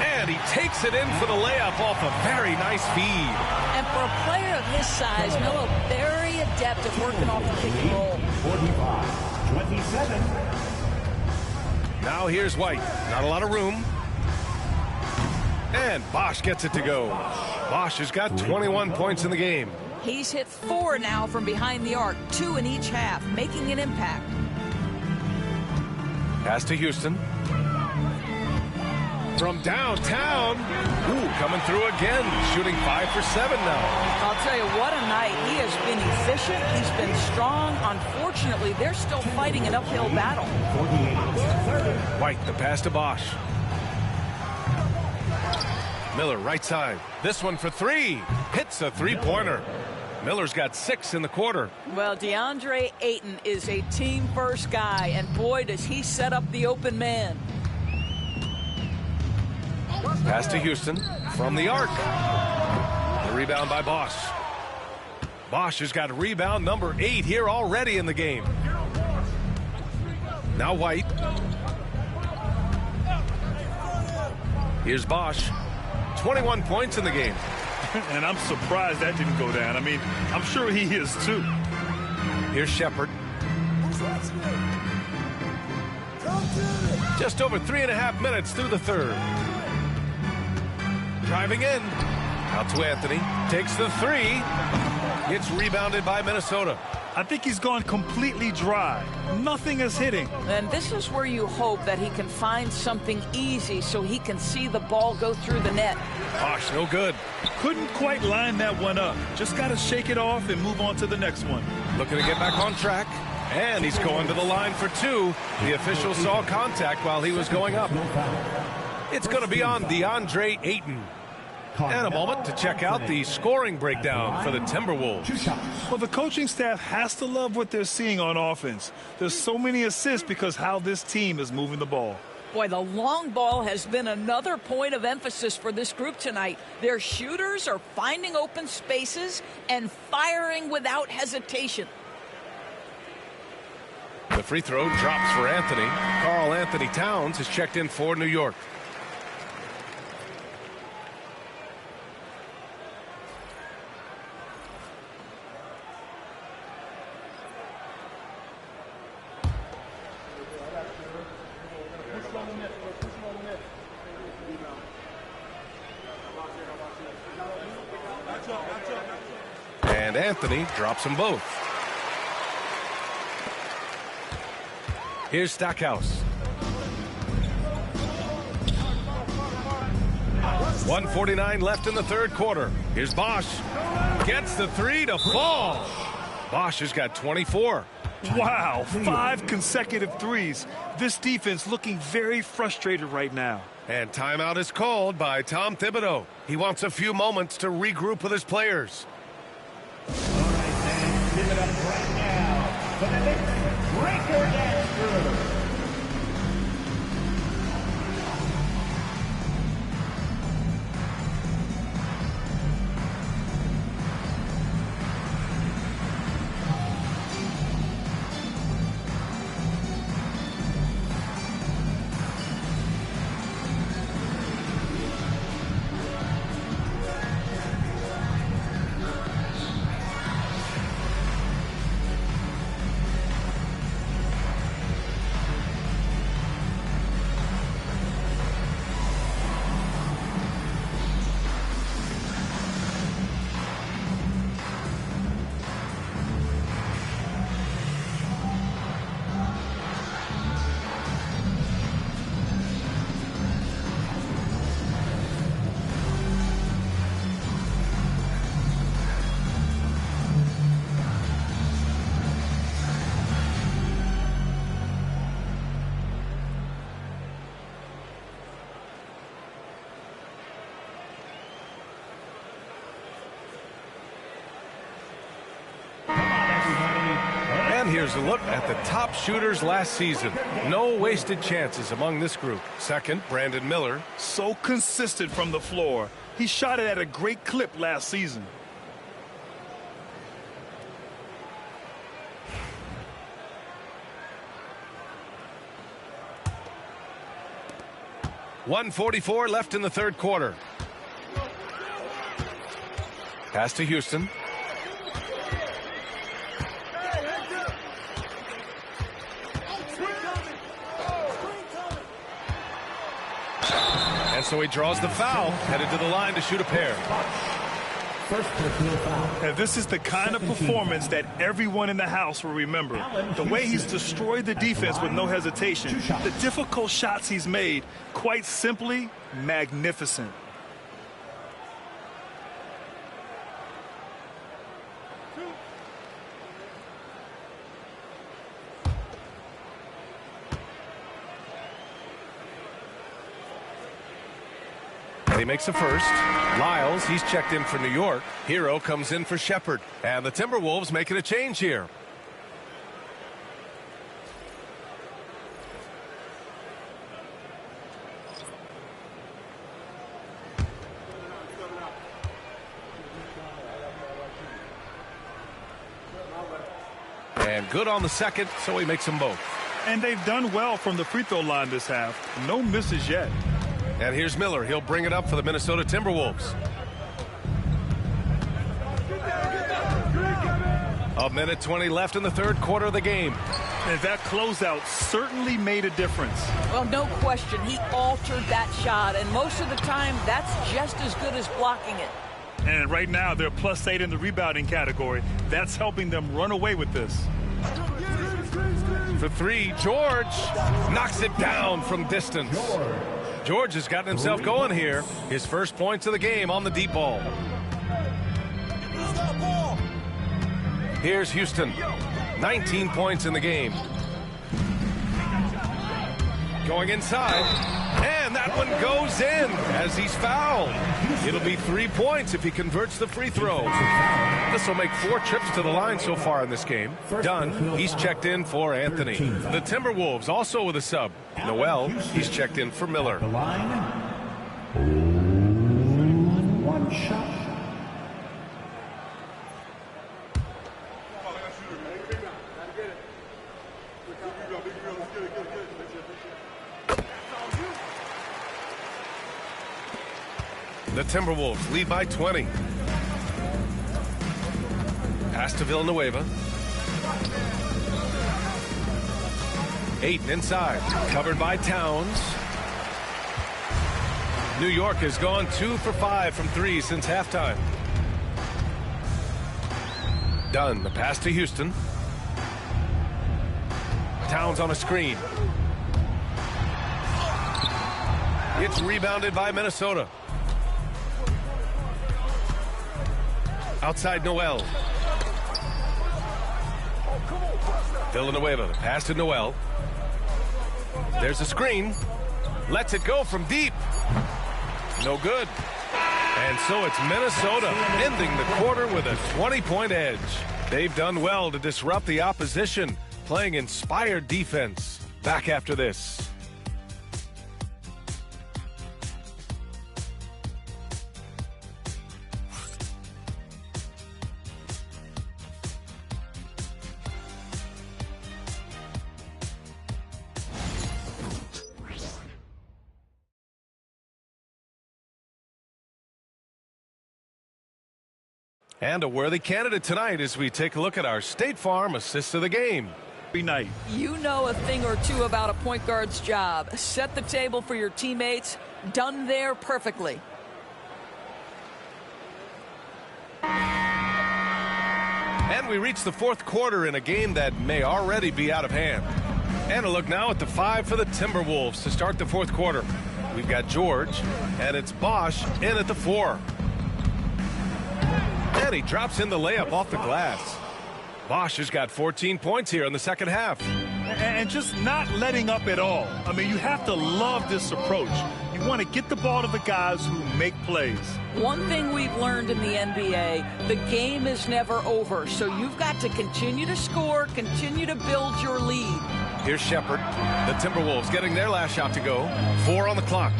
And he takes it in for the layup off a very nice feed. And for a player of his size, Melo very adept at working off the pick and roll. 45-27. Now here's White. Not a lot of room. And Bosch gets it to go. Bosch has got 21 points in the game. He's hit 4 now from behind the arc, 2 in each half, making an impact. Pass to Houston. From downtown. Ooh, coming through again. Shooting 5 for 7 now. I'll tell you, what a night. He has been efficient. He's been strong. Unfortunately, they're still fighting an uphill battle. White, the pass to Bosch. Miller, right side. This one for 3. Hits a three-pointer. Miller's got 6 in the quarter. Well, DeAndre Ayton is a team-first guy, and boy, does he set up the open man. Pass to Houston from the arc. The rebound by Bosch. Bosch has got rebound number 8 here already in the game. Now White. Here's Bosch. 21 points in the game. And I'm surprised that didn't go down. I mean, I'm sure he is too. Here's Shepard. Just over 3.5 minutes through the third. Driving in. Out to Anthony. Takes the 3. Gets rebounded by Minnesota. I think he's gone completely dry. Nothing is hitting. And this is where you hope that he can find something easy so he can see the ball go through the net. Bosch, no good. Couldn't quite line that one up. Just got to shake it off and move on to the next one. Looking to get back on track. And he's going to the line for two. The official saw contact while he was going up. It's going to be on DeAndre Ayton. And a moment to check out the scoring breakdown for the Timberwolves. Well, the coaching staff has to love what they're seeing on offense. There's so many assists because how this team is moving the ball. Boy, the long ball has been another point of emphasis for this group tonight. Their shooters are finding open spaces and firing without hesitation. The free throw drops for Anthony. Karl Anthony Towns has checked in for New York. And Anthony drops them both. Here's Stackhouse. 1:49 left in the third quarter. Here's Bosch. Gets the three to fall. Bosch has got 24. Wow, 5 consecutive threes. This defense looking very frustrated right now. And timeout is called by Tom Thibodeau. He wants a few moments to regroup with his players. All right, man, give it up right now for the Knicks. Breaker Andrews. And here's a look at the top shooters last season. No wasted chances among this group. Second, Brandon Miller. So consistent from the floor. He shot it at a great clip last season. .144 left in the third quarter. Pass to Houston. And so he draws the foul, headed to the line to shoot a pair. And this is the kind of performance that everyone in the house will remember. The way he's destroyed the defense with no hesitation. The difficult shots he's made, quite simply, magnificent. And he makes the first. Lyles, he's checked in for New York. Hero comes in for Shepherd. And the Timberwolves making a change here. And good on the second, so he makes them both. And they've done well from the free throw line this half. No misses yet. And here's Miller. He'll bring it up for the Minnesota Timberwolves. A minute 20 left in the third quarter of the game. And that closeout certainly made a difference. Well, no question. He altered that shot, and most of the time, that's just as good as blocking it. And right now, they're +8 in the rebounding category. That's helping them run away with this. For three, George knocks it down from distance. George has gotten himself going here. His first points of the game on the deep ball. Here's Houston. 19 points in the game. Going inside. And that one goes in as he's fouled. It'll be 3 points if he converts the free throw. This will make 4 trips to the line so far in this game. Dunn, he's checked in for Anthony. The Timberwolves also with a sub. Noel, he's checked in for Miller. The line. 1 shot. The Timberwolves lead by 20. Pass to Villanueva. Ayton inside. Covered by Towns. New York has gone 2 for 5 from 3 since halftime. Dunn, the pass to Houston. Towns on a screen. It's rebounded by Minnesota. Outside Noel. Villanueva, the pass to Noel. There's a screen. Lets it go from deep. No good. And so it's Minnesota ending the quarter with a 20-point edge. They've done well to disrupt the opposition, playing inspired defense. Back after this. And a worthy candidate tonight as we take a look at our State Farm assist of the game. Night. You know a thing or two about a point guard's job. Set the table for your teammates. Done there perfectly. And we reach the fourth quarter in a game that may already be out of hand. And a look now at the 5 for the Timberwolves to start the fourth quarter. We've got George, and it's Bosch in at the 4. And he drops in the layup off the glass. Bosch has got 14 points here in the second half. And just not letting up at all. I mean, you have to love this approach. You want to get the ball to the guys who make plays. One thing we've learned in the NBA, the game is never over. So you've got to continue to score, continue to build your lead. Here's Shepard. The Timberwolves getting their last shot to go. 4 on the clock.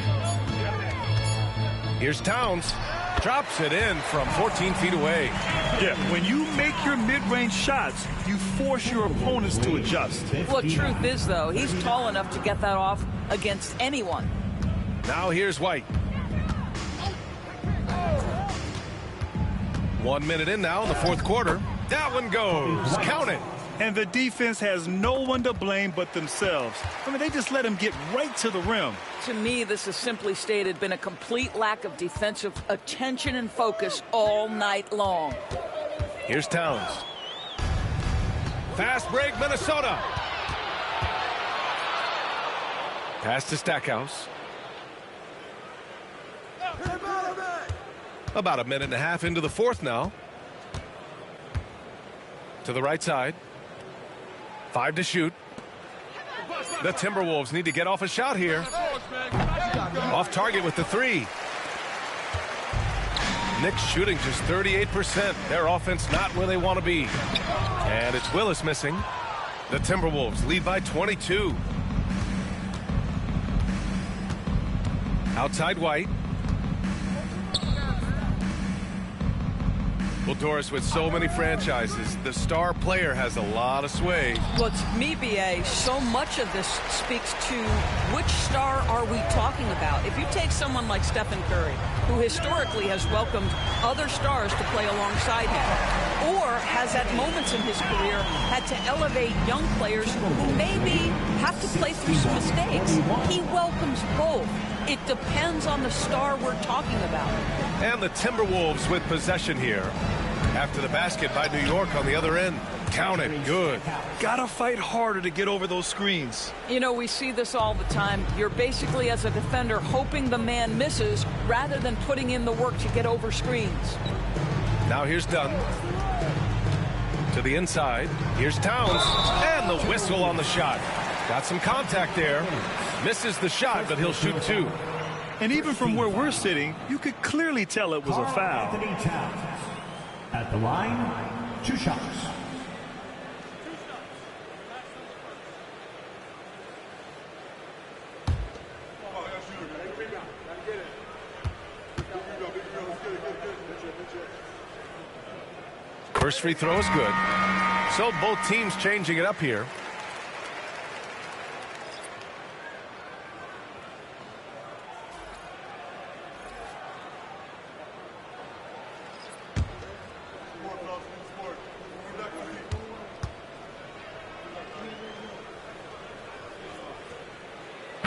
Here's Towns. Drops it in from 14 feet away. Yeah, when you make your mid-range shots, you force your opponents to adjust. Well, truth is, though, he's tall enough to get that off against anyone. Now here's White. 1 minute in now in the fourth quarter. That one goes. Count it. And the defense has no one to blame but themselves. I mean, they just let him get right to the rim. To me, this has simply stated been a complete lack of defensive attention and focus all night long. Here's Towns. Fast break, Minnesota. Pass to Stackhouse. About a minute and a half into the fourth now. To the right side. 5 to shoot. The Timberwolves need to get off a shot here. Off target with the 3. Knicks shooting just 38%. Their offense not where they want to be. And it's Willis missing. The Timberwolves lead by 22. Outside White. Well, Doris, with so many franchises, the star player has a lot of sway. Well, to me, B.A., so much of this speaks to which star are we talking about. If you take someone like Stephen Curry, who historically has welcomed other stars to play alongside him, or has at moments in his career had to elevate young players who maybe have to play through some mistakes, he welcomes both. It depends on the star we're talking about. And the Timberwolves with possession here. After the basket by New York on the other end. Count it. Good. Gotta fight harder to get over those screens. You know, we see this all the time. You're basically, as a defender, hoping the man misses rather than putting in the work to get over screens. Now here's Dunn. To the inside. Here's Towns. And the whistle on the shot. Got some contact there. Misses the shot, but he'll shoot 2. And even from where we're sitting, you could clearly tell it was a foul. Anthony Towns at the line, 2 shots. First free throw is good. So both teams changing it up here.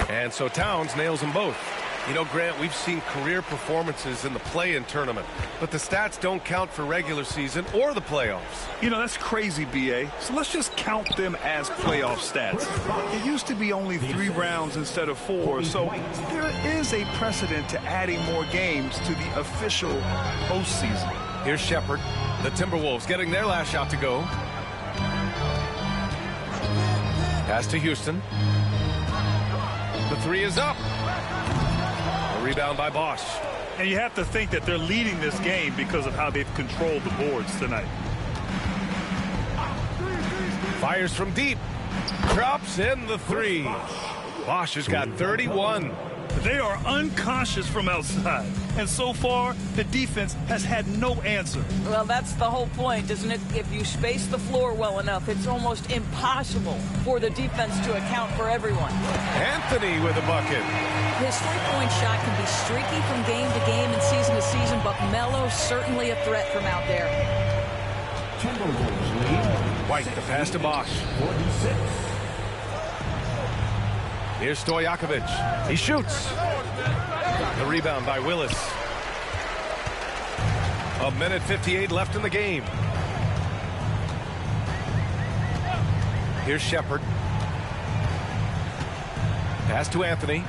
And so Towns nails them both. You know, Grant, we've seen career performances in the play-in tournament, but the stats don't count for regular season or the playoffs. You know, that's crazy, B.A. So let's just count them as playoff stats. It used to be only 3 rounds instead of 4, so there is a precedent to adding more games to the official postseason. Here's Shepherd. The Timberwolves getting their last shot to go. Pass to Houston. The 3 is up. A rebound by Bosch. And you have to think that they're leading this game because of how they've controlled the boards tonight. Fires from deep. Drops in the 3. Bosch has got 31. They are unconscious from outside. And so far, the defense has had no answer. Well, that's the whole point, isn't it? If you space the floor well enough, it's almost impossible for the defense to account for everyone. Anthony with a bucket. His three-point shot can be streaky from game to game and season to season, but Melo certainly a threat from out there. Timberwolves lead. White, the pass to Bosch. 46. Here's Stojakovic. He shoots. The rebound by Willis. 1:58 left in the game. Here's Shepherd. Pass to Anthony.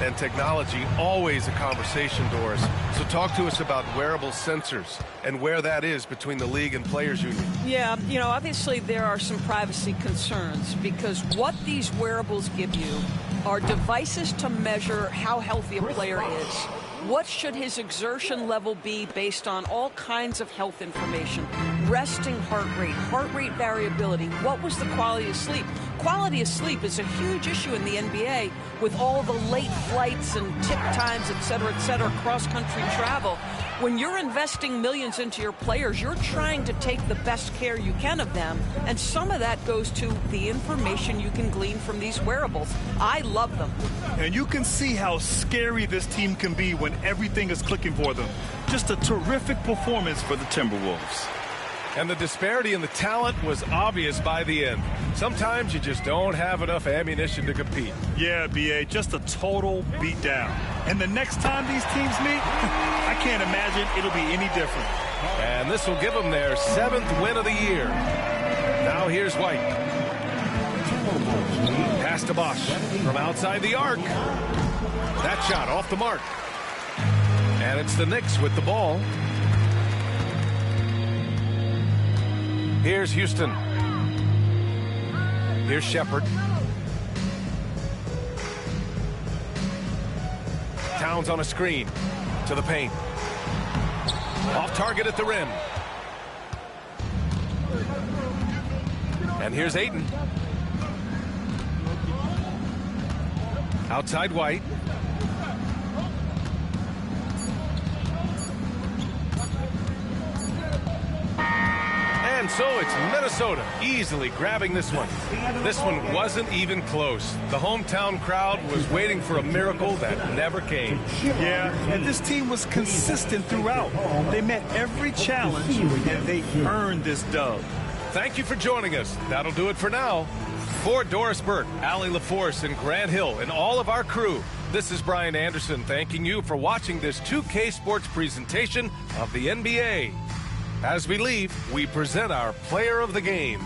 And technology, always a conversation, Doris. So talk to us about wearable sensors and where that is between the league and players union. Yeah, you know, obviously there are some privacy concerns because what these wearables give you are devices to measure how healthy a player is. What should his exertion level be based on all kinds of health information? Resting heart rate variability. What was the quality of sleep? Quality of sleep is a huge issue in the NBA with all the late flights and tip times, et cetera, cross-country travel. When you're investing millions into your players, you're trying to take the best care you can of them, and some of that goes to the information you can glean from these wearables. I love them. And you can see how scary this team can be when everything is clicking for them. Just a terrific performance for the Timberwolves. And the disparity in the talent was obvious by the end. Sometimes you just don't have enough ammunition to compete. Yeah, B.A., just a total beatdown. And the next time these teams meet, I can't imagine it'll be any different. And this will give them their 7th win of the year. Now here's White. Pass to Bosch from outside the arc. That shot off the mark. And it's the Knicks with the ball. Here's Houston. Here's Shepherd. Towns on a screen to the paint. Off target at the rim. And here's Ayton. Outside White. And so it's Minnesota easily grabbing this one. This one wasn't even close. The hometown crowd was waiting for a miracle that never came. Yeah, and this team was consistent throughout. They met every challenge, and they earned this dub. Thank you for joining us. That'll do it for now. For Doris Burke, Allie LaForce, and Grant Hill, and all of our crew, This is Brian Anderson thanking you for watching this 2K Sports presentation of the NBA. As we leave, we present our player of the game.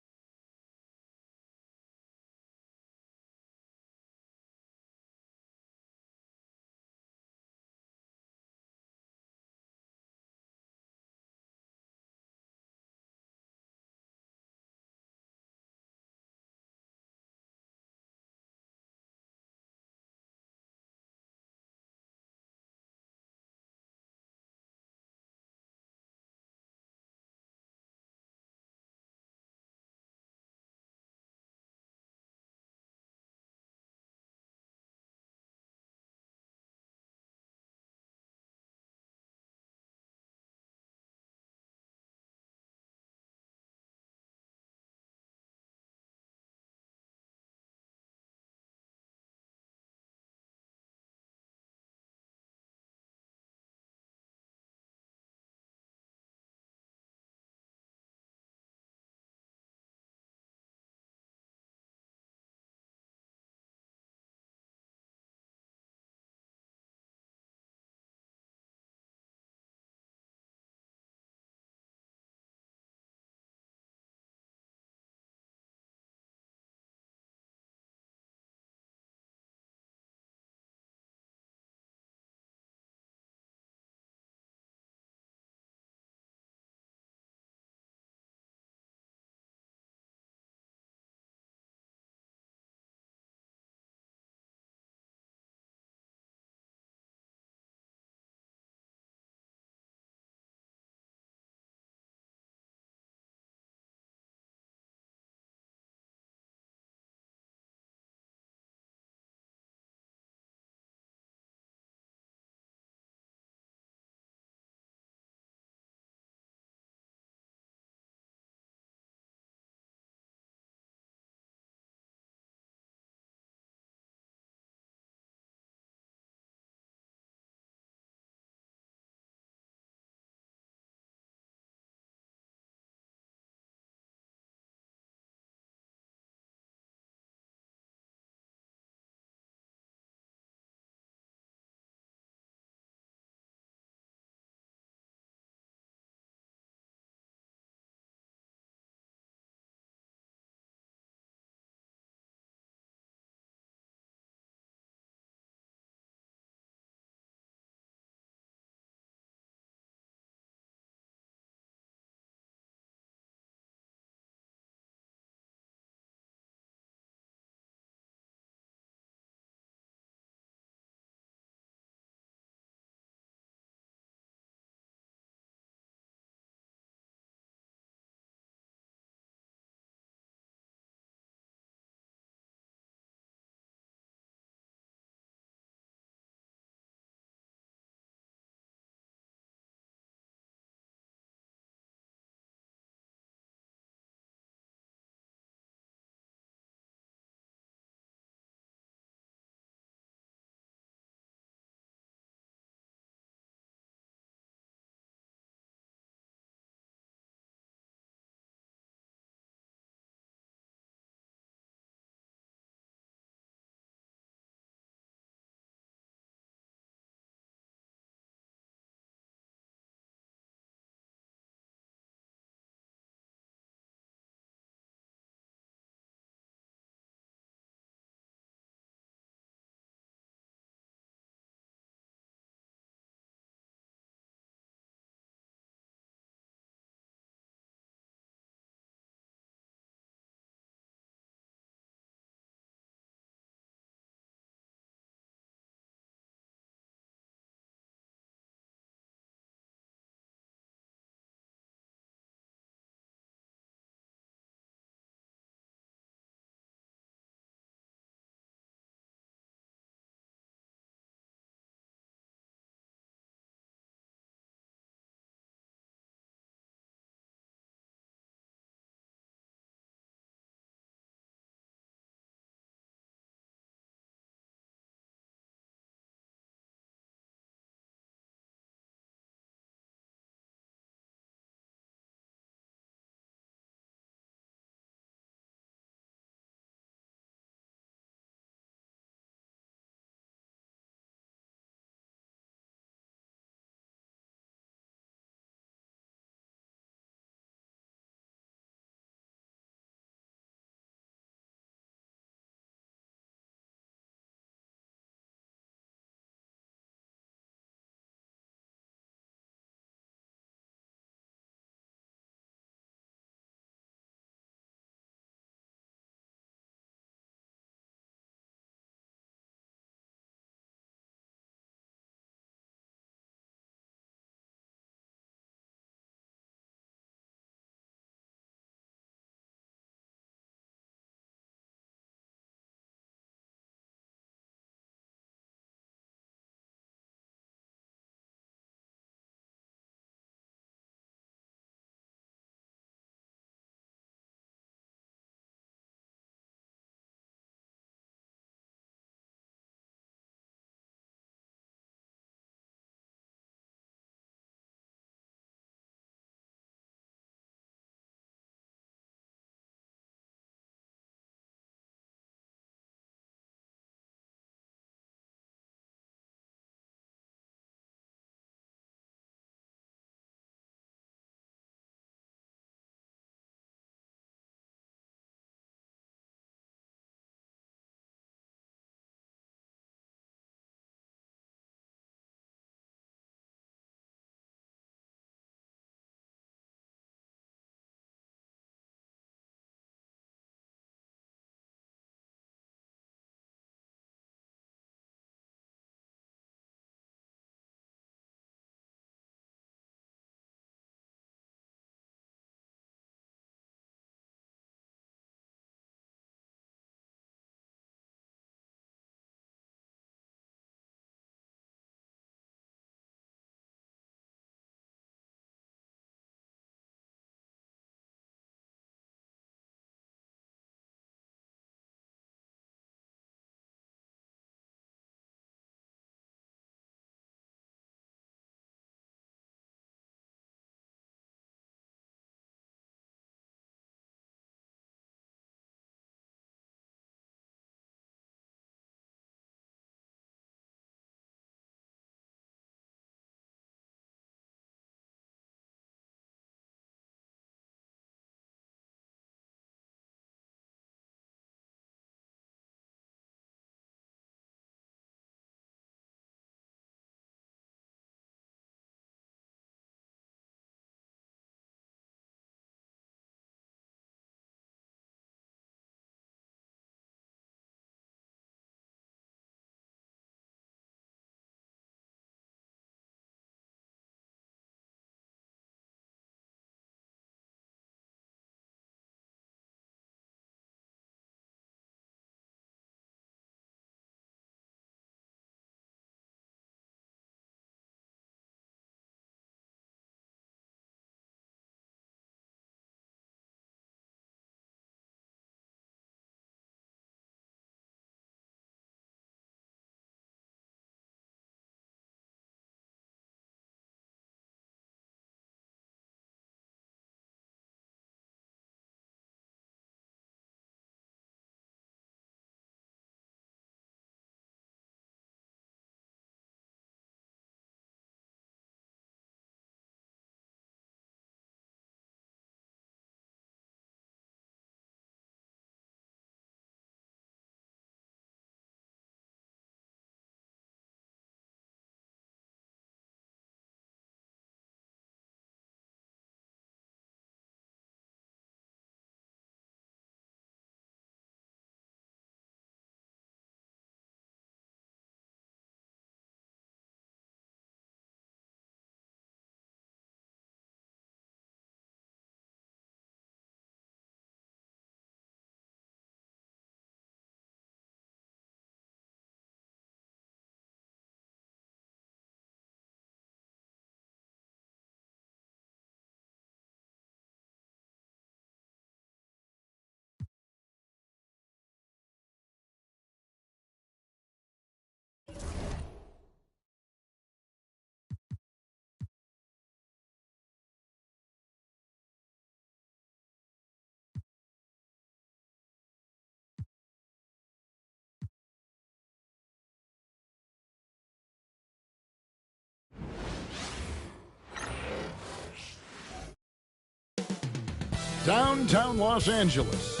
downtown Los Angeles.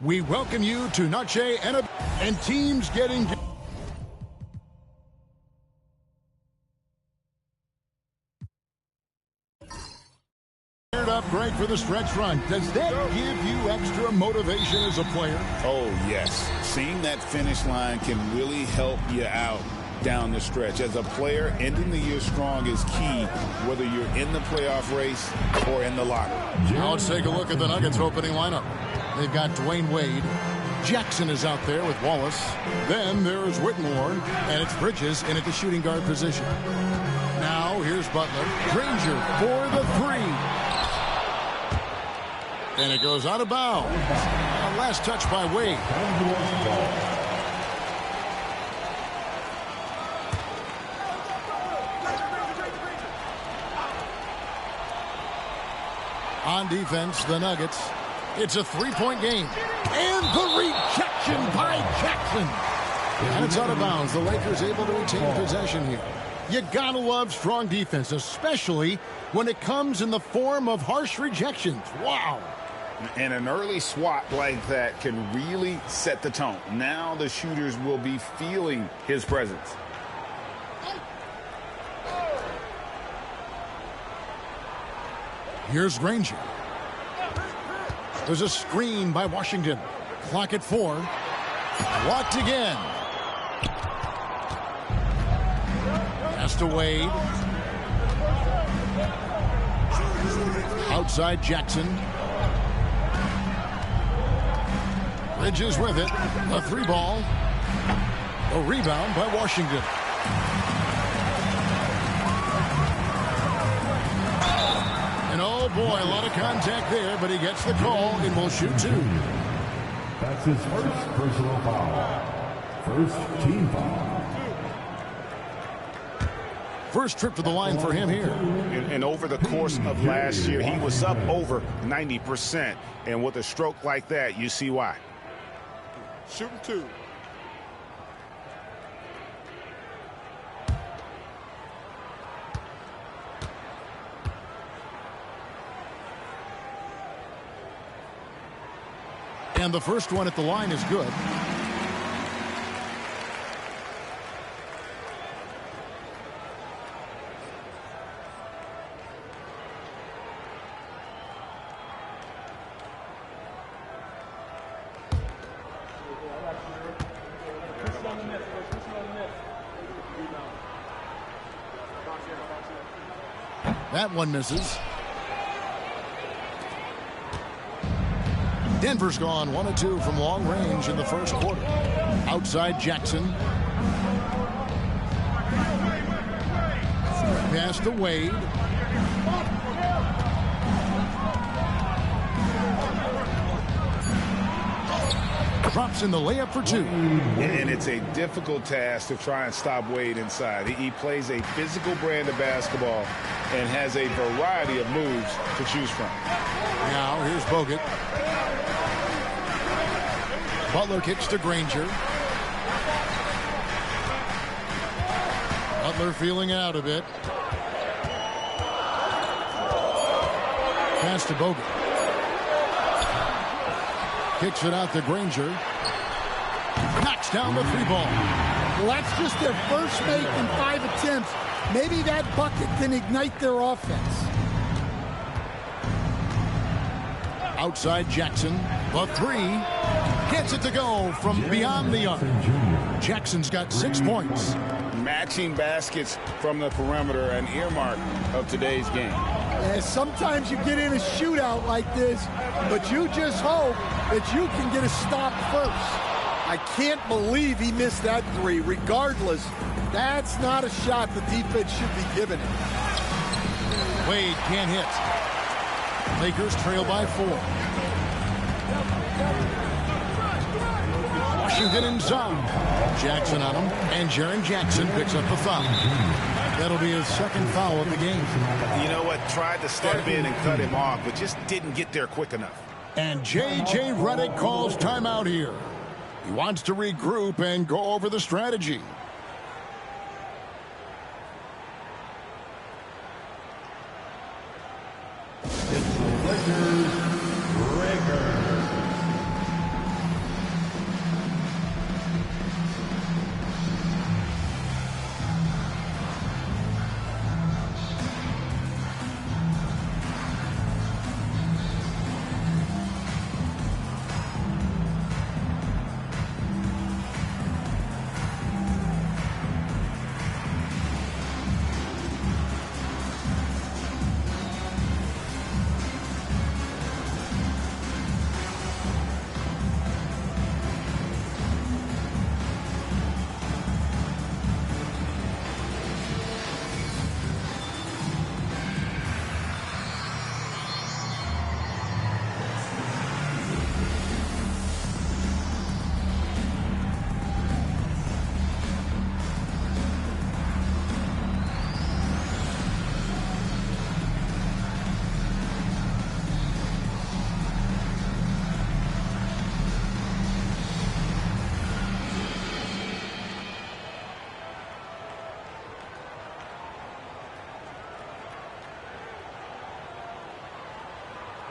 We welcome you to Noche and teams getting... up great for the stretch run. Does that give you extra motivation as a player? Oh, yes. Seeing that finish line can really help you out down the stretch. As a player, ending the year strong is key, whether you're in the playoff race or in the lottery. Now let's take a look at the Nuggets opening lineup. They've got Dwayne Wade. Jackson is out there with Wallace. Then there's Whitmore, and it's Bridges in at the shooting guard position. Now here's Butler. Granger for the three. And it goes out of bounds. A last touch by Wade. On defense, the Nuggets. It's a three-point game. And the rejection by Jackson. And it's out of bounds. The Lakers able to retain possession here. You gotta love strong defense, especially when it comes in the form of harsh rejections. Wow. And an early swat like that can really set the tone. Now the shooters will be feeling his presence. Here's Granger. There's a screen by Washington. Clock at 4. Blocked again. Pass to Wade. Outside Jackson. Bridges with it. A three ball. A rebound by Washington. And oh boy, a lot of contact there, but he gets the call and will shoot two. That's his first personal foul. First team foul. First trip to the line for him here. And over the course of last year, he was up over 90%. And with a stroke like that, you see why. Shooting two. And the first one at the line is good. That one misses. Denver's gone 1 of 2 from long range in the first quarter. Outside Jackson. Pass to Wade. Drops in the layup for 2. And it's a difficult task to try and stop Wade inside. He plays a physical brand of basketball and has a variety of moves to choose from. Now here's Bogut. Butler kicks to Granger. Butler feeling out a bit. Pass to Bogut. Kicks it out to Granger. Knocks down the three ball. Well, that's just their first make in 5 attempts. Maybe that bucket can ignite their offense. Outside Jackson. The three. Gets it to go from beyond the arc. Jackson's got 6 points. Matching baskets from the perimeter, an earmark of today's game. And sometimes you get in a shootout like this, but you just hope that you can get a stop first. I can't believe he missed that three. Regardless, that's not a shot the defense should be giving him. Wade can't hit. Lakers trail by 4. Washington in zone. Jackson on him, and Jaren Jackson picks up the foul. That'll be his second foul of the game. You know what? Tried to step in and cut him off, but just didn't get there quick enough. And J.J. Redick calls timeout here. He wants to regroup and go over the strategy. Lakers, Rager.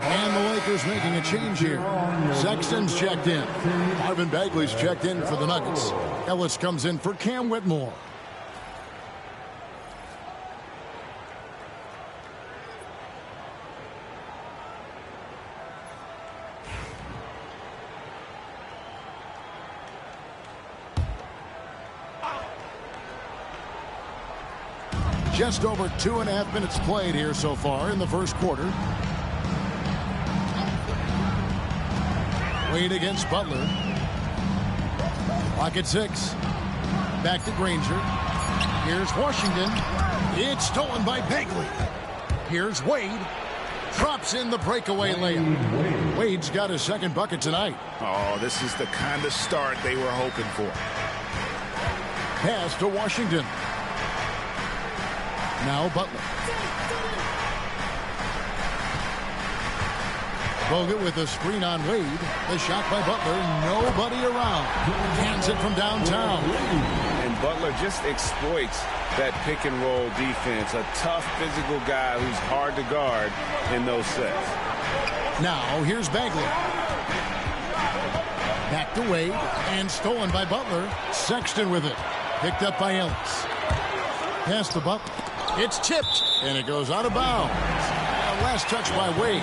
And the Lakers making a change here. Sexton's checked in. Marvin Bagley's checked in for the Nuggets. Ellis comes in for Cam Whitmore. Just over 2.5 minutes played here so far in the first quarter. Wade against Butler. Clock at 6. Back to Granger. Here's Washington. It's stolen by Bagley. Here's Wade. Drops in the breakaway layup. Wade's got his second bucket tonight. Oh, this is the kind of start they were hoping for. Pass to Washington. Now Butler. Bogut with a screen on Wade. The shot by Butler. Nobody around. Hands it from downtown. And Butler just exploits that pick and roll defense. A tough physical guy who's hard to guard in those sets. Now here's Bagley. Back to Wade. And stolen by Butler. Sexton with it. Picked up by Ellis. Pass to Butler. It's tipped. And it goes out of bounds. Last touch by Wade.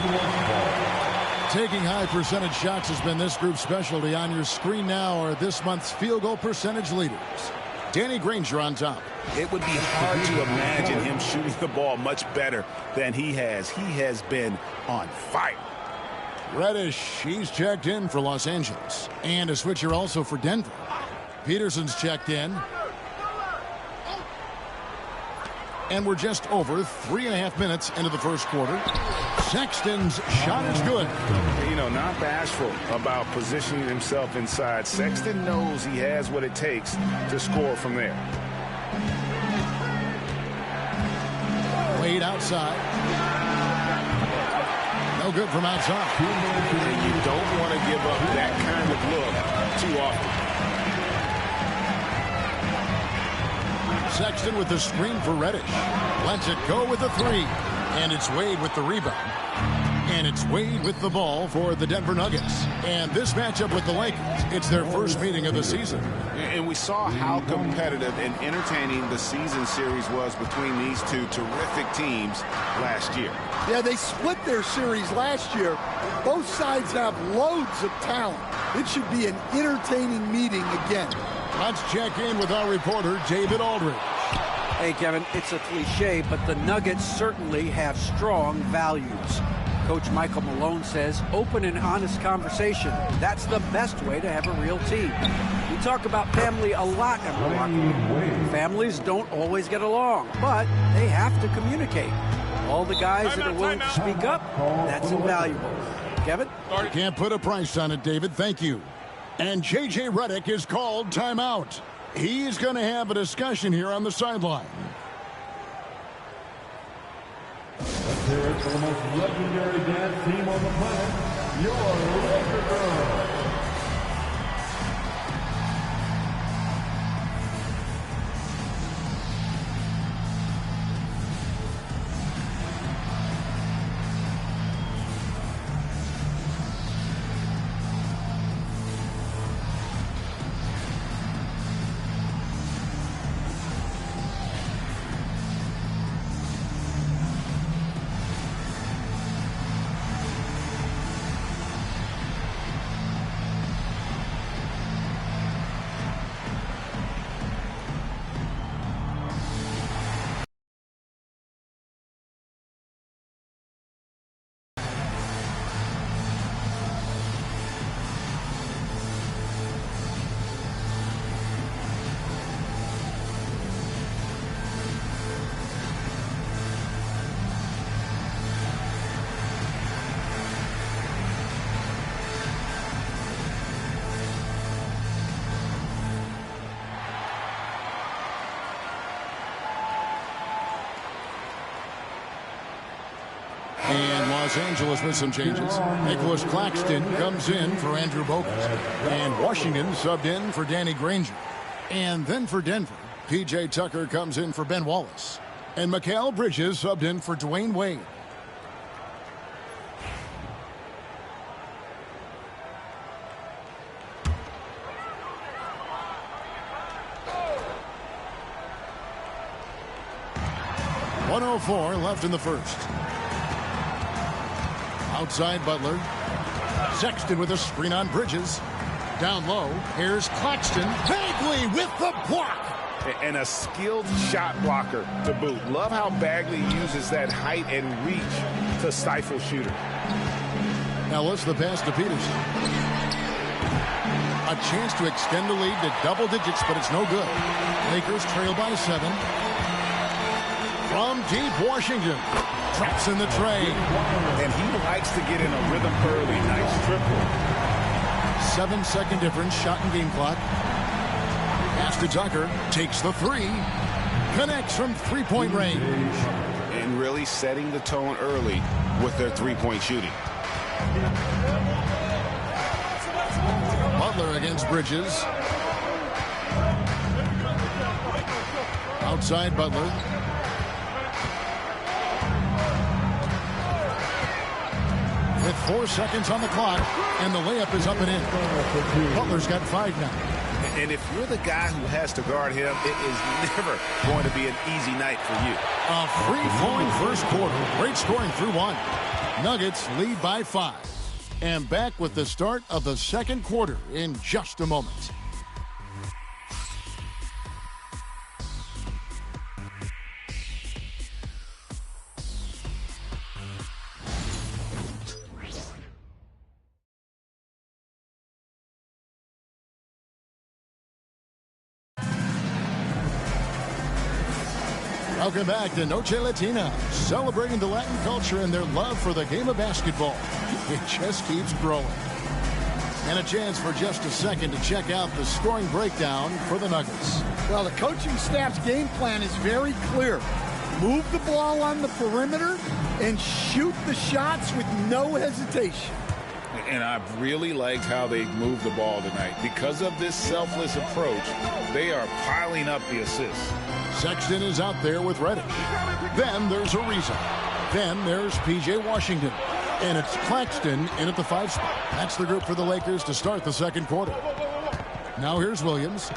Taking high percentage shots has been this group's specialty. On your screen now are this month's field goal percentage leaders. Danny Granger on top. It would be hard to imagine him shooting the ball much better than he has. He has been on fire. Reddish, he's checked in for Los Angeles. And a switcher also for Denver. Peterson's checked in. And we're just over 3.5 minutes into the first quarter. Sexton's shot is good. You know, not bashful about positioning himself inside. Sexton knows he has what it takes to score from there. Wade outside. No good from outside. And you don't want to give up that kind of look too often. Sexton with the screen for Reddish. Lets it go with the 3. And it's Wade with the rebound. And it's Wade with the ball for the Denver Nuggets. And this matchup with the Lakers, it's their first meeting of the season. And we saw how competitive and entertaining the season series was between these two terrific teams last year. Yeah, they split their series last year. Both sides have loads of talent. It should be an entertaining meeting again. Let's check in with our reporter, David Aldridge. Hey, Kevin, it's a cliche, but the Nuggets certainly have strong values. Coach Michael Malone says open and honest conversation. That's the best way to have a real team. We talk about family a lot in the locker room. Families don't always get along, but they have to communicate. All the guys that are willing to speak up, that's invaluable. Kevin? You can't put a price on it, David. Thank you. And J.J. Redick is called timeout. He's going to have a discussion here on the sideline. Let's hear it for the most legendary dance team on the planet, your Laker Girls. And Los Angeles with some changes. Nicholas Claxton comes in for Andrew Bogus. And Washington subbed in for Danny Granger. And then for Denver, P.J. Tucker comes in for Ben Wallace. And Mikal Bridges subbed in for Dwayne Wade. .104 left in the first. Outside Butler. Sexton with a screen on Bridges. Down low. Here's Claxton. Bagley with the block. And a skilled shot blocker to boot. Love how Bagley uses that height and reach to stifle shooters. Ellis the pass to Peterson. A chance to extend the lead to double digits, but it's no good. Lakers trail by 7. From deep, Washington traps in the tray. And he likes to get in a rhythm early. Nice triple. 7-second difference, shot and game clock. Pass to Tucker, takes the 3. Connects from three-point range. And really setting the tone early with their three-point shooting. Butler against Bridges. Outside Butler. With 4 seconds on the clock, and the layup is up and in. Butler's got 5 now. And if you're the guy who has to guard him, it is never going to be an easy night for you. A free-flowing first quarter. Great scoring through 1. Nuggets lead by 5. And back with the start of the second quarter in just a moment. Welcome back to Noche Latina, celebrating the Latin culture and their love for the game of basketball. It just keeps growing. And a chance for just a second to check out the scoring breakdown for the Nuggets. Well, the coaching staff's game plan is very clear. Move the ball on the perimeter and shoot the shots with no hesitation. And I've really liked how they moved the ball tonight. Because of this selfless approach, they are piling up the assists. Sexton is out there with Reddish. Then there's Ariza. Then there's P.J. Washington. And it's Claxton in at the 5 spot. That's the group for the Lakers to start the second quarter. Now here's Williams.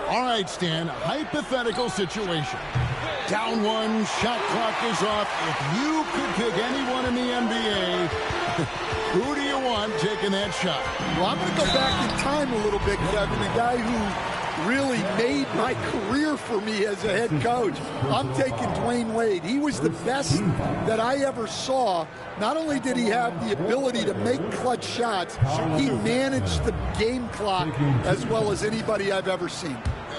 All right, Stan, hypothetical situation. Down 1, shot clock is off. If you could pick anyone in the NBA, who do you want taking that shot? Well, I'm going to go back in time a little bit, Kevin. The guy who really made my career for me as a head coach. I'm taking Dwayne Wade. He was the best that I ever saw. Not only did he have the ability to make clutch shots, he managed the game clock as well as anybody I've ever seen.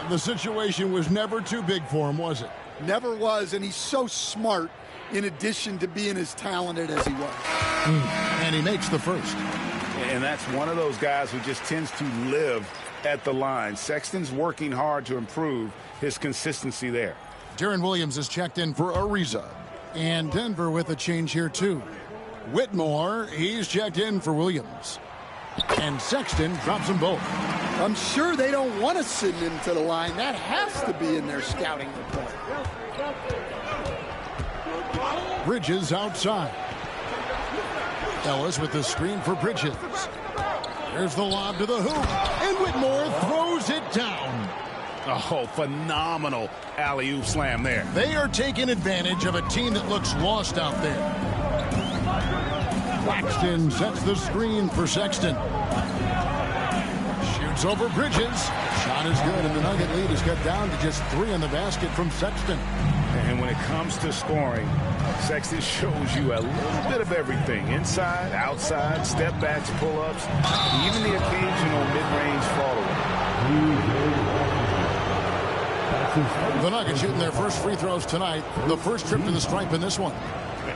The situation was never too big for him, was it? Never was, and he's so smart in addition to being as talented as he was. And he makes the first. And that's one of those guys who just tends to live at the line. Sexton's working hard to improve his consistency there. Deron Williams is checked in for Ariza. And Denver with a change here, too. Whitmore, he's checked in for Williams. And Sexton drops them both. I'm sure they don't want to send him to the line. That has to be in their scouting report. Bridges outside. Ellis with the screen for Bridges. There's the lob to the hoop. And Whitmore throws it down. Oh, phenomenal alley-oop slam there. They are taking advantage of a team that looks lost out there. Claxton sets the screen for Sexton. Shoots over Bridges. Shot is good, and the Nugget lead is cut down to just 3 in the basket from Sexton. And when it comes to scoring, Sexton shows you a little bit of everything. Inside, outside, step backs, pull-ups, even the occasional mid-range fall away. The Nuggets shooting their first free throws tonight. The first trip to the stripe in this one.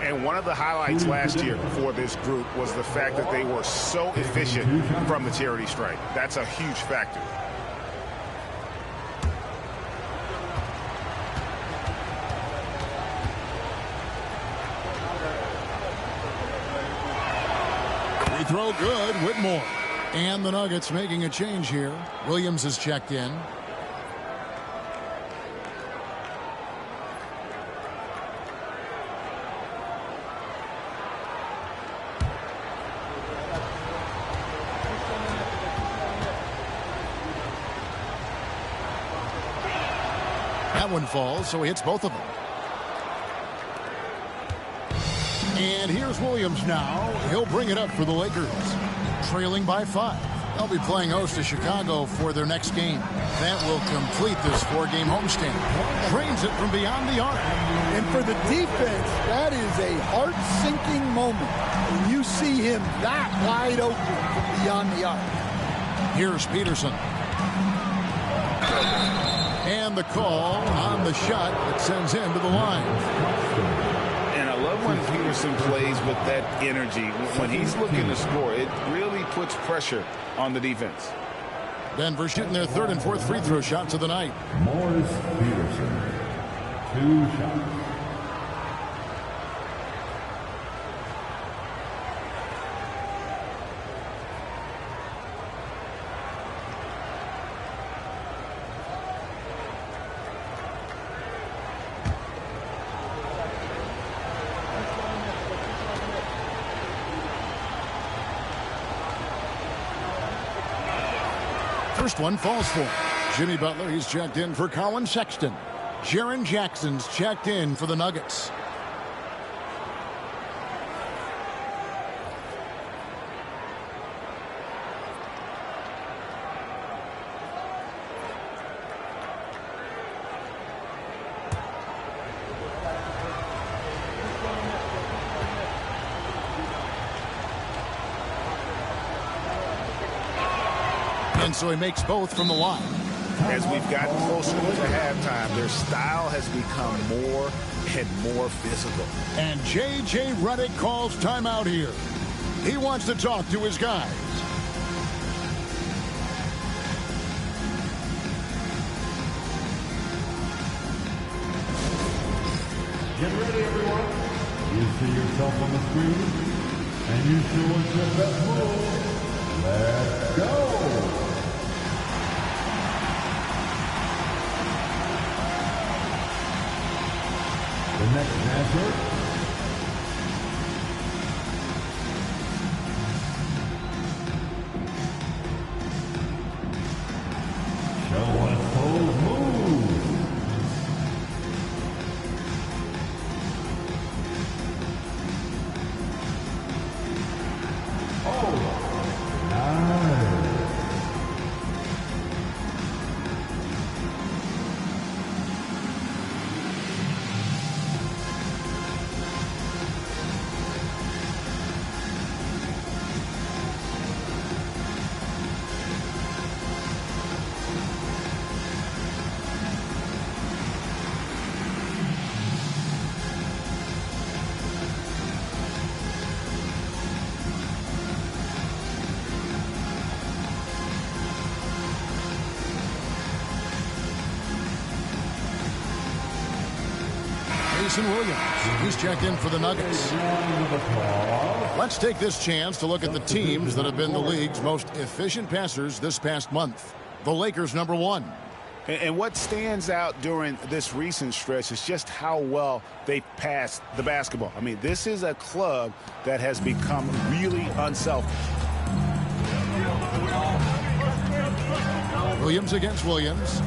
And one of the highlights last year for this group was the fact that they were so efficient from the charity stripe. That's a huge factor. Free throw good. Whitmore. And the Nuggets making a change here. Williams has checked in. That one falls, so he hits both of them. And here's Williams now. He'll bring it up for the Lakers. Trailing by 5. They'll be playing host to Chicago for their next game. That will complete this 4-game homestand. Drains it from beyond the arc. And for the defense, that is a heart-sinking moment when you see him that wide open from beyond the arc. Here's Peterson. And the call on the shot that sends him to the line. And I love when Peterson plays with that energy. When he's looking to score, it really puts pressure on the defense. Denver shooting their 3rd and 4th free throw shots of the night. Morris Peterson, 2 shots. First one falls for Jimmy Butler. He's checked in for Colin Sexton. Jaren Jackson's checked in for the Nuggets. And so he makes both from the line. As we've gotten closer to halftime, their style has become more and more physical. And J.J. Redick calls timeout here. He wants to talk to his guys. Get ready, everyone. You see yourself on the screen, and you show us your best move. Let's go. The next passer. Show us those moves. Oh, nice. Jason Williams. He's checked in for the Nuggets. Let's take this chance to look at the teams that have been the league's most efficient passers this past month. The Lakers, number 1. And what stands out during this recent stretch is just how well they passed the basketball. I mean, this is a club that has become really unselfish. Williams against Williams.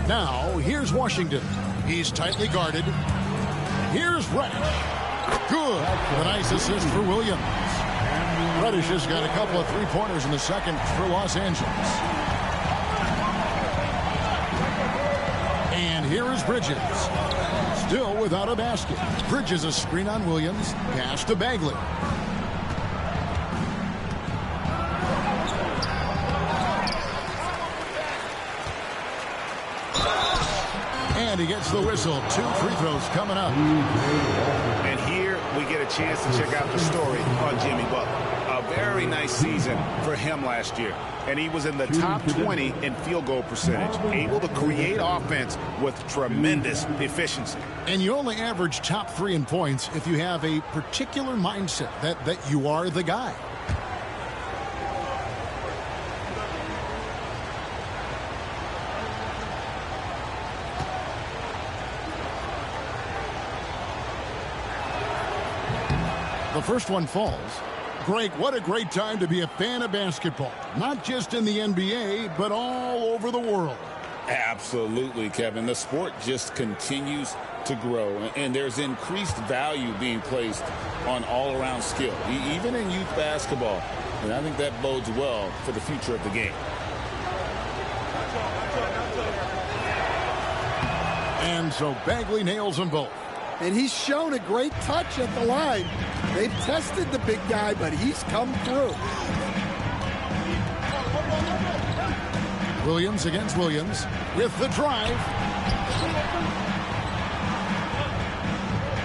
Now, here's Washington. He's tightly guarded. Here's Reddish. Good. A nice assist for Williams. Reddish has got a couple of three-pointers in the second for Los Angeles. And here is Bridges. Still without a basket. Bridges a screen on Williams. Pass to Bagley. And he gets the whistle. 2 free throws coming up. And here we get a chance to check out the story on Jimmy Butler. A A very nice season for him last year. And he was in the top 20 in field goal percentage, able to create offense with tremendous efficiency. And you only average top 3 in points if you have a particular mindset that you are the guy. The first one falls. Greg, what a great time to be a fan of basketball. Not just in the NBA, but all over the world. Absolutely, Kevin. The sport just continues to grow, and there's increased value being placed on all-around skill, even in youth basketball. And I think that bodes well for the future of the game. And so Bagley nails them both. And he's shown a great touch at the line. They've tested the big guy, but he's come through. Williams against Williams with the drive.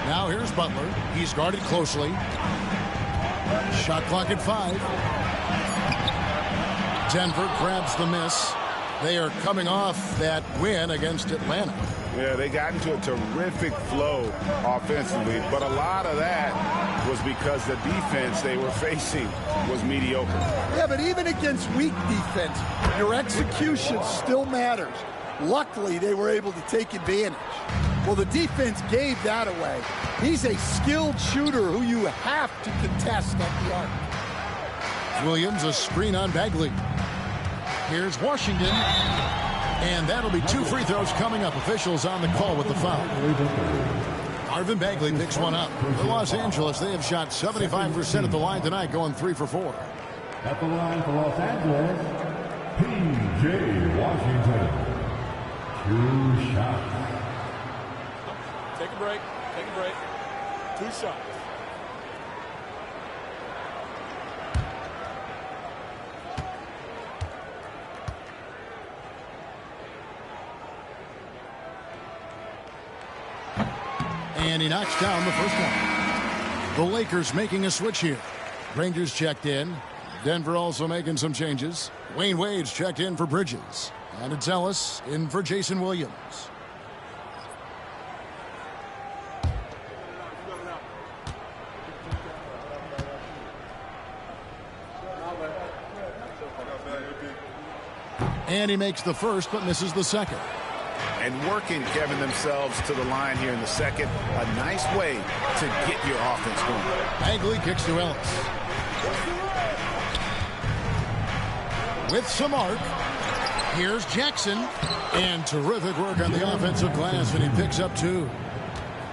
Now here's Butler. He's guarded closely. Shot clock at 5. Denver grabs the miss. They are coming off that win against Atlanta. Yeah, they got into a terrific flow offensively, but a lot of that was because the defense they were facing was mediocre. Yeah, but even against weak defense, your execution still matters. Luckily, they were able to take advantage. Well, the defense gave that away. He's a skilled shooter who you have to contest at the arc. Williams, a screen on Bagley. Here's Washington. And that'll be 2 free throws coming up. Officials on the call with the foul. Marvin Bagley picks one up. For Los Angeles, they have shot 75% at the line tonight, going 3 for 4. At the line for Los Angeles, P.J. Washington. 2 shots. Take a break. Take a break. 2 shots. And he knocks down the first one. The Lakers making a switch here. Rangers checked in. Denver also making some changes. Wayne Wade's checked in for Bridges. And it's Ellis in for Jason Williams. And he makes the first but misses the second. And working, Kevin, themselves to the line here in the second. A nice way to get your offense going. Bagley kicks to Ellis. With some arc, here's Jackson. And terrific work on the offensive glass, and he picks up 2.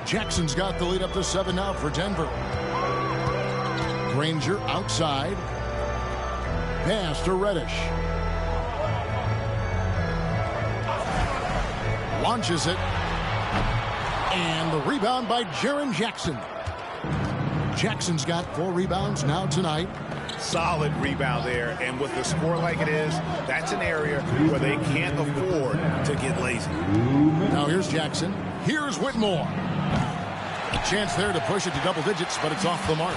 Jackson's got the lead up to 7 now for Denver. Granger outside. Pass to Reddish. Launches it. And the rebound by Jaren Jackson. Jackson's got 4 rebounds now tonight. Solid rebound there. And with the score like it is, that's an area where they can't afford to get lazy. Now here's Jackson. Here's Whitmore. A chance there to push it to double digits, but it's off the mark.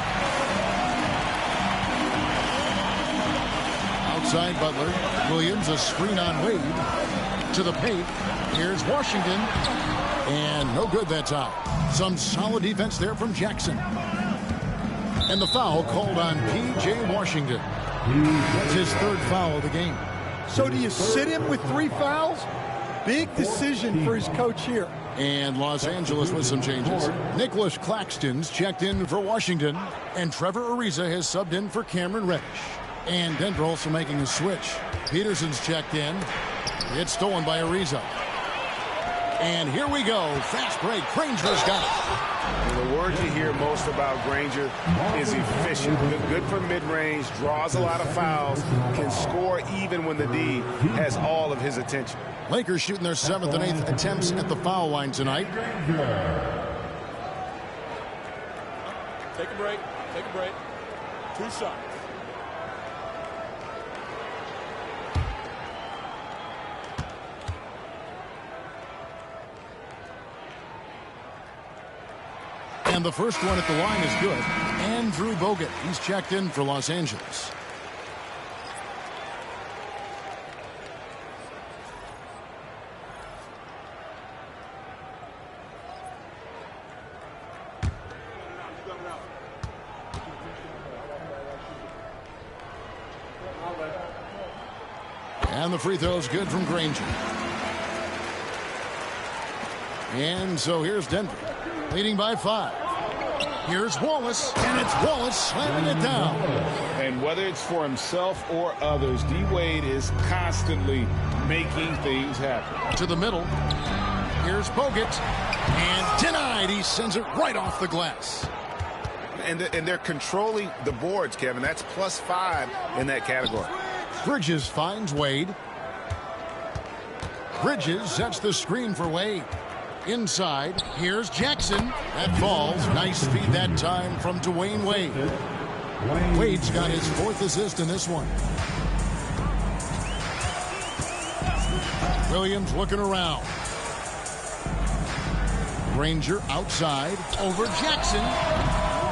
Outside Butler. Williams, a screen on Wade. To the paint. Here's Washington. And no good that time. Some solid defense there from Jackson. And the foul called on P.J. Washington. That's his 3rd foul of the game. So do you sit him with 3 fouls? Big decision for his coach here. And Los Angeles with some changes. Nicholas Claxton's checked in for Washington. And Trevor Ariza has subbed in for Cameron Reddish. And Denver also making a switch. Peterson's checked in. It's stolen by Ariza. And here we go. Fast break. Granger's got it. And the word you hear most about Granger is efficient. Good from mid-range, draws a lot of fouls, can score even when the D has all of his attention. Lakers shooting their 7th and 8th attempts at the foul line tonight. Take a break. Take a break. 2 shots. And the first one at the line is good. Andrew Bogut. He's checked in for Los Angeles. And the free throw is good from Granger. And so here's Denver, leading by 5. Here's Wallace, and it's Wallace slamming it down. And whether it's for himself or others, D-Wade is constantly making things happen. To the middle. Here's Bogut, and denied. He sends it right off the glass. And they're controlling the boards, Kevin. That's +5 in that category. Bridges finds Wade. Bridges sets the screen for Wade. Inside, here's Jackson. That falls. Nice feed that time from Dwayne Wade. Wade's got his 4th assist in this one. Williams looking around. Granger outside, over Jackson.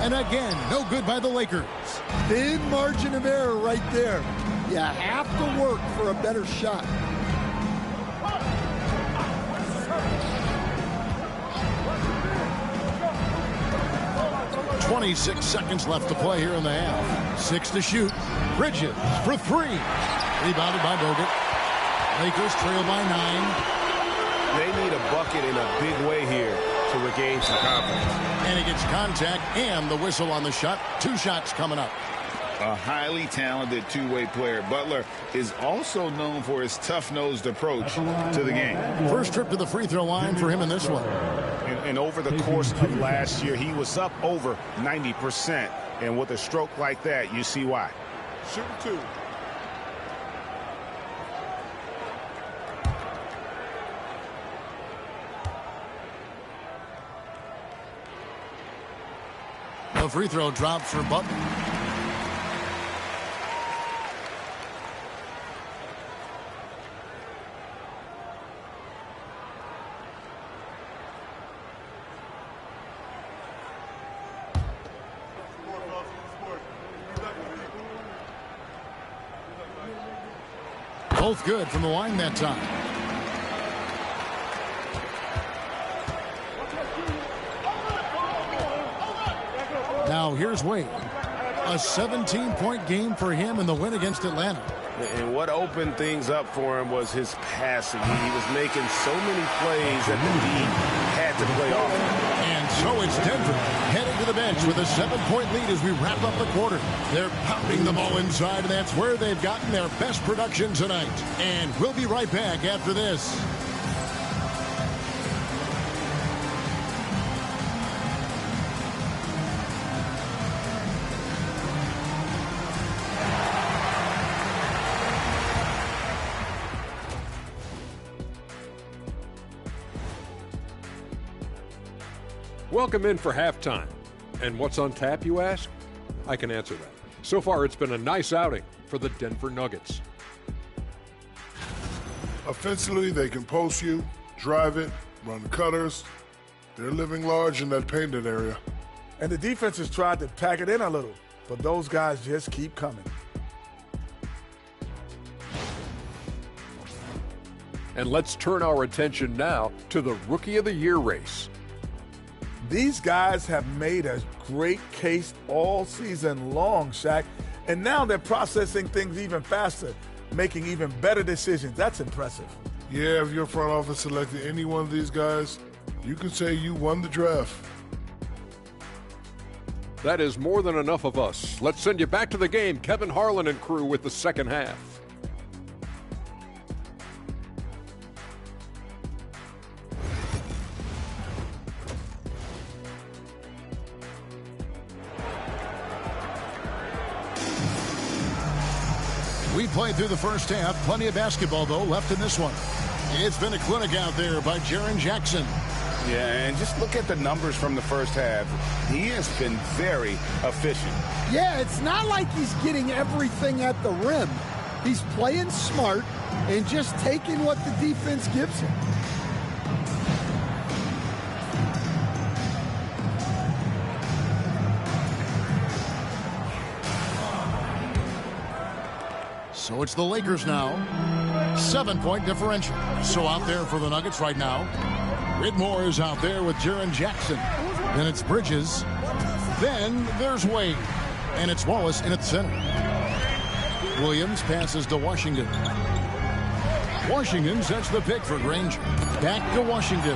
And again, no good by the Lakers. Big margin of error right there. You have to work for a better shot. .26 seconds left to play here in the half. 6 to shoot. Bridges for 3. Rebounded by Bogut. Lakers trail by 9. They need a bucket in a big way here to regain some confidence. And he gets contact and the whistle on the shot. 2 shots coming up. A highly talented two-way player. Butler is also known for his tough-nosed approach to the game. First trip to the free throw line for him in this one. And over the course of last year, he was up over 90%. And with a stroke like that, you see why. Shooting 2. The free throw drops for Butler. Both good from the line that time. Now here's Wade. A 17-point game for him in the win against Atlanta. And what opened things up for him was his passing. He was making so many plays that the D had to play off. And so it's Denver heading to the bench with a 7-point lead as we wrap up the quarter. They're pounding the ball inside, and that's where they've gotten their best production tonight. And we'll be right back after this. Welcome in for halftime. And what's on tap, you ask? I can answer that. So far, it's been a nice outing for the Denver Nuggets. Offensively, they can post you, drive it, run cutters. They're living large in that painted area. And the defense has tried to pack it in a little, but those guys just keep coming. And let's turn our attention now to the Rookie of the Year race. These guys have made a great case all season long, Shaq, and now they're processing things even faster, making even better decisions. That's impressive. Yeah, if your front office selected any one of these guys, you can say you won the draft. That is more than enough of us. Let's send you back to the game. Kevin Harlan and crew with the second half. We played through the first half. Plenty of basketball, though, left in this one. It's been a clinic out there by Jaren Jackson. Yeah, and just look at the numbers from the first half. He has been very efficient. Yeah, it's not like he's getting everything at the rim. He's playing smart and just taking what the defense gives him. So it's the Lakers now. 7-point differential. So out there for the Nuggets right now. Whitmore is out there with Jaren Jackson. Then it's Bridges. Then there's Wade. And it's Wallace in at the center. Williams passes to Washington. Washington sets the pick for Granger. Back to Washington.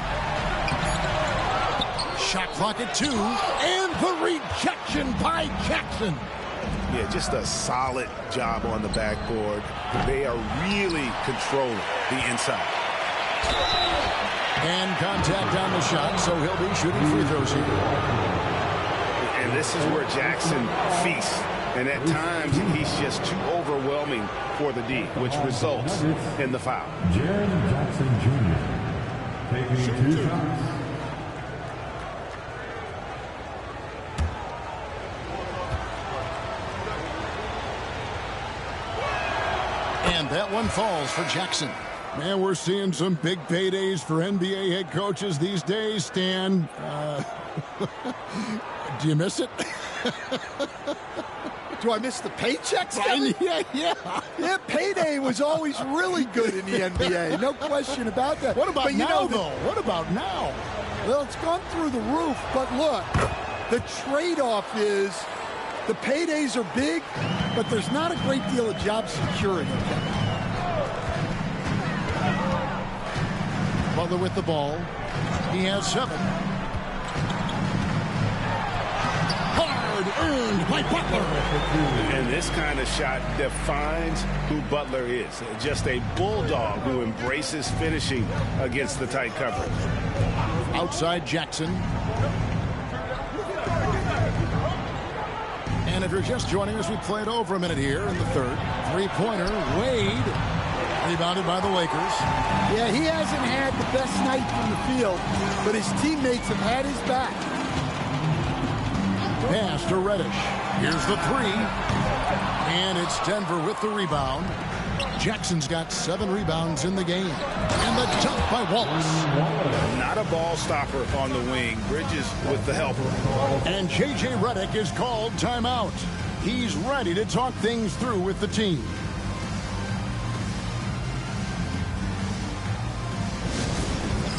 Shot clock at 2. And the rejection by Jackson. Yeah, just a solid job on the backboard. They are really controlling the inside. And contact on the shot, so he'll be shooting free throws here. And this is where Jackson feasts. And at times, he's just too overwhelming for the D, which results in the foul. Jaren Jackson Jr. taking 2 shots. And that one falls for Jackson. Man, we're seeing some big paydays for NBA head coaches these days, Stan. Do you miss it? Do I miss the paychecks? Yeah. Payday was always really good in the NBA. No question about that. What about but now, though? What about now? Well, it's gone through the roof. But look, the trade-off is the paydays are big, but there's not a great deal of job security. Butler with the ball. He has 7. Hard earned by Butler. And this kind of shot defines who Butler is. Just a bulldog who embraces finishing against the tight coverage. Outside Jackson. And if you're just joining us, we played over a minute here in the third. 3-pointer, Wade. Rebounded by the Lakers. Yeah, he hasn't had the best night from the field, but his teammates have had his back. Pass to Reddish. Here's the 3. And it's Denver with the rebound. Jackson's got 7 rebounds in the game. And the jump by Wallace. Not a ball stopper on the wing. Bridges with the help. And J.J. Redick is called timeout. He's ready to talk things through with the team.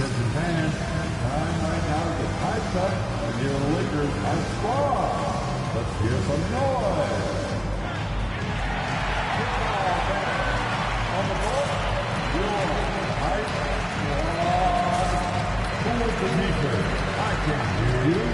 Attention fans, time right now to get hyped up and give the Lakers a squad. Let's hear some noise. On the ball, your hype squad. Who was the defense? I can't hear you.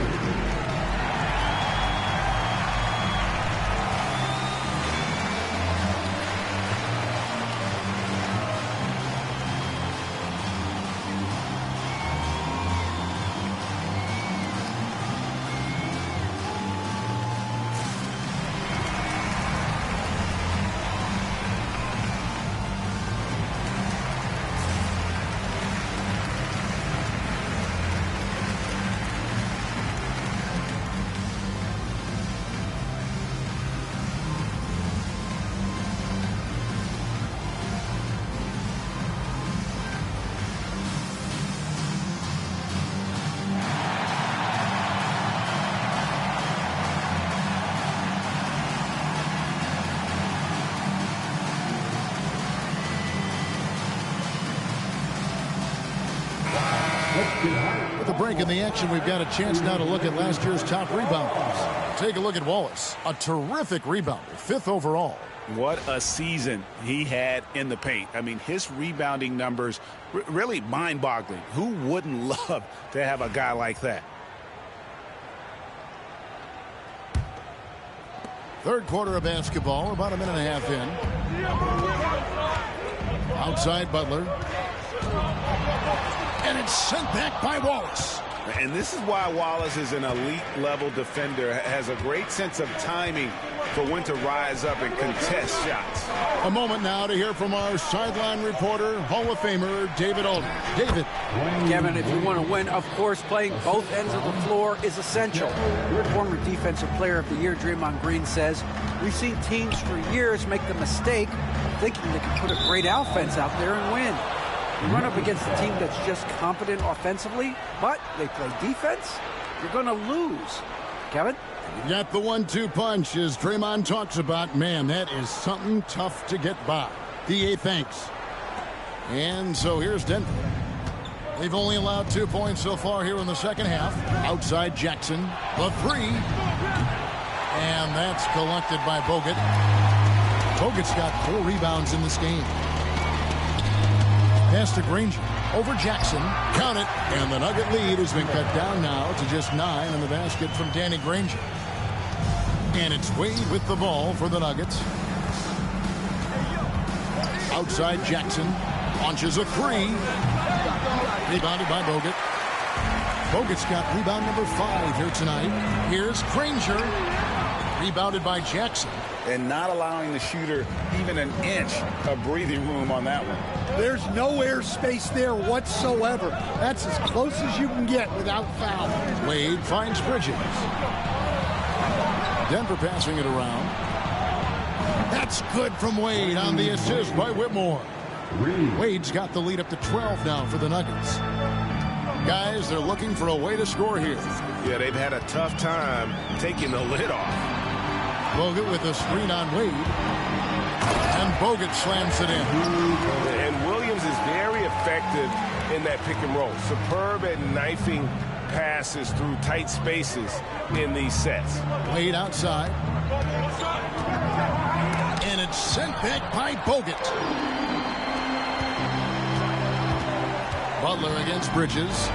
With a break in the action, we've got a chance now to look at last year's top rebounders. Take a look at Wallace, a terrific rebounder, 5th overall. What a season he had in the paint. I mean, his rebounding numbers really mind-boggling. Who wouldn't love to have a guy like that? Third quarter of basketball, about a minute and a half in. Outside Butler. And it's sent back by Wallace. And this is why Wallace is an elite-level defender, has a great sense of timing for when to rise up and contest shots. A moment now to hear from our sideline reporter, Hall of Famer David Aldridge. David. Kevin, if you want to win, of course, playing both ends of the floor is essential. Former Defensive Player of the Year Draymond Green says, we've seen teams for years make the mistake of thinking they can put a great offense out there and win. You run up against a team that's just competent offensively, but they play defense, you're going to lose. Kevin? You got the 1-2 punch, as Draymond talks about. Man, that is something tough to get by. DA thanks. And so here's Denver. They've only allowed 2 points so far here in the second half. Outside Jackson, the three. And that's collected by Bogut. Bogut's got 4 rebounds in this game. Pass to Granger. Over Jackson. Count it. And the Nugget lead has been cut down now to just 9 in the basket from Danny Granger. And it's Wade with the ball for the Nuggets. Outside Jackson. Launches a three. Rebounded by Bogut. Bogut's got rebound number 5 here tonight. Here's Granger. Rebounded by Jackson. And not allowing the shooter even an inch of breathing room on that one. There's no air space there whatsoever. That's as close as you can get without foul. Wade finds Bridges. Denver passing it around. That's good from Wade on the assist by Whitmore. Wade's got the lead up to 12 now for the Nuggets. Guys, they're looking for a way to score here. Yeah, they've had a tough time taking the lid off. Bogut with a screen on Wade. And Bogut slams it in. And Williams is very effective in that pick and roll. Superb at knifing passes through tight spaces in these sets. Wade outside. And it's sent back by Bogut. Butler against Bridges.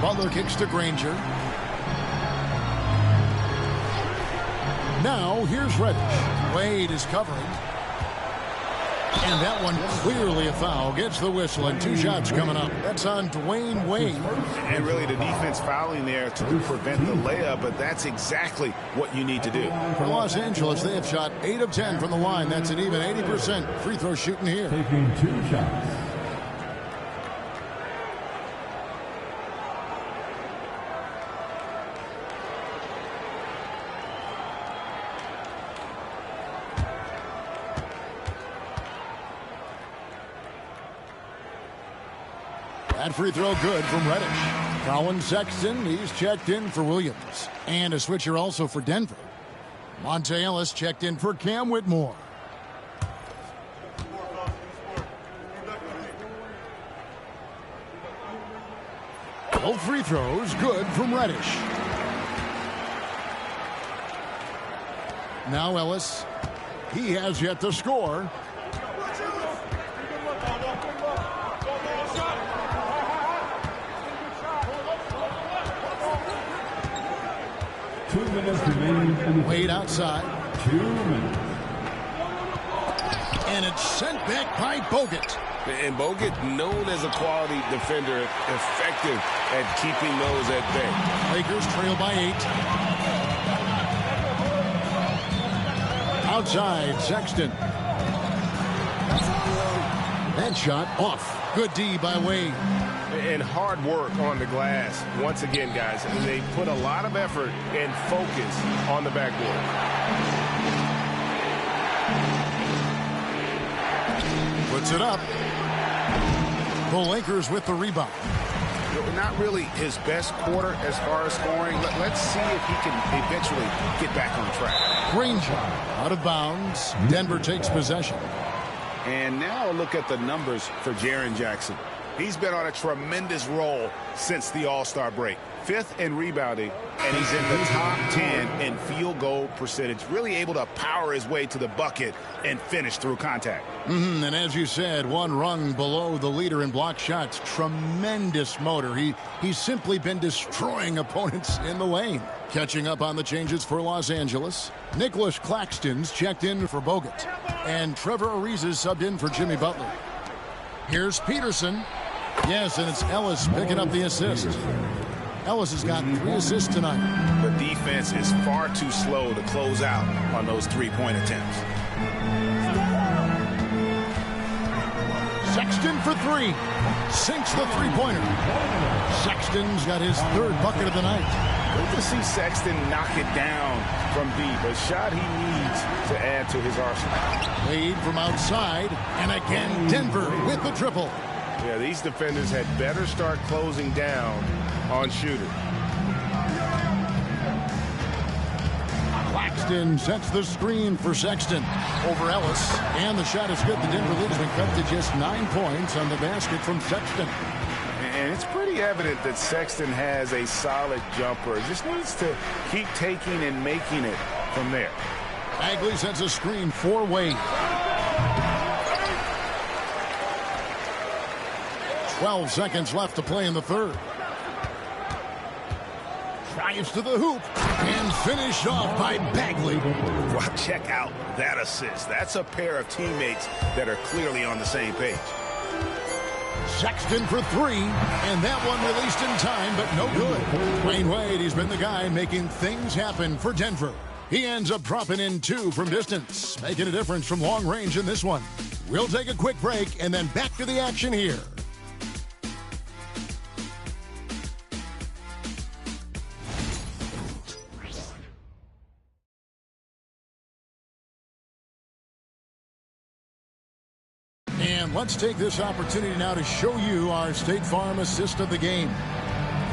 Butler kicks to Granger. Now here's Reddish. Wade is covering. And that one clearly a foul. Gets the whistle and 2 shots coming up. That's on Dwayne Wade. And really the defense fouling there to prevent the layup, but that's exactly what you need to do. For Los Angeles, they have shot 8 of 10 from the line. That's an even 80% free throw shooting here. Taking 2 shots. That free throw good from Reddish. Colin Sexton, he's checked in for Williams. And a switcher also for Denver. Monte Ellis checked in for Cam Whitmore. Both free throws good from Reddish. Now Ellis. He has yet to score. Wade outside. 2 minutes. And it's sent back by Bogut. And Bogut, known as a quality defender, effective at keeping those at bay. Lakers trail by 8. Outside, Sexton. That shot off. Good D by Wade. And hard work on the glass. Once again, guys, they put a lot of effort and focus on the backboard. Puts it up. The Lakers with the rebound. Not really his best quarter as far as scoring. Let's see if he can eventually get back on track. Granger out of bounds. Denver takes possession. And now look at the numbers for Jaren Jackson. He's been on a tremendous roll since the All-Star break. 5th in rebounding, and he's in the top 10 in field goal percentage. Really able to power his way to the bucket and finish through contact. And as you said, 1 rung below the leader in block shots. Tremendous motor. He's simply been destroying opponents in the lane. Catching up on the changes for Los Angeles. Nicholas Claxton's checked in for Bogut. And Trevor Ariza subbed in for Jimmy Butler. Here's Peterson. Yes, and it's Ellis picking up the assist. Ellis has got 3 assists tonight. The defense is far too slow to close out on those 3-point attempts. Sexton for 3. Sinks the 3-pointer. Sexton's got his 3rd bucket of the night. Good to see Sexton knock it down from deep. A shot he needs to add to his arsenal. Wade from outside. And again, Denver with the triple. Yeah, these defenders had better start closing down on shooters. Claxton sets the screen for Sexton over Ellis. And the shot is good. The Denver lead has been cut to just 9 points on the basket from Sexton. And it's pretty evident that Sexton has a solid jumper. Just needs to keep taking and making it from there. Bagley sets a screen for Wade. 12 seconds left to play in the third. Drives to the hoop and finished off by Bagley. Well, check out that assist. That's a pair of teammates that are clearly on the same page. Sexton for three, and that one released in time, but no good. Dwayne Wade, he's been the guy making things happen for Denver. He ends up dropping in 2 from distance, making a difference from long range in this one. We'll take a quick break and then back to the action here. And let's take this opportunity now to show you our State Farm assist of the game.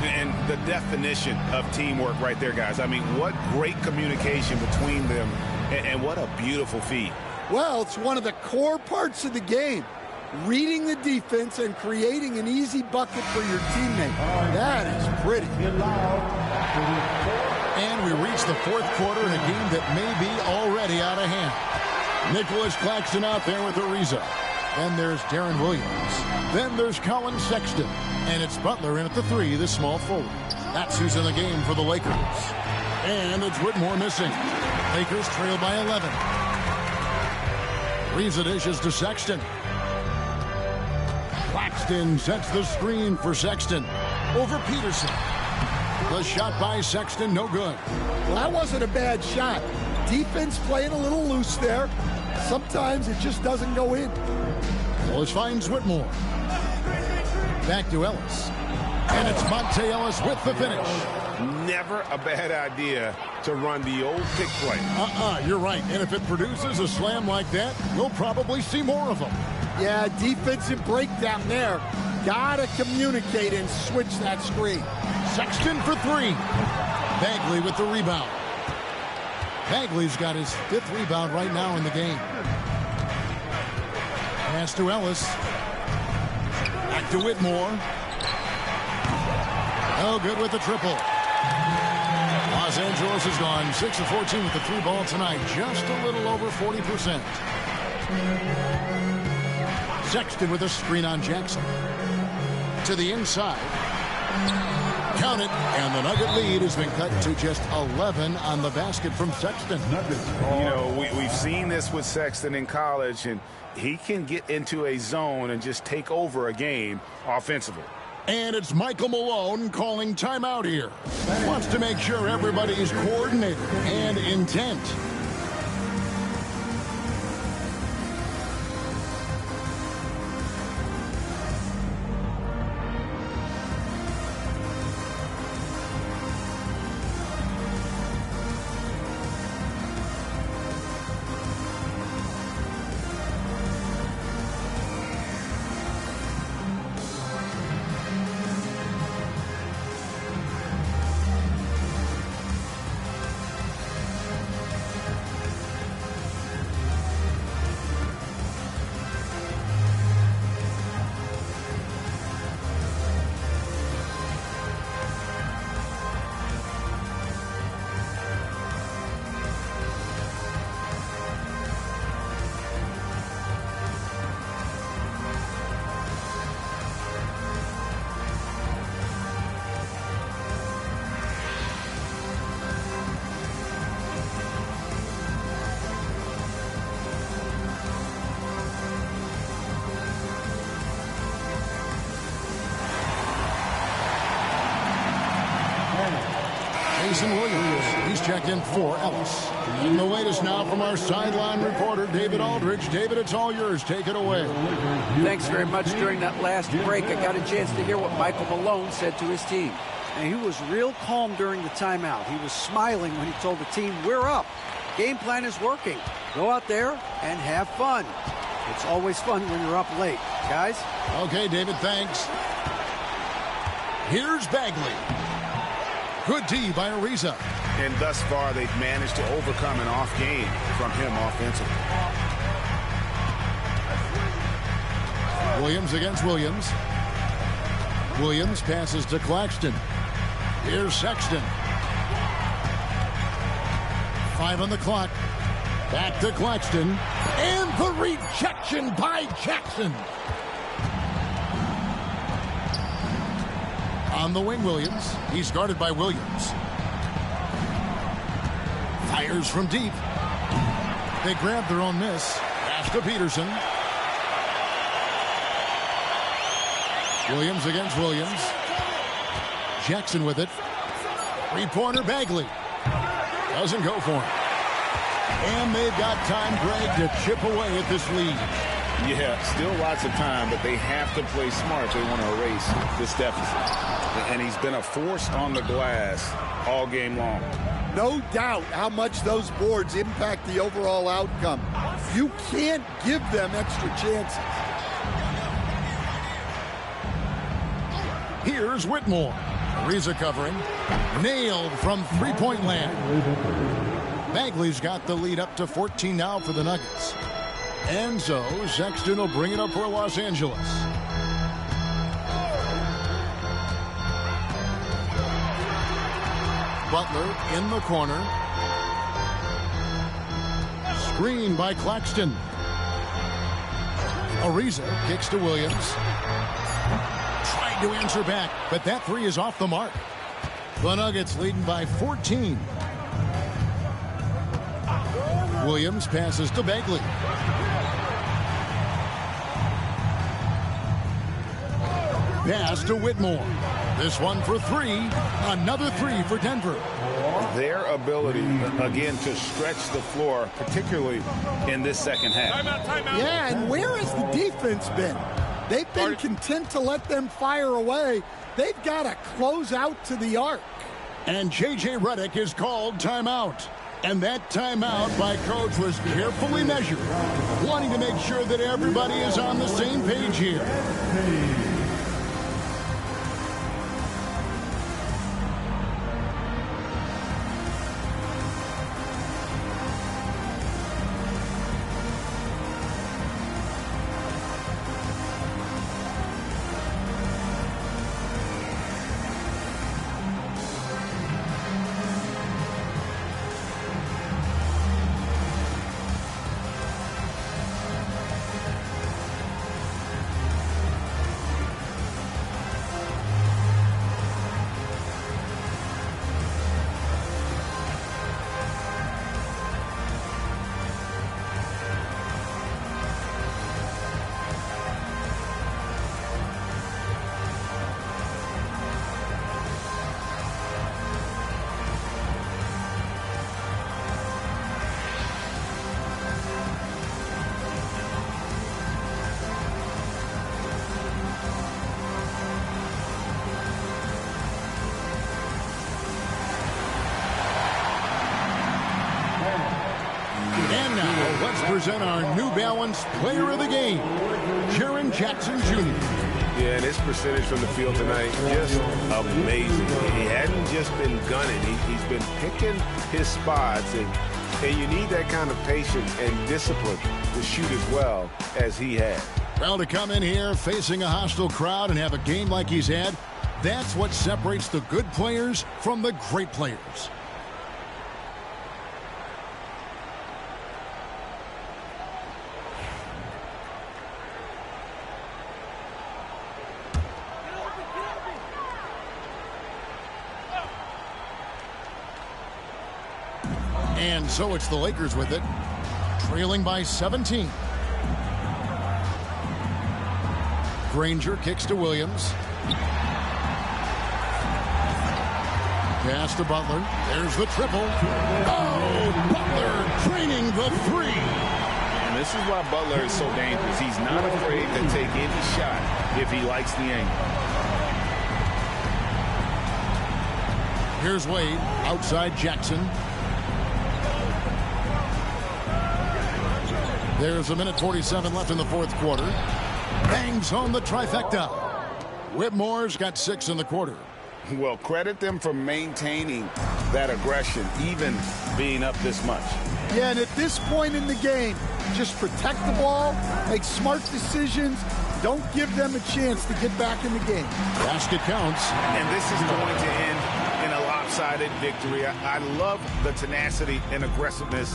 And the definition of teamwork right there, guys. I mean, what great communication between them, and what a beautiful feed. Well, it's one of the core parts of the game. Reading the defense and creating an easy bucket for your teammate. That is pretty. And we reach the fourth quarter in a game that may be already out of hand. Nicholas Claxton out there with Ariza. Then there's Darren Williams. Then there's Colin Sexton. And it's Butler in at the 3, the small forward. That's who's in the game for the Lakers. And it's Whitmore missing. Lakers trail by 11. Ariza dishes to Sexton. Claxton sets the screen for Sexton. Over Peterson. The shot by Sexton, no good. Well, that wasn't a bad shot. Defense playing a little loose there. Sometimes it just doesn't go in. Ellis finds Whitmore. Back to Ellis. And it's Monte Ellis with the finish. Never a bad idea to run the old pick play. You're right. And if it produces a slam like that, we'll probably see more of them. Yeah, defensive breakdown there. Gotta communicate and switch that screen. Sexton for 3. Bagley with the rebound. Bagley's got his 5th rebound right now in the game. Pass to Ellis. Back to Whitmore. Oh, good with the triple. Los Angeles has gone 6 of 14 with the 3 ball tonight. Just a little over 40%. Sexton with a screen on Jackson. To the inside. Count it, and the Nugget lead has been cut to just 11 on the basket from Sexton. You know, we've seen this with Sexton in college, and he can get into a zone and just take over a game offensively. And it's Michael Malone calling timeout here. Wants to make sure everybody's coordinated and intent. Jason Williams, he's checked in for Ellis. And the latest now from our sideline reporter, David Aldridge. David, it's all yours. Take it away. Thanks very much. During that last break, I got a chance to hear what Michael Malone said to his team. And he was real calm during the timeout. He was smiling when he told the team, we're up. Game plan is working. Go out there and have fun. It's always fun when you're up late. Guys? Okay, David, thanks. Here's Bagley. Good D by Ariza. And thus far, they've managed to overcome an off game from him offensively. Williams against Williams. Williams passes to Claxton. Here's Sexton. 5 on the clock. Back to Claxton. And the rejection by Jackson. On the wing, Williams. He's guarded by Williams. Fires from deep. They grab their own miss. Pass to Peterson. Williams against Williams. Jackson with it. Three-pointer Bagley. Doesn't go for him. And they've got time, Greg, to chip away at this lead. Yeah, still lots of time, but they have to play smart if they want to erase this deficit. And he's been a force on the glass all game long. No doubt how much those boards impact the overall outcome. You can't give them extra chances. Here's Whitmore. Ariza covering. Nailed from three-point land. Bagley's got the lead up to 14 now for the Nuggets. And so Sexton will bring it up for Los Angeles. Butler in the corner. Screen by Claxton. Ariza kicks to Williams. Trying to answer back, but that three is off the mark. The Nuggets leading by 14. Williams passes to Bagley. Pass to Whitmore. This one for three. Another three for Denver. Their ability, again, to stretch the floor, particularly in this second half. Timeout. Yeah, and where has the defense been? They've been content to let them fire away. They've got to close out to the arc. And J.J. Redick is called timeout. And that timeout by Coach was carefully measured, wanting to make sure that everybody is on the same page here. Present our New Balance Player of the Game, Jaren Jackson Jr. Yeah, and his percentage from the field tonight, just amazing. He hadn't just been gunning. He's been picking his spots, and you need that kind of patience and discipline to shoot as well as he had. Well, to come in here facing a hostile crowd and have a game like he's had, that's what separates the good players from the great players. And so it's the Lakers with it, trailing by 17. Granger kicks to Williams. Pass to Butler. There's the triple. Oh, Butler draining the three. And this is why Butler is so dangerous. He's not afraid to take any shot if he likes the angle. Here's Wade outside Jackson. There's a minute 47 left in the fourth quarter. Bangs home the trifecta. Whitmore's got 6 in the quarter. Well, credit them for maintaining that aggression, even being up this much. Yeah, and at this point in the game, just protect the ball, make smart decisions. Don't give them a chance to get back in the game. Basket counts. And this is going to end in a lopsided victory. I love the tenacity and aggressiveness,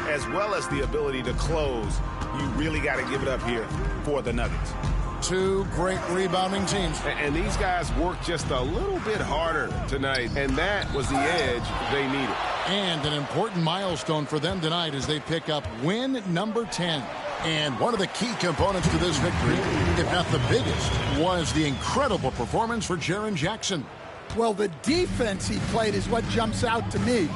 as well as the ability to close. You really got to give it up here for the Nuggets. Two great rebounding teams. And these guys worked just a little bit harder tonight, and that was the edge they needed. And an important milestone for them tonight as they pick up win number 10. And one of the key components to this victory, if not the biggest, was the incredible performance for Jaren Jackson. Well, the defense he played is what jumps out to me.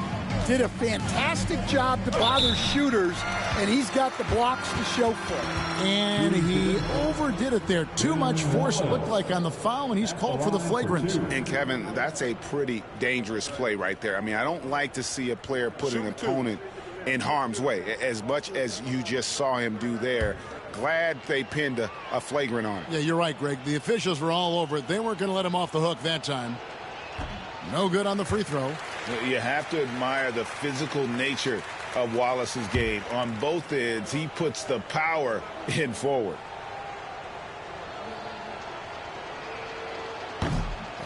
Did a fantastic job to bother shooters, and he's got the blocks to show for it. And he overdid it there. Too much force, it looked like, on the foul, and he's called for the flagrant. And, Kevin, that's a pretty dangerous play right there. I mean, I don't like to see a player put an opponent in harm's way, as much as you just saw him do there. Glad they pinned a flagrant on him. Yeah, you're right, Greg. The officials were all over it. They weren't going to let him off the hook that time. No good on the free throw. You have to admire the physical nature of Wallace's game. On both ends, he puts the power in forward.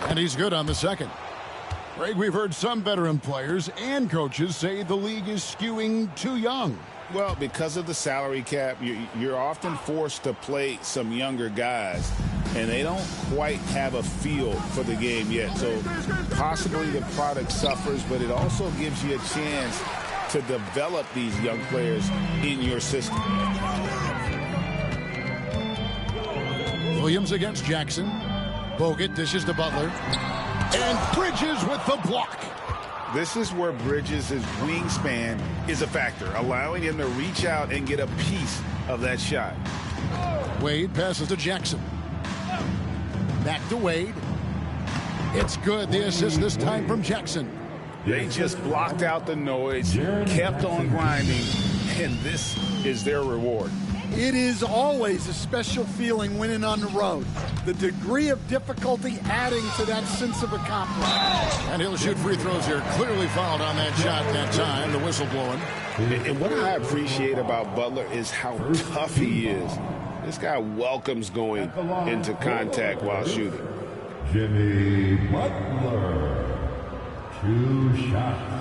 And he's good on the second. Greg, we've heard some veteran players and coaches say the league is skewing too young. Well, because of the salary cap, you're often forced to play some younger guys, and they don't quite have a feel for the game yet. So possibly the product suffers, but it also gives you a chance to develop these young players in your system. Williams against Jackson. Bogut dishes to Butler. And Bridges with the block. This is where Bridges' wingspan is a factor, allowing him to reach out and get a piece of that shot. Wade passes to Jackson. Back to Wade. It's good. The assist this time from Jackson. They just blocked out the noise, kept on grinding, and this is their reward. It is always a special feeling winning on the road. The degree of difficulty adding to that sense of accomplishment. And he'll shoot free throws here. Clearly fouled on that shot that time. The whistle blowing. And what I appreciate about Butler is how tough he is. This guy welcomes going into contact while shooting. Jimmy Butler, 2 shots.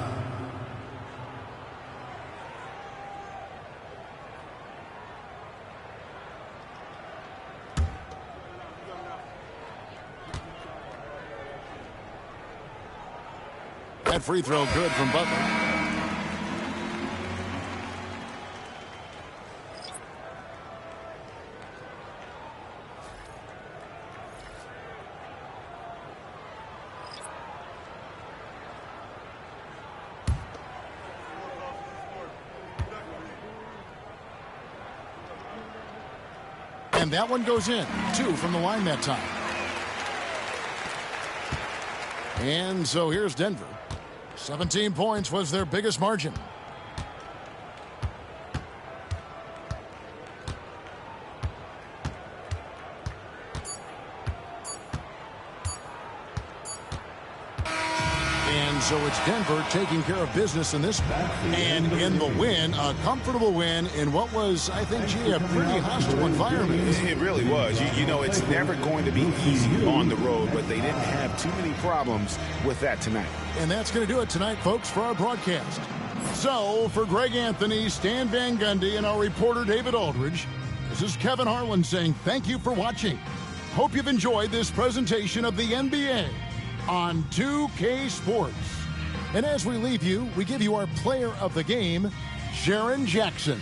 That free throw good from Butler. And that one goes in. 2 from the line that time. And so here's Denver. 17 points was their biggest margin. And so it's Denver taking care of business in this one. And in the win, a comfortable win in what was, I think, a pretty hostile environment. It really was. You know, it's never going to be easy on the road, but they didn't have too many problems with that tonight. And that's going to do it tonight, folks, for our broadcast. So, for Greg Anthony, Stan Van Gundy, and our reporter David Aldridge, this is Kevin Harlan saying thank you for watching. Hope you've enjoyed this presentation of the NBA on 2K Sports. And as we leave you, we give you our player of the game, Jaren Jackson.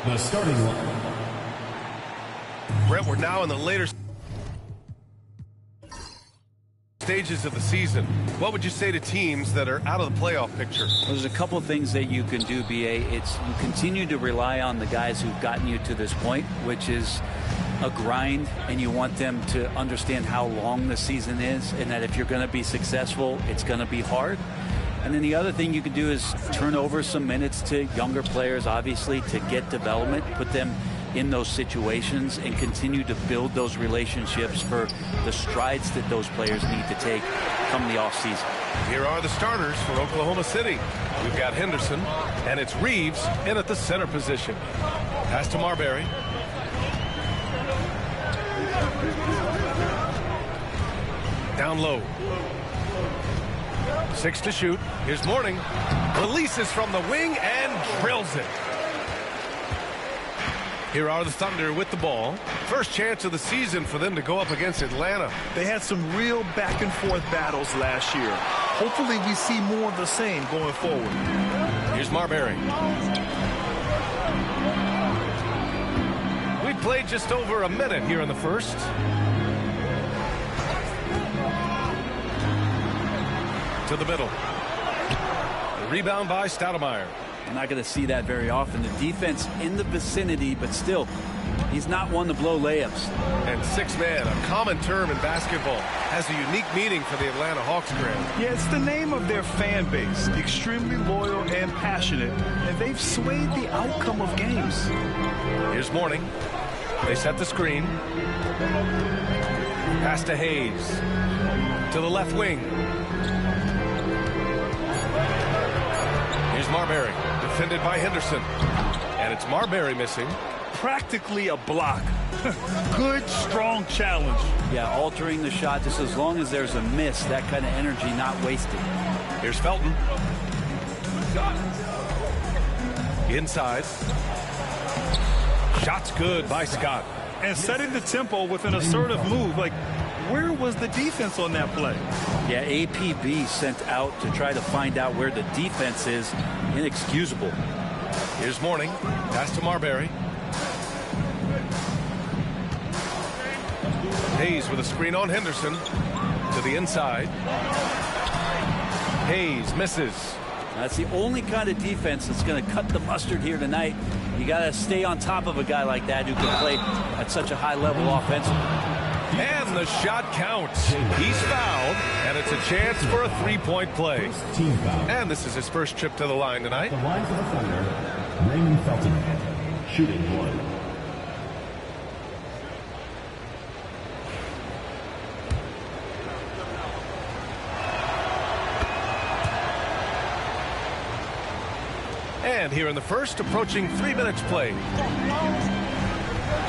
The starting line. Brett, we're now in the later stages of the season. What would you say to teams that are out of the playoff picture? Well, there's a couple of things that you can do, BA. It's you continue to rely on the guys who've gotten you to this point, which is a grind, and you want them to understand how long the season is, and that if you're going to be successful, it's going to be hard. And then the other thing you can do is turn over some minutes to younger players, obviously, to get development, put them in those situations, and continue to build those relationships for the strides that those players need to take come the offseason. Here are the starters for Oklahoma City. We've got Henderson, and it's Reeves in at the center position. Pass to Marbury. Down low. 6 to shoot. Here's Mourning. Releases from the wing and drills it. Here are the Thunder with the ball. First chance of the season for them to go up against Atlanta. They had some real back-and-forth battles last year. Hopefully we see more of the same going forward. Here's Marbury. We played just over a minute here in the first. To the middle. The rebound by Stoudemire. I'm not going to see that very often. The defense in the vicinity, but still, he's not one to blow layups. And 6-man, a common term in basketball, has a unique meaning for the Atlanta Hawks, Graham. Yeah, it's the name of their fan base. Extremely loyal and passionate, and they've swayed the outcome of games. Here's Mourning. They set the screen. Pass to Hayes. To the left wing. Here's Marbury, defended by Henderson. And it's Marbury missing. Practically a block. Good, strong challenge. Yeah, altering the shot just as long as there's a miss, that kind of energy not wasted. Here's Felton. Inside. Shot's good by Scott. And setting the tempo with an assertive move. Like, where was the defense on that play? Yeah, APB sent out to try to find out where the defense is. Inexcusable. Here's Mourning. Pass to Marbury. Hayes with a screen on Henderson. To the inside. Hayes misses. That's the only kind of defense that's going to cut the mustard here tonight. You got to stay on top of a guy like that who can play at such a high level offensively. And the shot counts. He's fouled, and it's a chance for a three-point play. And this is his first trip to the line tonight. The line for the Thunder, Raymond Felton, shooting 1. And here in the first, approaching 3 minutes played.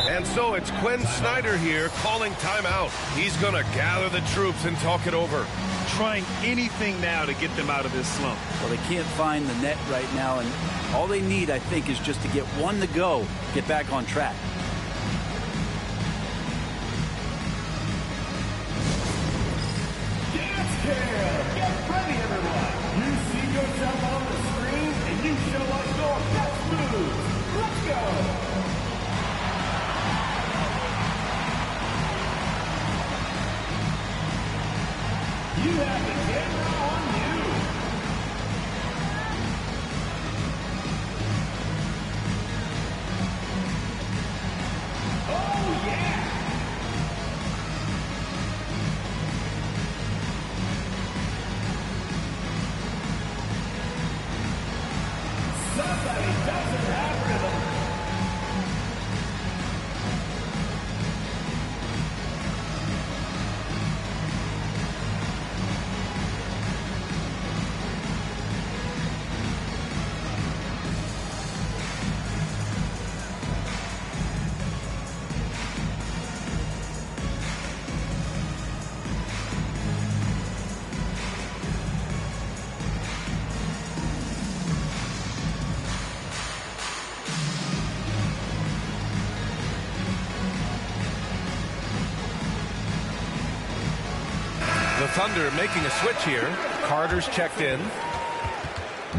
And so it's Quinn Snyder here calling timeout. He's going to gather the troops and talk it over. Trying anything now to get them out of this slump. Well, they can't find the net right now, and all they need, I think, is just to get one to go, get back on track. Dance Cam! Get ready, everyone! You see yourself on the screen, and you show us your best moves. Let's go! You have the camera on you. Oh, yeah. Somebody doesn't have rhythm. The Thunder making a switch here. Carter's checked in.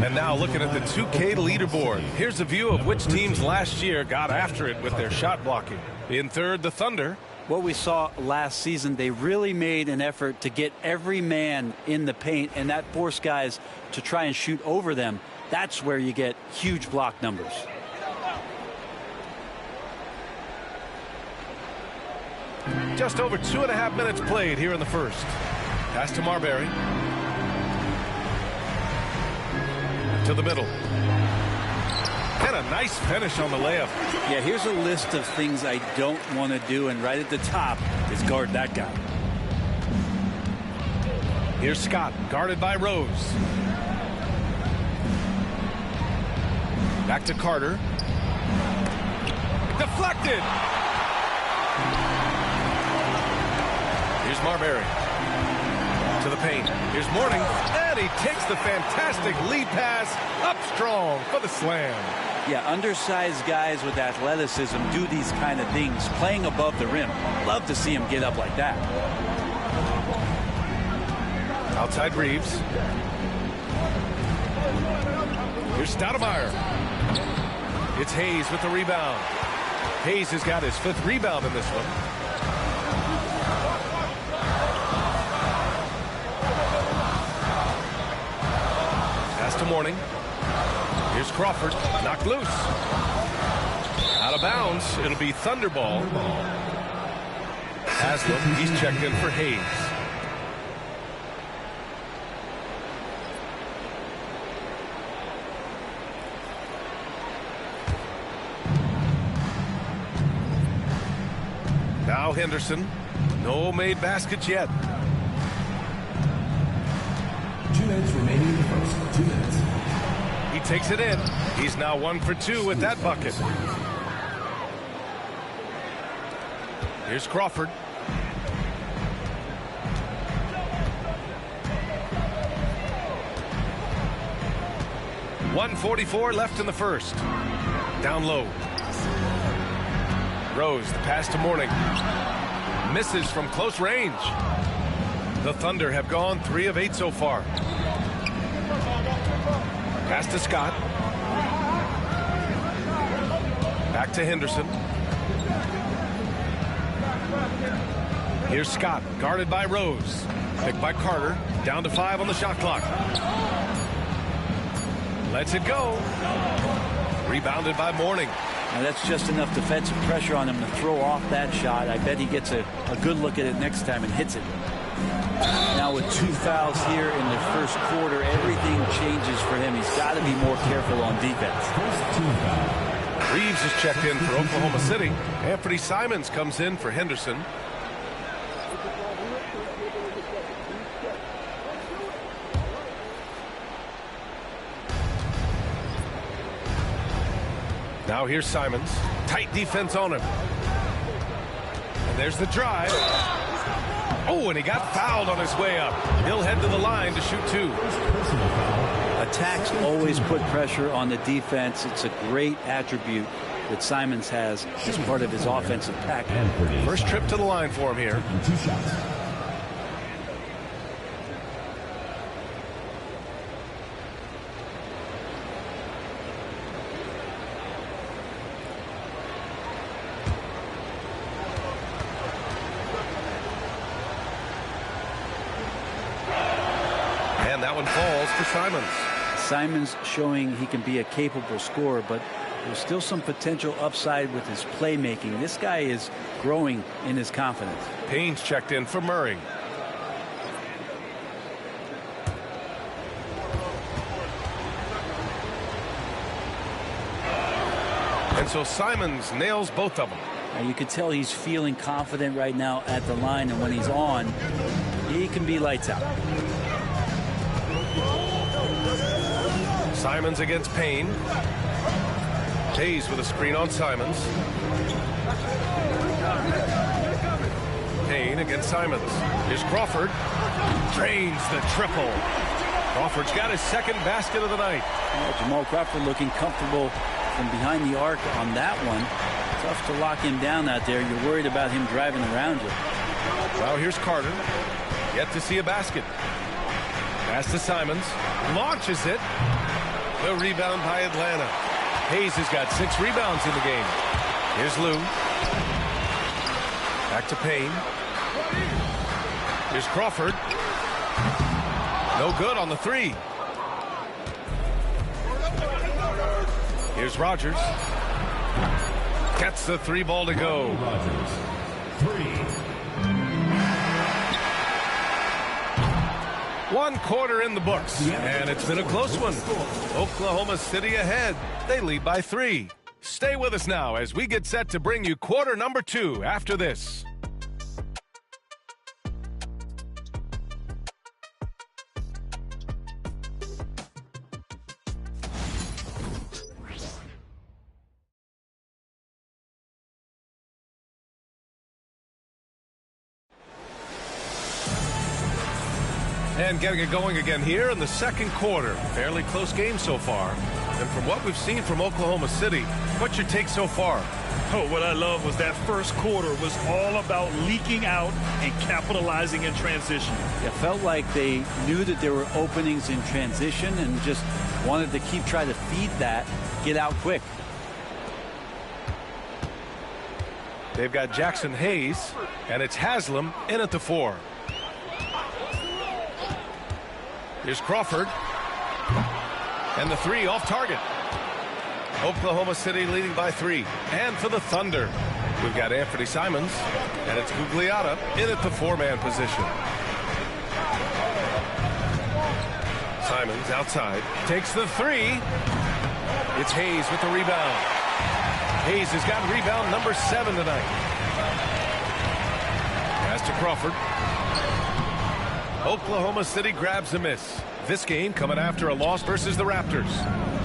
And now looking at the 2K leaderboard. Here's a view of which teams last year got after it with their shot blocking. In third, the Thunder. What we saw last season, they really made an effort to get every man in the paint, and that forced guys to try and shoot over them. That's where you get huge block numbers. Just over 2.5 minutes played here in the first. Pass to Marbury. To the middle. And a nice finish on the layup. Yeah, here's a list of things I don't want to do, and right at the top is guard that guy. Here's Scott, guarded by Rose. Back to Carter. Deflected. Here's Marbury. To the paint. Here's Mourning. And he takes the fantastic lead pass up strong for the slam. Yeah, undersized guys with athleticism do these kind of things, playing above the rim. Love to see him get up like that. Outside Reeves. Here's Stoudemire. It's Hayes with the rebound. Hayes has got his 5th rebound in this one. Pass to Mourning. Here's Crawford. Knocked loose. Out of bounds. It'll be Thunder ball. Haslam, he's checked in for Hayes. Now Henderson. No made baskets yet. 2 minutes remaining in the first. 2 minutes. He takes it in. He's now 1 for 2 with that bucket. Here's Crawford. .144 left in the first. Down low. Rose, the pass to Mourning. Misses from close range. The Thunder have gone 3 of 8 so far. Pass to Scott. Back to Henderson. Here's Scott, guarded by Rose. Picked by Carter. Down to 5 on the shot clock. Lets it go. Rebounded by Mourning. Now that's just enough defensive pressure on him to throw off that shot. I bet he gets a good look at it next time and hits it. Now with 2 fouls here in the first quarter, everything changes for him. He's got to be more careful on defense. Reeves is checked in for Oklahoma City. Anthony Simons comes in for Henderson. Now here's Simons. Tight defense on him. And there's the drive. Oh, and he got fouled on his way up. He'll head to the line to shoot 2. Attacks always put pressure on the defense. It's a great attribute that Simons has as part of his offensive package. First trip to the line for him here. 2 shots. And that one falls for Simons. Simons showing he can be a capable scorer, but there's still some potential upside with his playmaking. This guy is growing in his confidence. Payne's checked in for Murray. And so Simons nails both of them. Now you can tell he's feeling confident right now at the line, and when he's on, he can be lights out. Simons against Payne. Hayes with a screen on Simons. Payne against Simons. Here's Crawford. Drains the triple. Crawford's got his 2nd basket of the night. Yeah, Jamal Crawford looking comfortable from behind the arc on that one. Tough to lock him down out there. You're worried about him driving around you. Now here's Carter. Yet to see a basket. Pass to Simons. Launches it. The rebound by Atlanta. Hayes has got 6 rebounds in the game. Here's Lou. Back to Payne. Here's Crawford. No good on the 3. Here's Rogers. Gets the 3 ball to go. Rogers. 3. 1 quarter in the books, and it's been a close one. Oklahoma City ahead. They lead by 3. Stay with us now as we get set to bring you quarter number 2 after this. And getting it going again here in the second quarter. Fairly close game so far. And from what we've seen from Oklahoma City, what's your take so far? Oh, what I love was that first quarter was all about leaking out and capitalizing in transition. It felt like they knew that there were openings in transition and just wanted to keep trying to feed that, get out quick. They've got Jackson Hayes, and it's Haslam in at the 4. Here's Crawford. And the 3 off target. Oklahoma City leading by 3. And for the Thunder, we've got Anthony Simons, and it's Gugliotta in at the 4-man position. Simons outside, takes the 3. It's Hayes with the rebound. Hayes has got rebound number 7 tonight. Pass to Crawford. Oklahoma City grabs a miss. This game coming after a loss versus the Raptors.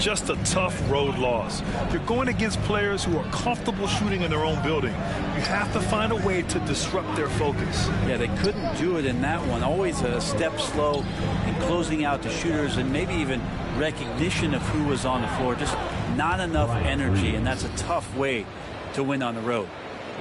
Just a tough road loss. You're going against players who are comfortable shooting in their own building. You have to find a way to disrupt their focus. Yeah, they couldn't do it in that one. Always a step slow in closing out the shooters and maybe even recognition of who was on the floor. Just not enough energy, and that's a tough way to win on the road.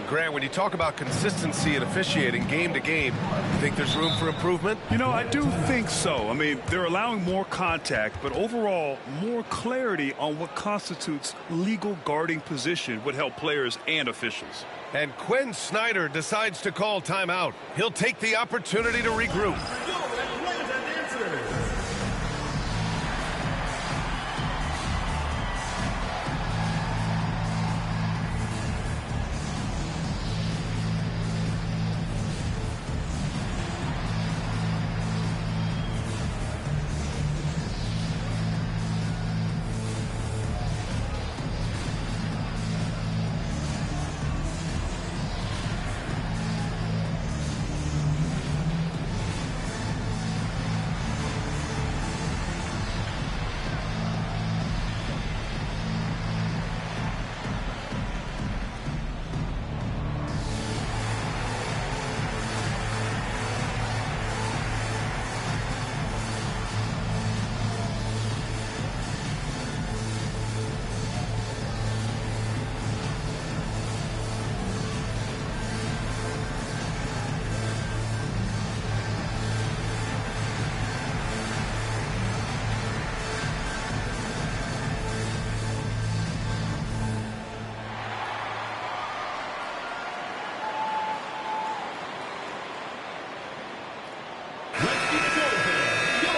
Grant, when you talk about consistency and officiating game to game, you think there's room for improvement? You know, I do think so. I mean, they're allowing more contact, but overall, more clarity on what constitutes legal guarding position would help players and officials. And Quinn Snyder decides to call timeout. He'll take the opportunity to regroup.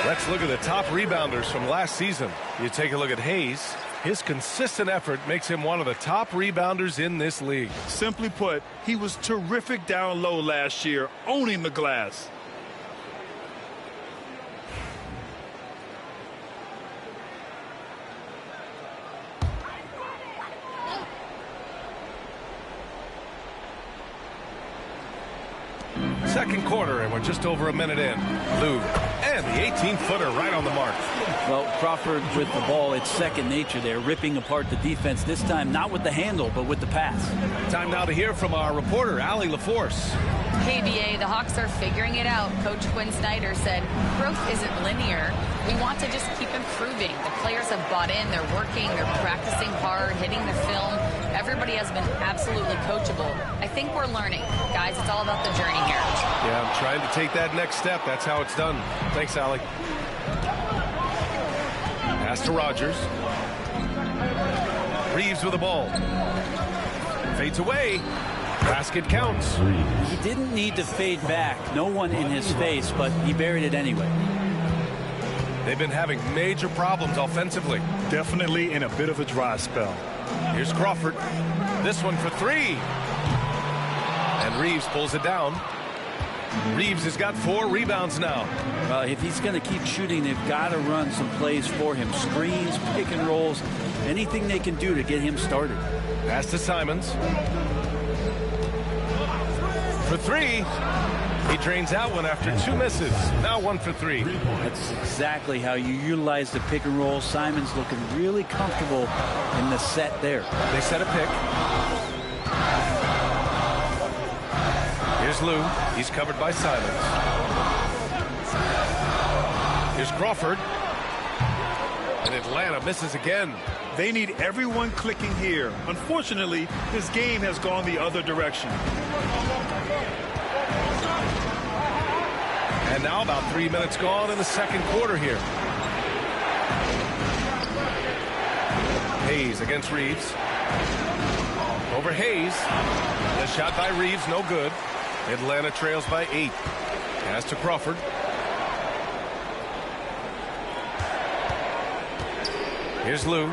Let's look at the top rebounders from last season. You take a look at Hayes. His consistent effort makes him one of the top rebounders in this league. Simply put, he was terrific down low last year, owning the glass. Second quarter, and we're just over a minute in. Lou, and the 18-footer right on the mark. Well, Crawford with the ball, it's second nature there, ripping apart the defense, this time not with the handle, but with the pass. Time now to hear from our reporter, Allie LaForce. Hey, BA, the Hawks are figuring it out. Coach Quinn Snyder said growth isn't linear. We want to just keep improving. The players have bought in. They're working. They're practicing hard, hitting the film. Everybody has been absolutely coachable. I think we're learning. Guys, it's all about the journey here. Yeah, I'm trying to take that next step. That's how it's done. Thanks, Allie. Pass to Rogers. Reeves with the ball. Fades away. Basket counts. He didn't need to fade back. No one in his face, but he buried it anyway. They've been having major problems offensively. Definitely in a bit of a dry spell. Here's Crawford. This one for three. And Reeves pulls it down. Reeves has got 4 rebounds now. Well, if he's going to keep shooting, they've got to run some plays for him. Screens, pick and rolls, anything they can do to get him started. Pass to Simons. For 3. He drains out one after 2 misses. Now 1 for 3. That's exactly how you utilize the pick and roll. Simons looking really comfortable in the set there. They set a pick. Here's Lou. He's covered by Simons. Here's Crawford. And Atlanta misses again. They need everyone clicking here. Unfortunately, this game has gone the other direction. And now about 3 minutes gone in the second quarter here. Hayes against Reeves. Over Hayes. The shot by Reeves, no good. Atlanta trails by 8. Pass to Crawford. Here's Lou.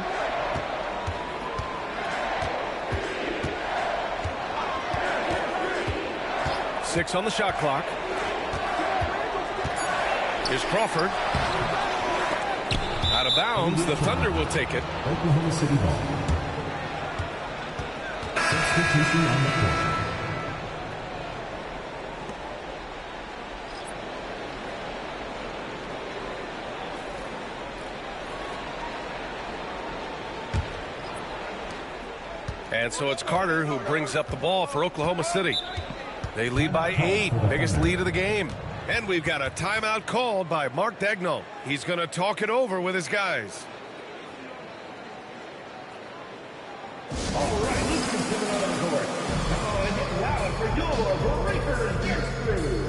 Six on the shot clock. Here's Crawford. Out of bounds. The Thunder will take it. Oklahoma City ball. Substitution on the court. And so it's Carter who brings up the ball for Oklahoma City. They lead by 8, biggest lead of the game. And we've got a timeout called by Mark Daigneault. He's going to talk it over with his guys. All right, let's continue on the court. Now and get loud for your Breakers Dance Crew.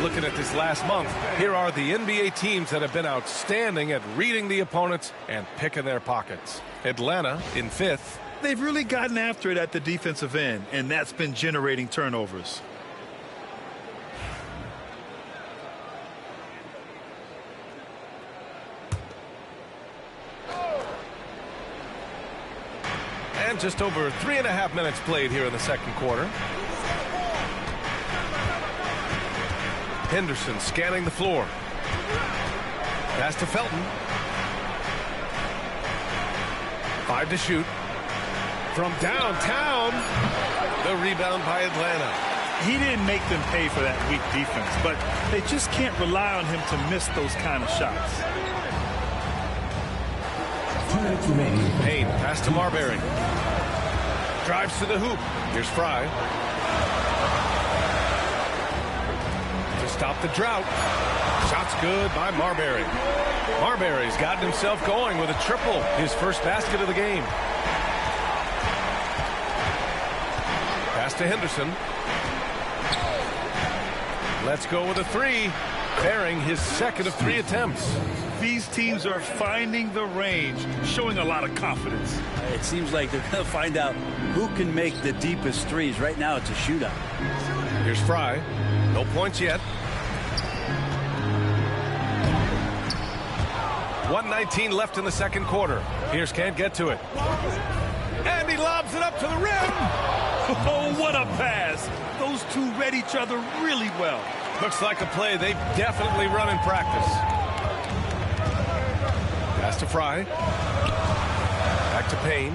Looking at this last month, here are the NBA teams that have been outstanding at reading the opponents and picking their pockets. Atlanta in 5th. They've really gotten after it at the defensive end, and that's been generating turnovers. And just over 3.5 minutes played here in the second quarter. Henderson scanning the floor. Pass to Felton. 5 to shoot. From downtown. The rebound by Atlanta. He didn't make them pay for that weak defense, but they just can't rely on him to miss those kind of shots. 2 minutes remaining. Payne, pass to Marbury. Drives to the hoop. Here's Fry. Stop the drought. Shot's good by Marbury. Marbury's gotten himself going with a triple, his first basket of the game. Pass to Henderson. Let's go with a 3, bearing his second of 3 attempts. These teams are finding the range, showing a lot of confidence. It seems like they're going to find out who can make the deepest threes. Right now, it's a shootout. Here's Fry. No points yet. 1:19 left in the second quarter. Pierce can't get to it. And he lobs it up to the rim. Oh, what a pass. Those two read each other really well. Looks like a play they've definitely run in practice. Pass to Fry. Back to Payne.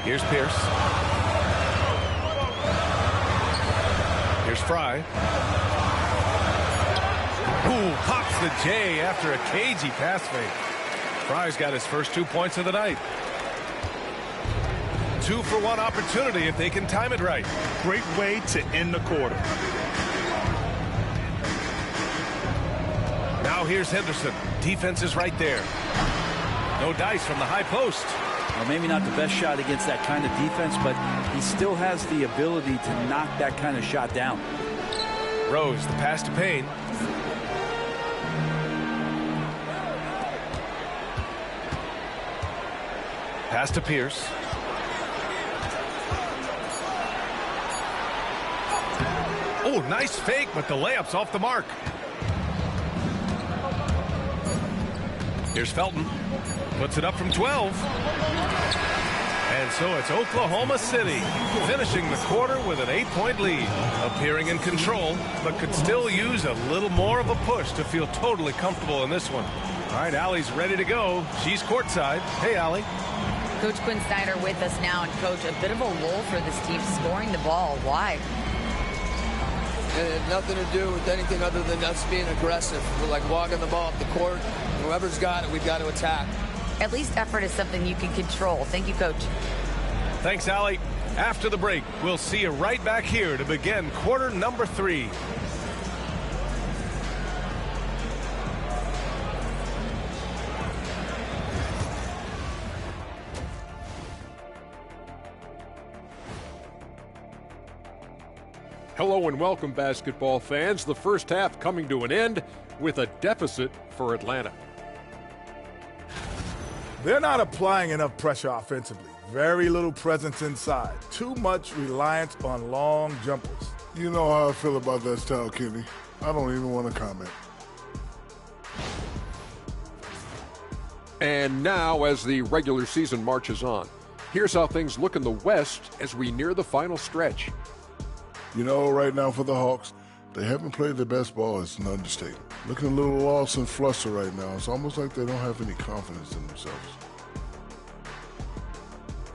Here's Pierce. Here's Fry. Ooh, pops the J after a cagey pass fake. Fry's got his first 2 points of the night. 2-for-1 opportunity if they can time it right. Great way to end the quarter. Now here's Henderson. Defense is right there. No dice from the high post. Well, maybe not the best shot against that kind of defense, but he still has the ability to knock that kind of shot down. Rose, the pass to Payne. Pass to Pierce. Oh, nice fake, but the layup's off the mark. Here's Felton. Puts it up from 12. And so it's Oklahoma City finishing the quarter with an 8-point lead. Appearing in control, but could still use a little more of a push to feel totally comfortable in this one. All right, Allie's ready to go. She's courtside. Hey, Allie. Coach Quinn Snyder with us now. And, Coach, a bit of a lull for this team scoring the ball. Why? It had nothing to do with anything other than us being aggressive. We're like walking the ball up the court. Whoever's got it, we've got to attack. At least effort is something you can control. Thank you, Coach. Thanks, Allie. After the break, we'll see you right back here to begin quarter number 3. Hello and welcome, basketball fans. The first half coming to an end with a deficit for Atlanta. They're not applying enough pressure offensively. Very little presence inside. Too much reliance on long jumpers. You know how I feel about that style, Kenny. I don't even want to comment. And now, as the regular season marches on, here's how things look in the West as we near the final stretch. You know, right now for the Hawks, they haven't played their best ball. It's an understatement. Looking a little lost and flustered right now. It's almost like they don't have any confidence in themselves.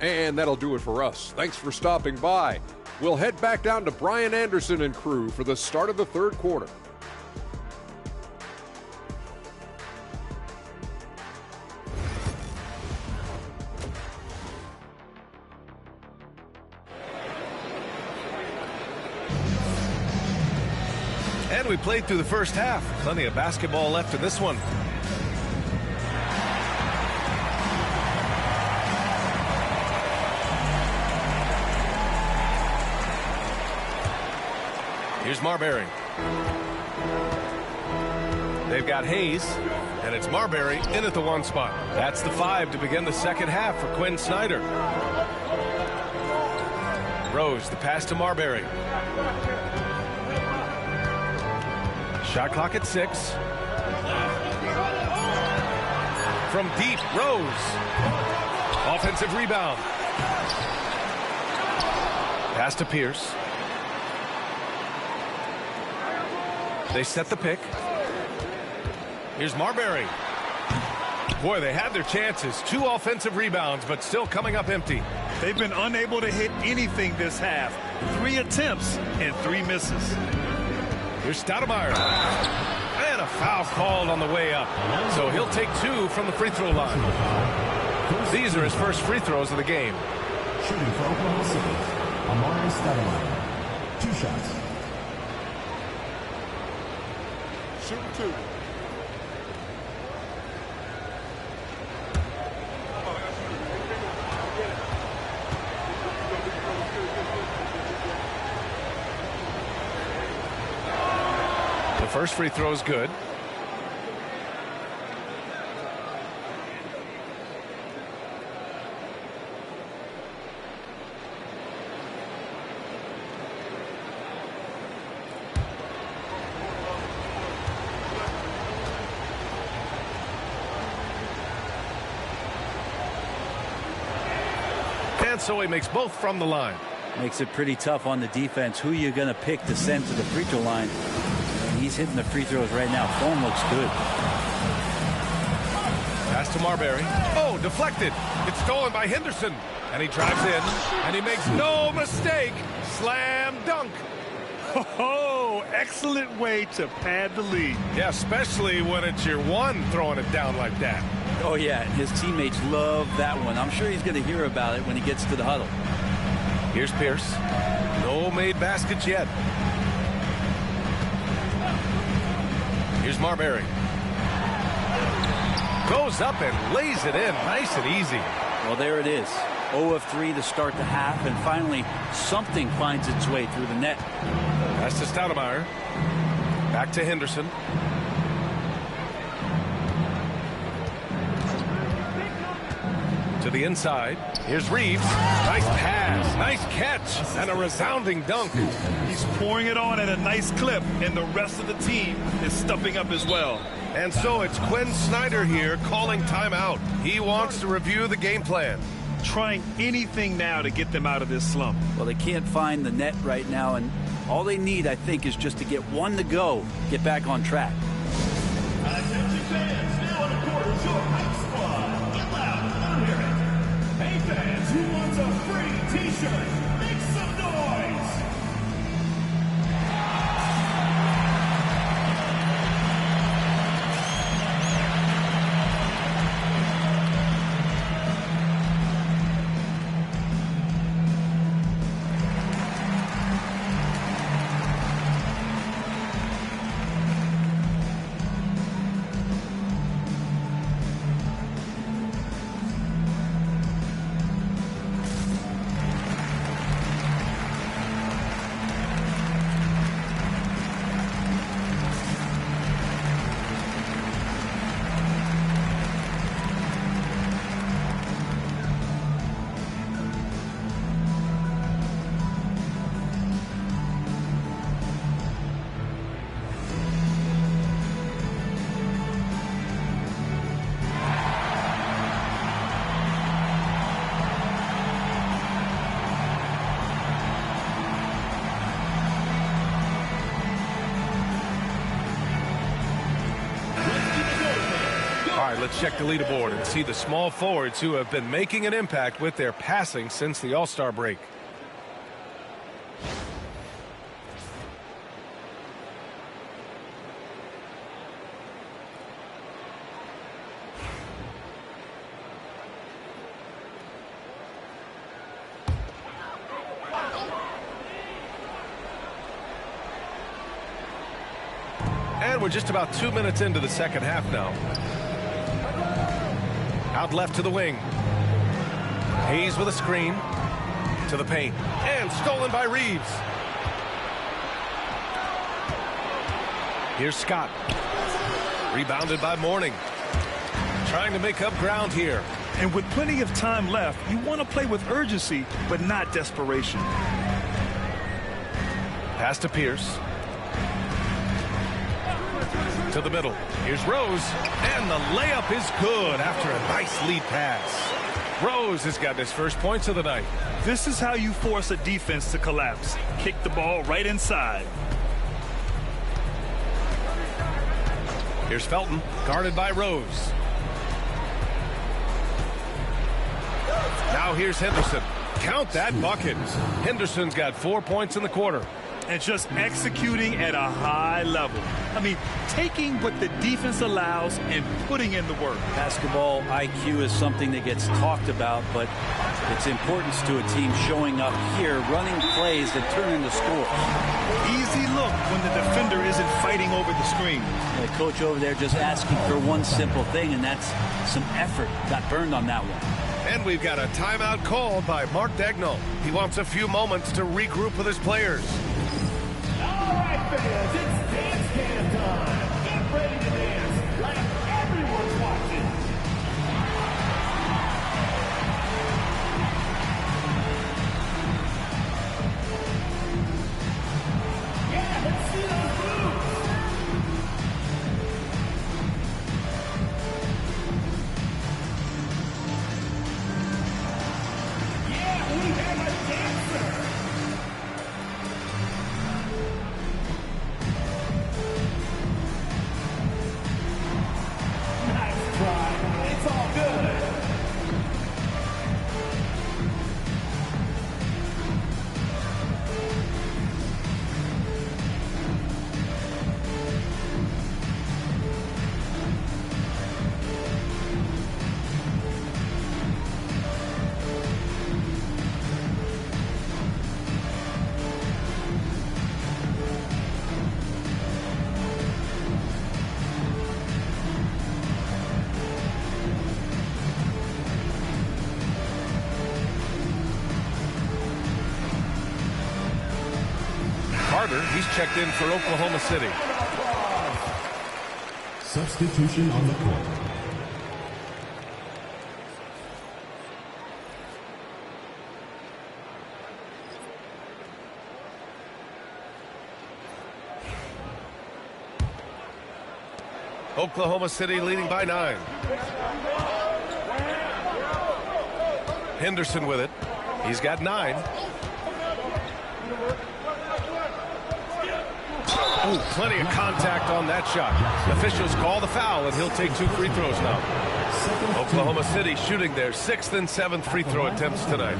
And that'll do it for us. Thanks for stopping by. We'll head back down to Brian Anderson and crew for the start of the third quarter. And we played through the first half. Plenty of basketball left in this one. Here's Marbury. They've got Hayes, and it's Marbury in at the 1 spot. That's the 5 to begin the second half for Quinn Snyder. Rose, the pass to Marbury. Shot clock at 6. From deep, Rose. Offensive rebound. Pass to Pierce. They set the pick. Here's Marbury. Boy, they had their chances. 2 offensive rebounds, but still coming up empty. They've been unable to hit anything this half. 3 attempts and 3 misses. Here's Stoudemire. And a foul called on the way up. So he'll take 2 from the free throw line. These are his first free throws of the game. Shooting for Oklahoma City, Amari Stoudemire. 2 shots. Shooting 2. The first free throw is good. And so he makes both from the line. Makes it pretty tough on the defense. Who you're going to pick to send to the free throw line. And he's hitting the free throws right now. Form looks good. Pass to Marbury. Oh, deflected. It's stolen by Henderson. And he drives in. And he makes no mistake. Slam dunk. Oh, excellent way to pad the lead. Yeah, especially when it's your one throwing it down like that. Oh, yeah. His teammates love that one. I'm sure he's going to hear about it when he gets to the huddle. Here's Pierce. No made baskets yet. Here's Marbury. Goes up and lays it in. Nice and easy. Well, there it is. 0 of 3 to start the half, and finally something finds its way through the net. Pass to Stoudemire. Back to Henderson. To the inside. Here's Reeves. Nice pass. Nice catch. And a resounding dunk. He's pouring it on at a nice clip, and the rest of the team is stepping up as well. And so it's Quinn Snyder here calling timeout. He wants to review the game plan. Trying anything now to get them out of this slump. Well, they can't find the net right now, and all they need, I think, is just to get one to go, get back on track. Attention fans, now on the court is your hype squad. Get loud, let them hear it. Hey fans, who wants a free t-shirt? Make some noise. Let's check the leaderboard and see the small forwards who have been making an impact with their passing since the All-Star break. And we're just about 2 minutes into the second half now. Out left to the wing. Hayes with a screen. To the paint. And stolen by Reeves. Here's Scott. Rebounded by Mourning. Trying to make up ground here. And with plenty of time left, you want to play with urgency, but not desperation. Pass to Pierce. To the middle. Here's Rose. And the layup is good after a nice lead pass. Rose has got his first points of the night. This is how you force a defense to collapse. Kick the ball right inside. Here's Felton, guarded by Rose. Now here's Henderson. Count that bucket. Henderson's got 4 points in the quarter. And just executing at a high level. I mean, taking what the defense allows and putting in the work. Basketball IQ is something that gets talked about, but its importance to a team showing up here, running plays that turn into scores. Easy look when the defender isn't fighting over the screen. The coach over there just asking for one simple thing, and that's some effort. Got burned on that one. And we've got a timeout called by Mark Daigneault. He wants a few moments to regroup with his players. All right, fans, it's dance cam checked in for Oklahoma City. Substitution on the court. Oklahoma City leading by 9. Henderson with it. He's got 9. Oh, plenty of contact on that shot. Officials call the foul, and he'll take 2 free throws now. Oklahoma City shooting their 6th and 7th free throw attempts tonight.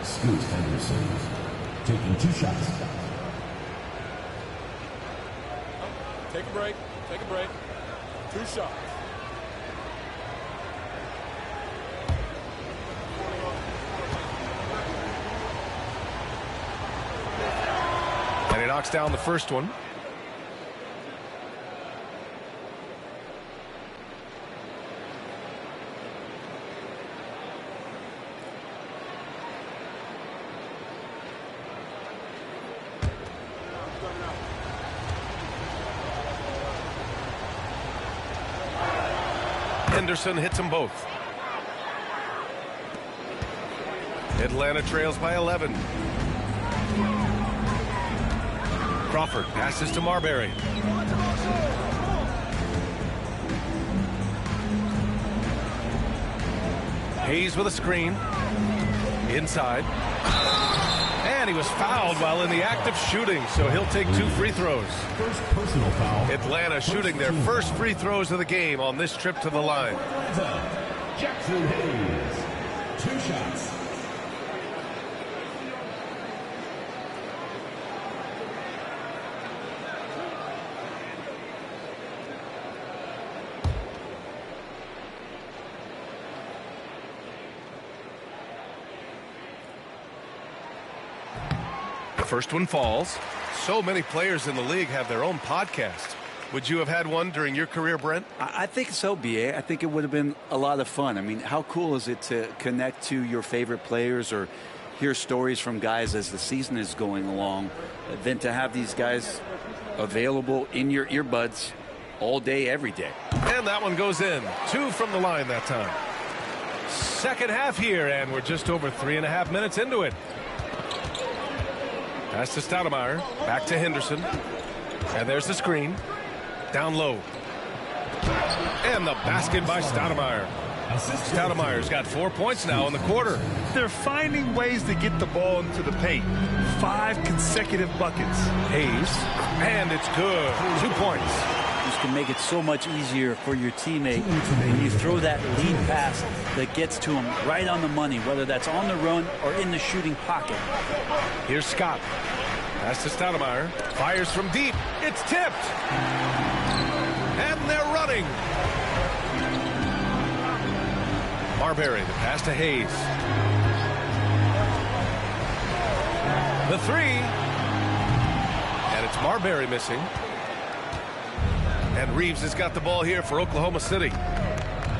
Scoot Henderson taking 2 shots. Take a break. Take a break. 2 shots. And he knocks down the first one. Henderson hits them both. Atlanta trails by 11. Crawford passes to Marbury. Hayes with a screen. Inside. And he was fouled while in the act of shooting, so he'll take 2 free throws. First personal foul. Atlanta shooting their first free throws of the game on this trip to the line. Jackson Hayes, 2 shots. First one falls. So many players in the league have their own podcast. Would you have had one during your career, Brent? I think so, B.A. I think it would have been a lot of fun. I mean, how cool is it to connect to your favorite players or hear stories from guys as the season is going along, than to have these guys available in your earbuds all day, every day. And that one goes in. 2 from the line that time. Second half here, and we're just over 3.5 minutes into it. Pass to Stoudemire. Back to Henderson. And there's the screen. Down low. And the basket by Stoudemire. Stoudemire's got 4 points now in the quarter. They're finding ways to get the ball into the paint. 5 consecutive buckets. Hayes. And it's good. 2 points. This can make it so much easier for your teammate when you throw that lead pass that gets to him right on the money, whether that's on the run or in the shooting pocket. Here's Scott. Pass to Stoudemire. Fires from deep. It's tipped. And they're running. Marbury, the pass to Hayes. The 3. And it's Marbury missing. And Reeves has got the ball here for Oklahoma City.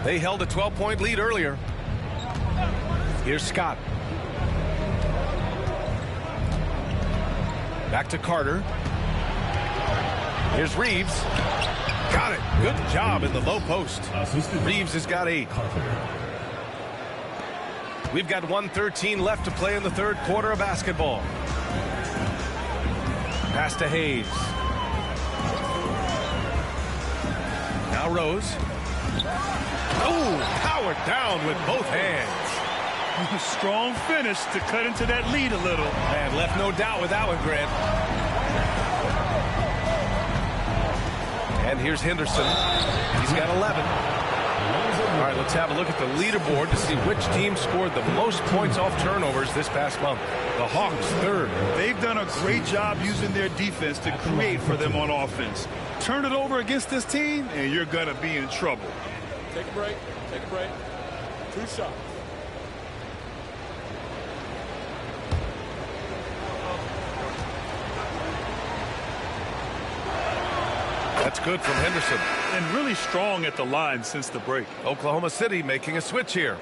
They held a 12-point lead earlier. Here's Scott. Back to Carter. Here's Reeves. Got it. Good job in the low post. Reeves has got 8. We've got 1:13 left to play in the third quarter of basketball. Pass to Hayes. Now Rose. Oh, powered down with both hands. Strong finish to cut into that lead a little. And left no doubt with that one, Grant. And here's Henderson. He's got 11. All right, let's have a look at the leaderboard to see which team scored the most points off turnovers this past month. The Hawks, 3rd. They've done a great job using their defense to create for them on offense. Turn it over against this team, and you're going to be in trouble. Take a break. Take a break. 2 shots. That's good from Henderson. And really strong at the line since the break. Oklahoma City making a switch here.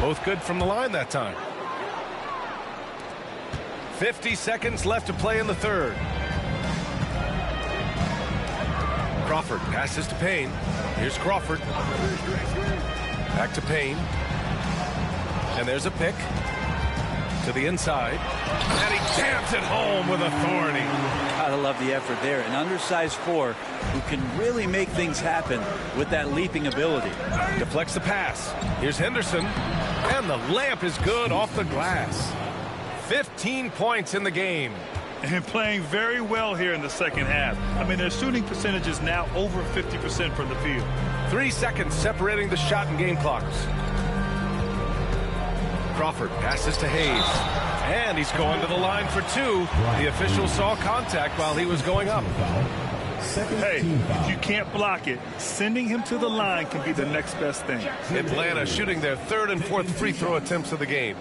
Both good from the line that time. 50 seconds left to play in the third. Crawford passes to Payne. Here's Crawford. Back to Payne. And there's a pick to the inside. And he jams it home with authority. Gotta love the effort there. An undersized 4 who can really make things happen with that leaping ability. Deflects the pass. Here's Henderson. And the layup is good off the glass. 15 points in the game. And playing very well here in the second half. I mean, their shooting percentage is now over 50% from the field. 3 seconds separating the shot and game clocks. Crawford passes to Hayes. And he's going to the line for 2. The official saw contact while he was going up. Hey, if you can't block it, sending him to the line can be the next best thing. Atlanta shooting their 3rd and 4th free throw attempts of the game.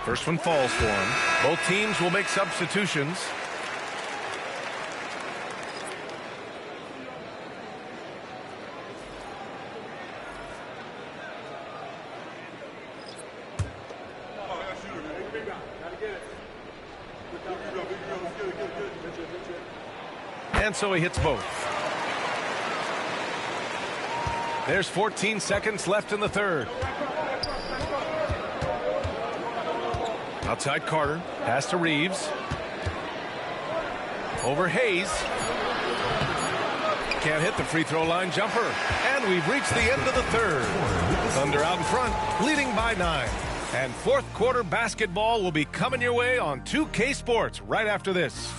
First one falls for him. Both teams will make substitutions. And so he hits both. There's 14 seconds left in the third. Outside Carter, pass to Reeves. Over Hayes. Can't hit the free throw line jumper. And we've reached the end of the third. Thunder out in front, leading by 9. And fourth quarter basketball will be coming your way on 2K Sports right after this.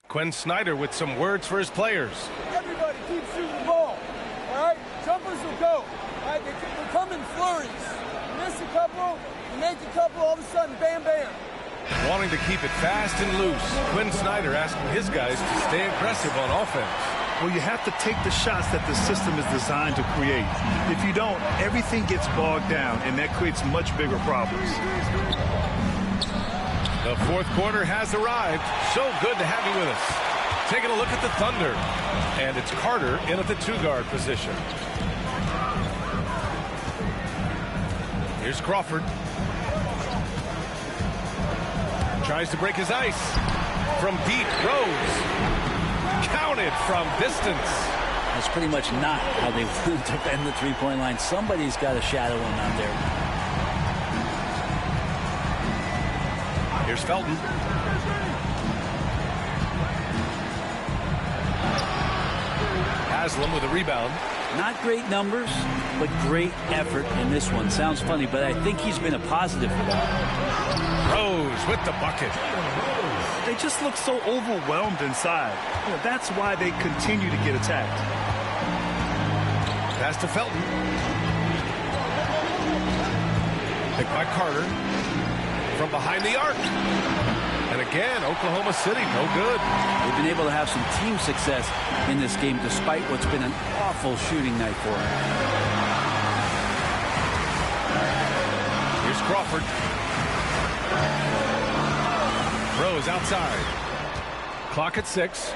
Quinn Snyder with some words for his players. Everybody keep shooting the ball. All right? Jumpers will go. All right? They come in flurries. You miss a couple, you make a couple, all of a sudden, bam, bam. Wanting to keep it fast and loose, Quinn Snyder asking his guys to stay aggressive on offense. Well, you have to take the shots that the system is designed to create. If you don't, everything gets bogged down, and that creates much bigger problems. The fourth quarter has arrived. So good to have you with us. Taking a look at the Thunder. And it's Carter in at the 2-guard position. Here's Crawford. Tries to break his ice. From deep, Rose. Counted from distance. That's pretty much not how they defend the three-point line. Somebody's got to shadow him out there. Here's Felton. Haslam with a rebound. Not great numbers, but great effort in this one. Sounds funny, but I think he's been a positive for that. Rose with the bucket. They just look so overwhelmed inside. You know, that's why they continue to get attacked. Pass to Felton. Picked by Carter. From behind the arc. And again, Oklahoma City, no good. They've been able to have some team success in this game despite what's been an awful shooting night for them. Here's Crawford. Rose outside. Clock at 6.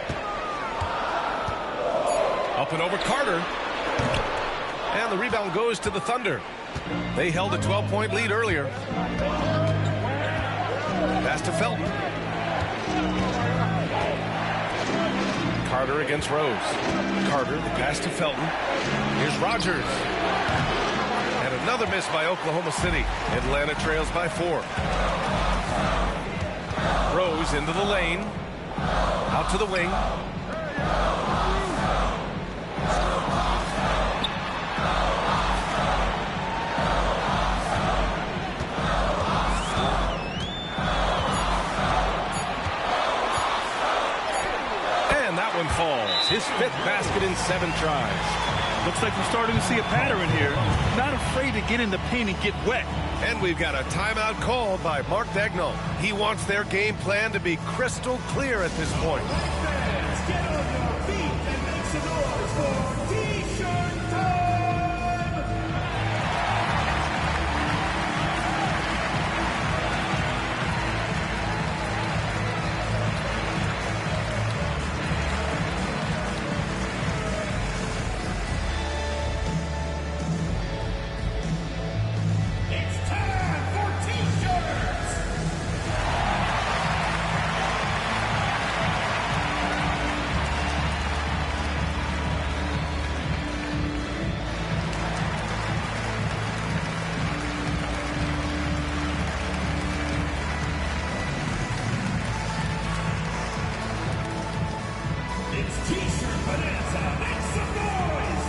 Up and over Carter. And the rebound goes to the Thunder. They held a 12-point lead earlier. Pass to Felton. Carter against Rose. Carter, the pass to Felton. Here's Rogers. And another miss by Oklahoma City. Atlanta trails by 4. Rose into the lane. Out to the wing. Falls. His 5th basket in 7 tries. Looks like we're starting to see a pattern here. Not afraid to get in the paint and get wet. And we've got a timeout called by Mark Daigneault. He wants their game plan to be crystal clear at this point. Get on your feet and make some noise for T-shirt time! It's time for T-shirts! It's T-shirt bonanza. Make some noise!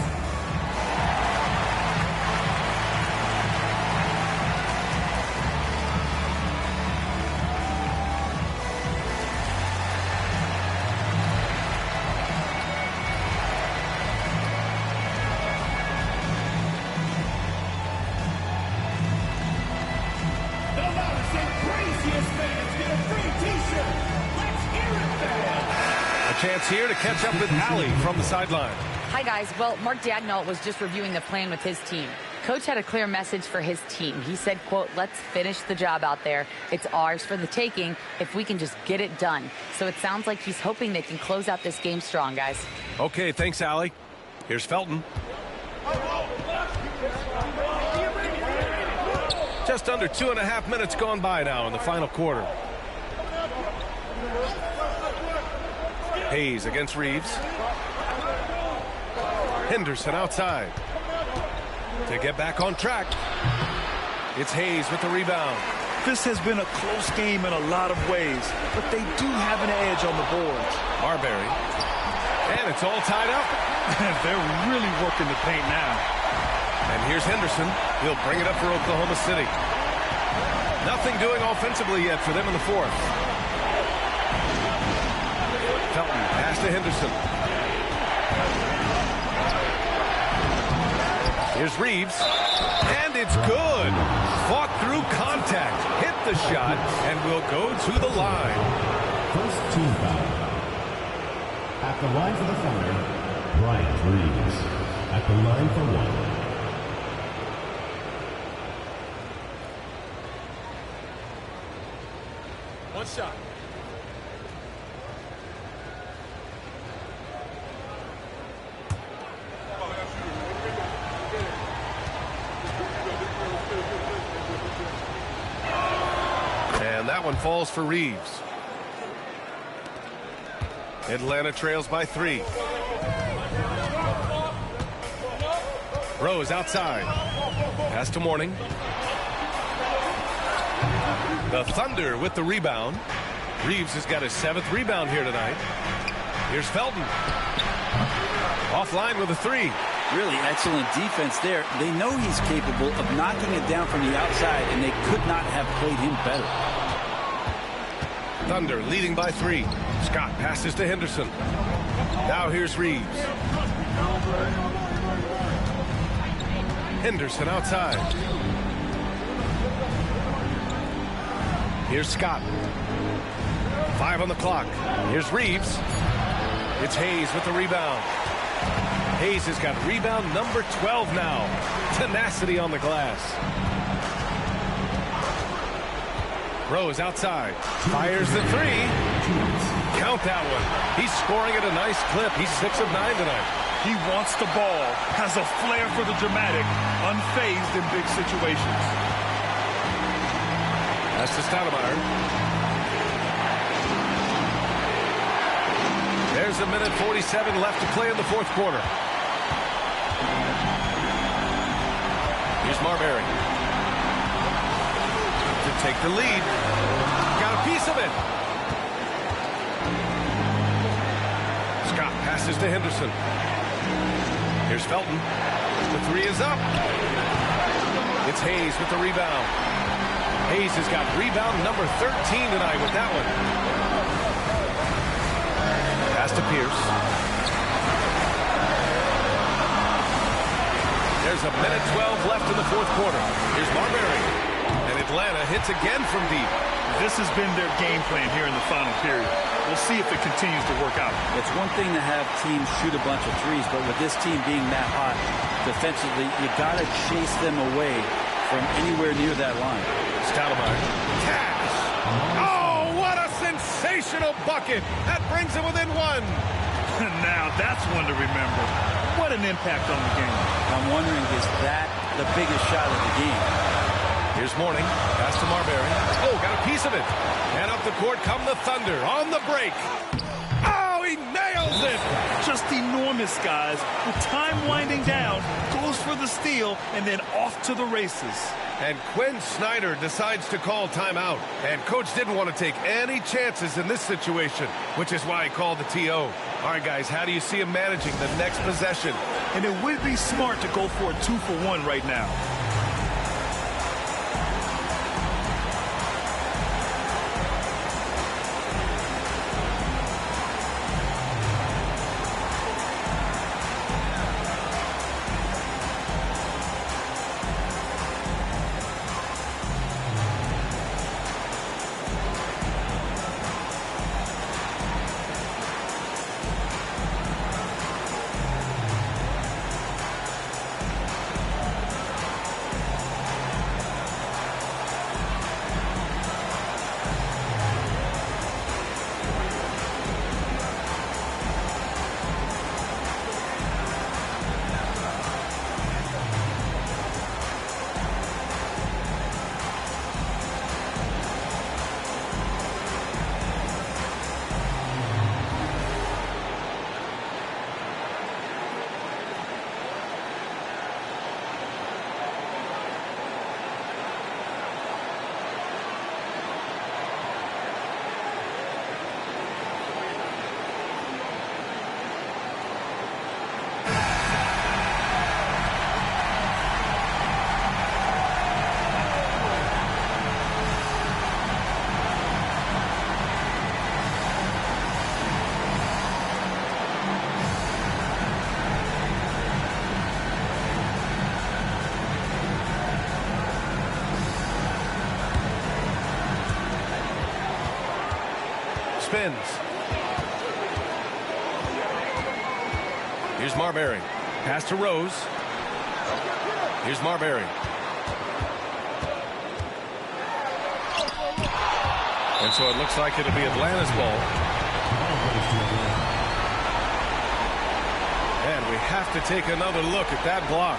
The loudest and craziest fans get a free T-shirt. Let's hear it, fans! A chance here to catch up with Allie from the sideline. Hi, guys. Well, Mark Daigneault was just reviewing the plan with his team. Coach had a clear message for his team. He said, quote, let's finish the job out there. It's ours for the taking if we can just get it done. So it sounds like he's hoping they can close out this game strong, guys. Okay, thanks, Allie. Here's Felton. Just under 2.5 minutes gone by now in the final quarter. Hayes against Reeves. Henderson outside. To get back on track, it's Hayes with the rebound. This has been a close game in a lot of ways, but they do have an edge on the boards. Marbury. And it's all tied up. They're really working the paint now. And here's Henderson. He'll bring it up for Oklahoma City. Nothing doing offensively yet for them in the fourth. Felton, pass to Henderson. Here's Reeves. And it's good. Fought through contact. Hit the shot and will go to the line. First team foul. At the line for the Thunder, Bryant Reeves. At the line for one. One shot. And that one falls for Reeves. Atlanta trails by 3. Rose outside. Pass to Mourning. The Thunder with the rebound. Reeves has got his 7th rebound here tonight. Here's Felton. Offline with a 3. Really excellent defense there. They know he's capable of knocking it down from the outside, and they could not have played him better. Thunder leading by 3. Scott passes to Henderson. Now here's Reeves. Henderson outside. Here's Scott. 5 on the clock. Here's Reeves. It's Hayes with the rebound. Hayes has got rebound number 12 now. Tenacity on the glass. Rose outside. Fires the 3. Count that one. He's scoring at a nice clip. He's 6 of 9 tonight. He wants the ball, has a flair for the dramatic, unfazed in big situations. That's to Stoudemire. There's a minute 47 left to play in the fourth quarter. Here's Marbury. To take the lead. Got a piece of it. Scott passes to Henderson. Here's Felton. The 3 is up. It's Hayes with the rebound. Hayes has got rebound number 13 tonight with that one. Pass to Pierce. There's a minute 12 left in the fourth quarter. Here's Marbury. And Atlanta hits again from deep. This has been their game plan here in the final period. We'll see if it continues to work out. It's one thing to have teams shoot a bunch of threes, but with this team being that hot defensively, you got to chase them away from anywhere near that line. Stoudemire. Cash! Oh, what a sensational bucket! That brings him within one. Now, that's one to remember. What an impact on the game. I'm wondering, is that the biggest shot of the game? Here's Mourning. Pass to Marbury. Oh, got a piece of it. And up the court come the Thunder on the break. Oh, he nails it. Just enormous, guys. With time winding down, goes for the steal, and then off to the races. And Quinn Snyder decides to call timeout. And Coach didn't want to take any chances in this situation, which is why he called the TO. All right, guys, how do you see him managing the next possession? And it would be smart to go for a 2-for-1 right now. Spins. Here's Marbury. Pass to Rose. Here's Marbury. And so it looks like it'll be Atlanta's ball. And we have to take another look at that block.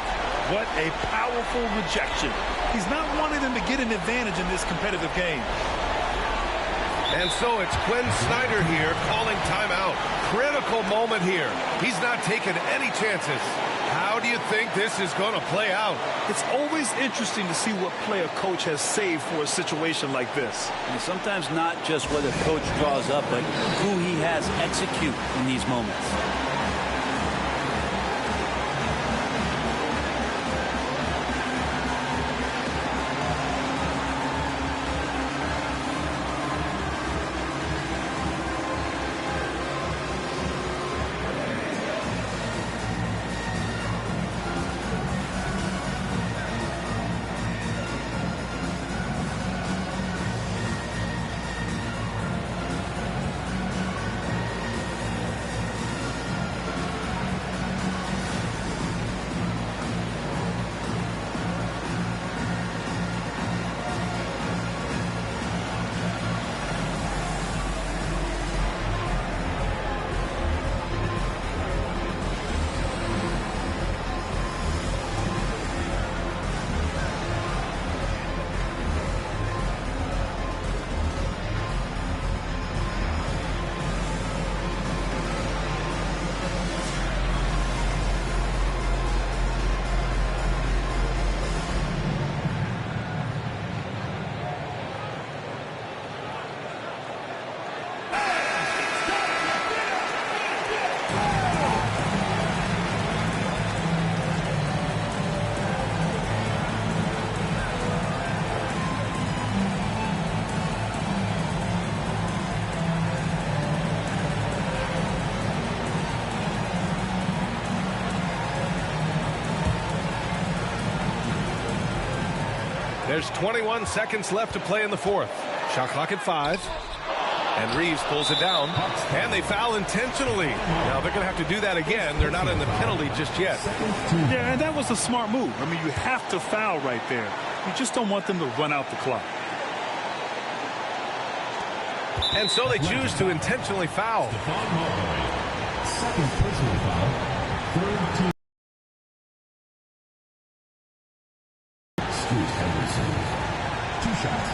What a powerful rejection. He's not wanting them to get an advantage in this competitive game. And so it's Quinn Snyder here calling timeout. Critical moment here. He's not taking any chances. How do you think this is going to play out? It's always interesting to see what play a coach has saved for a situation like this. And sometimes not just what a coach draws up, but who he has execute in these moments. There's 21 seconds left to play in the fourth. Shot clock at 5. And Reeves pulls it down. And they foul intentionally. Now they're going to have to do that again. They're not in the penalty just yet. Yeah, and that was a smart move. I mean, you have to foul right there. You just don't want them to run out the clock. And so they choose to intentionally foul. Second personal foul. Third team. Scoot Henderson. 2 shots.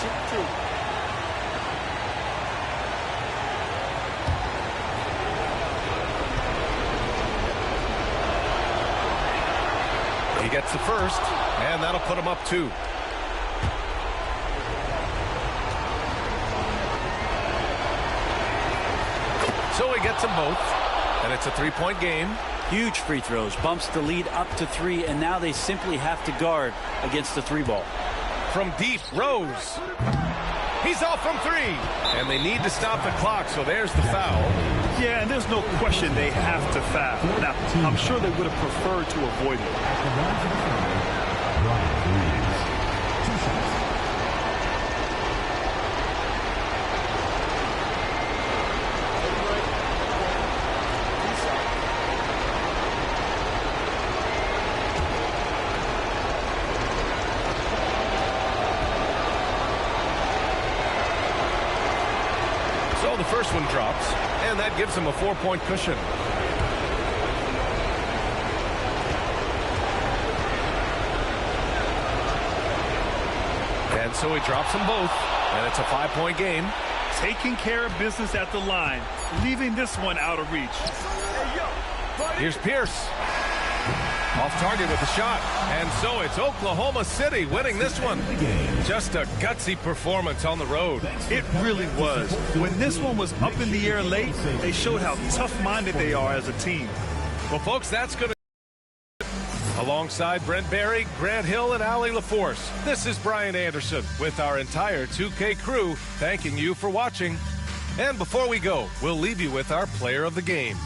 Shoot 2. He gets the first, and that'll put him up 2. So he gets them both, and it's a 3-point game. Huge free throws, bumps the lead up to 3, and now they simply have to guard against the 3-ball. From deep, Rose. He's off from 3, and they need to stop the clock, so there's the foul. Yeah, and there's no question they have to foul. Now, I'm sure they would have preferred to avoid it. So the first one drops, and that gives him a 4-point cushion. And so he drops them both, and it's a 5-point game. Taking care of business at the line, leaving this one out of reach. Here's Pierce. Off target with the shot. And so it's Oklahoma City winning this one. Just a gutsy performance on the road. It really was. When this one was up in the air late, they showed how tough-minded they are as a team. Well, folks, that's going to... Alongside Brent Barry, Grant Hill, and Allie LaForce, this is Brian Anderson with our entire 2K crew thanking you for watching. And before we go, we'll leave you with our player of the game.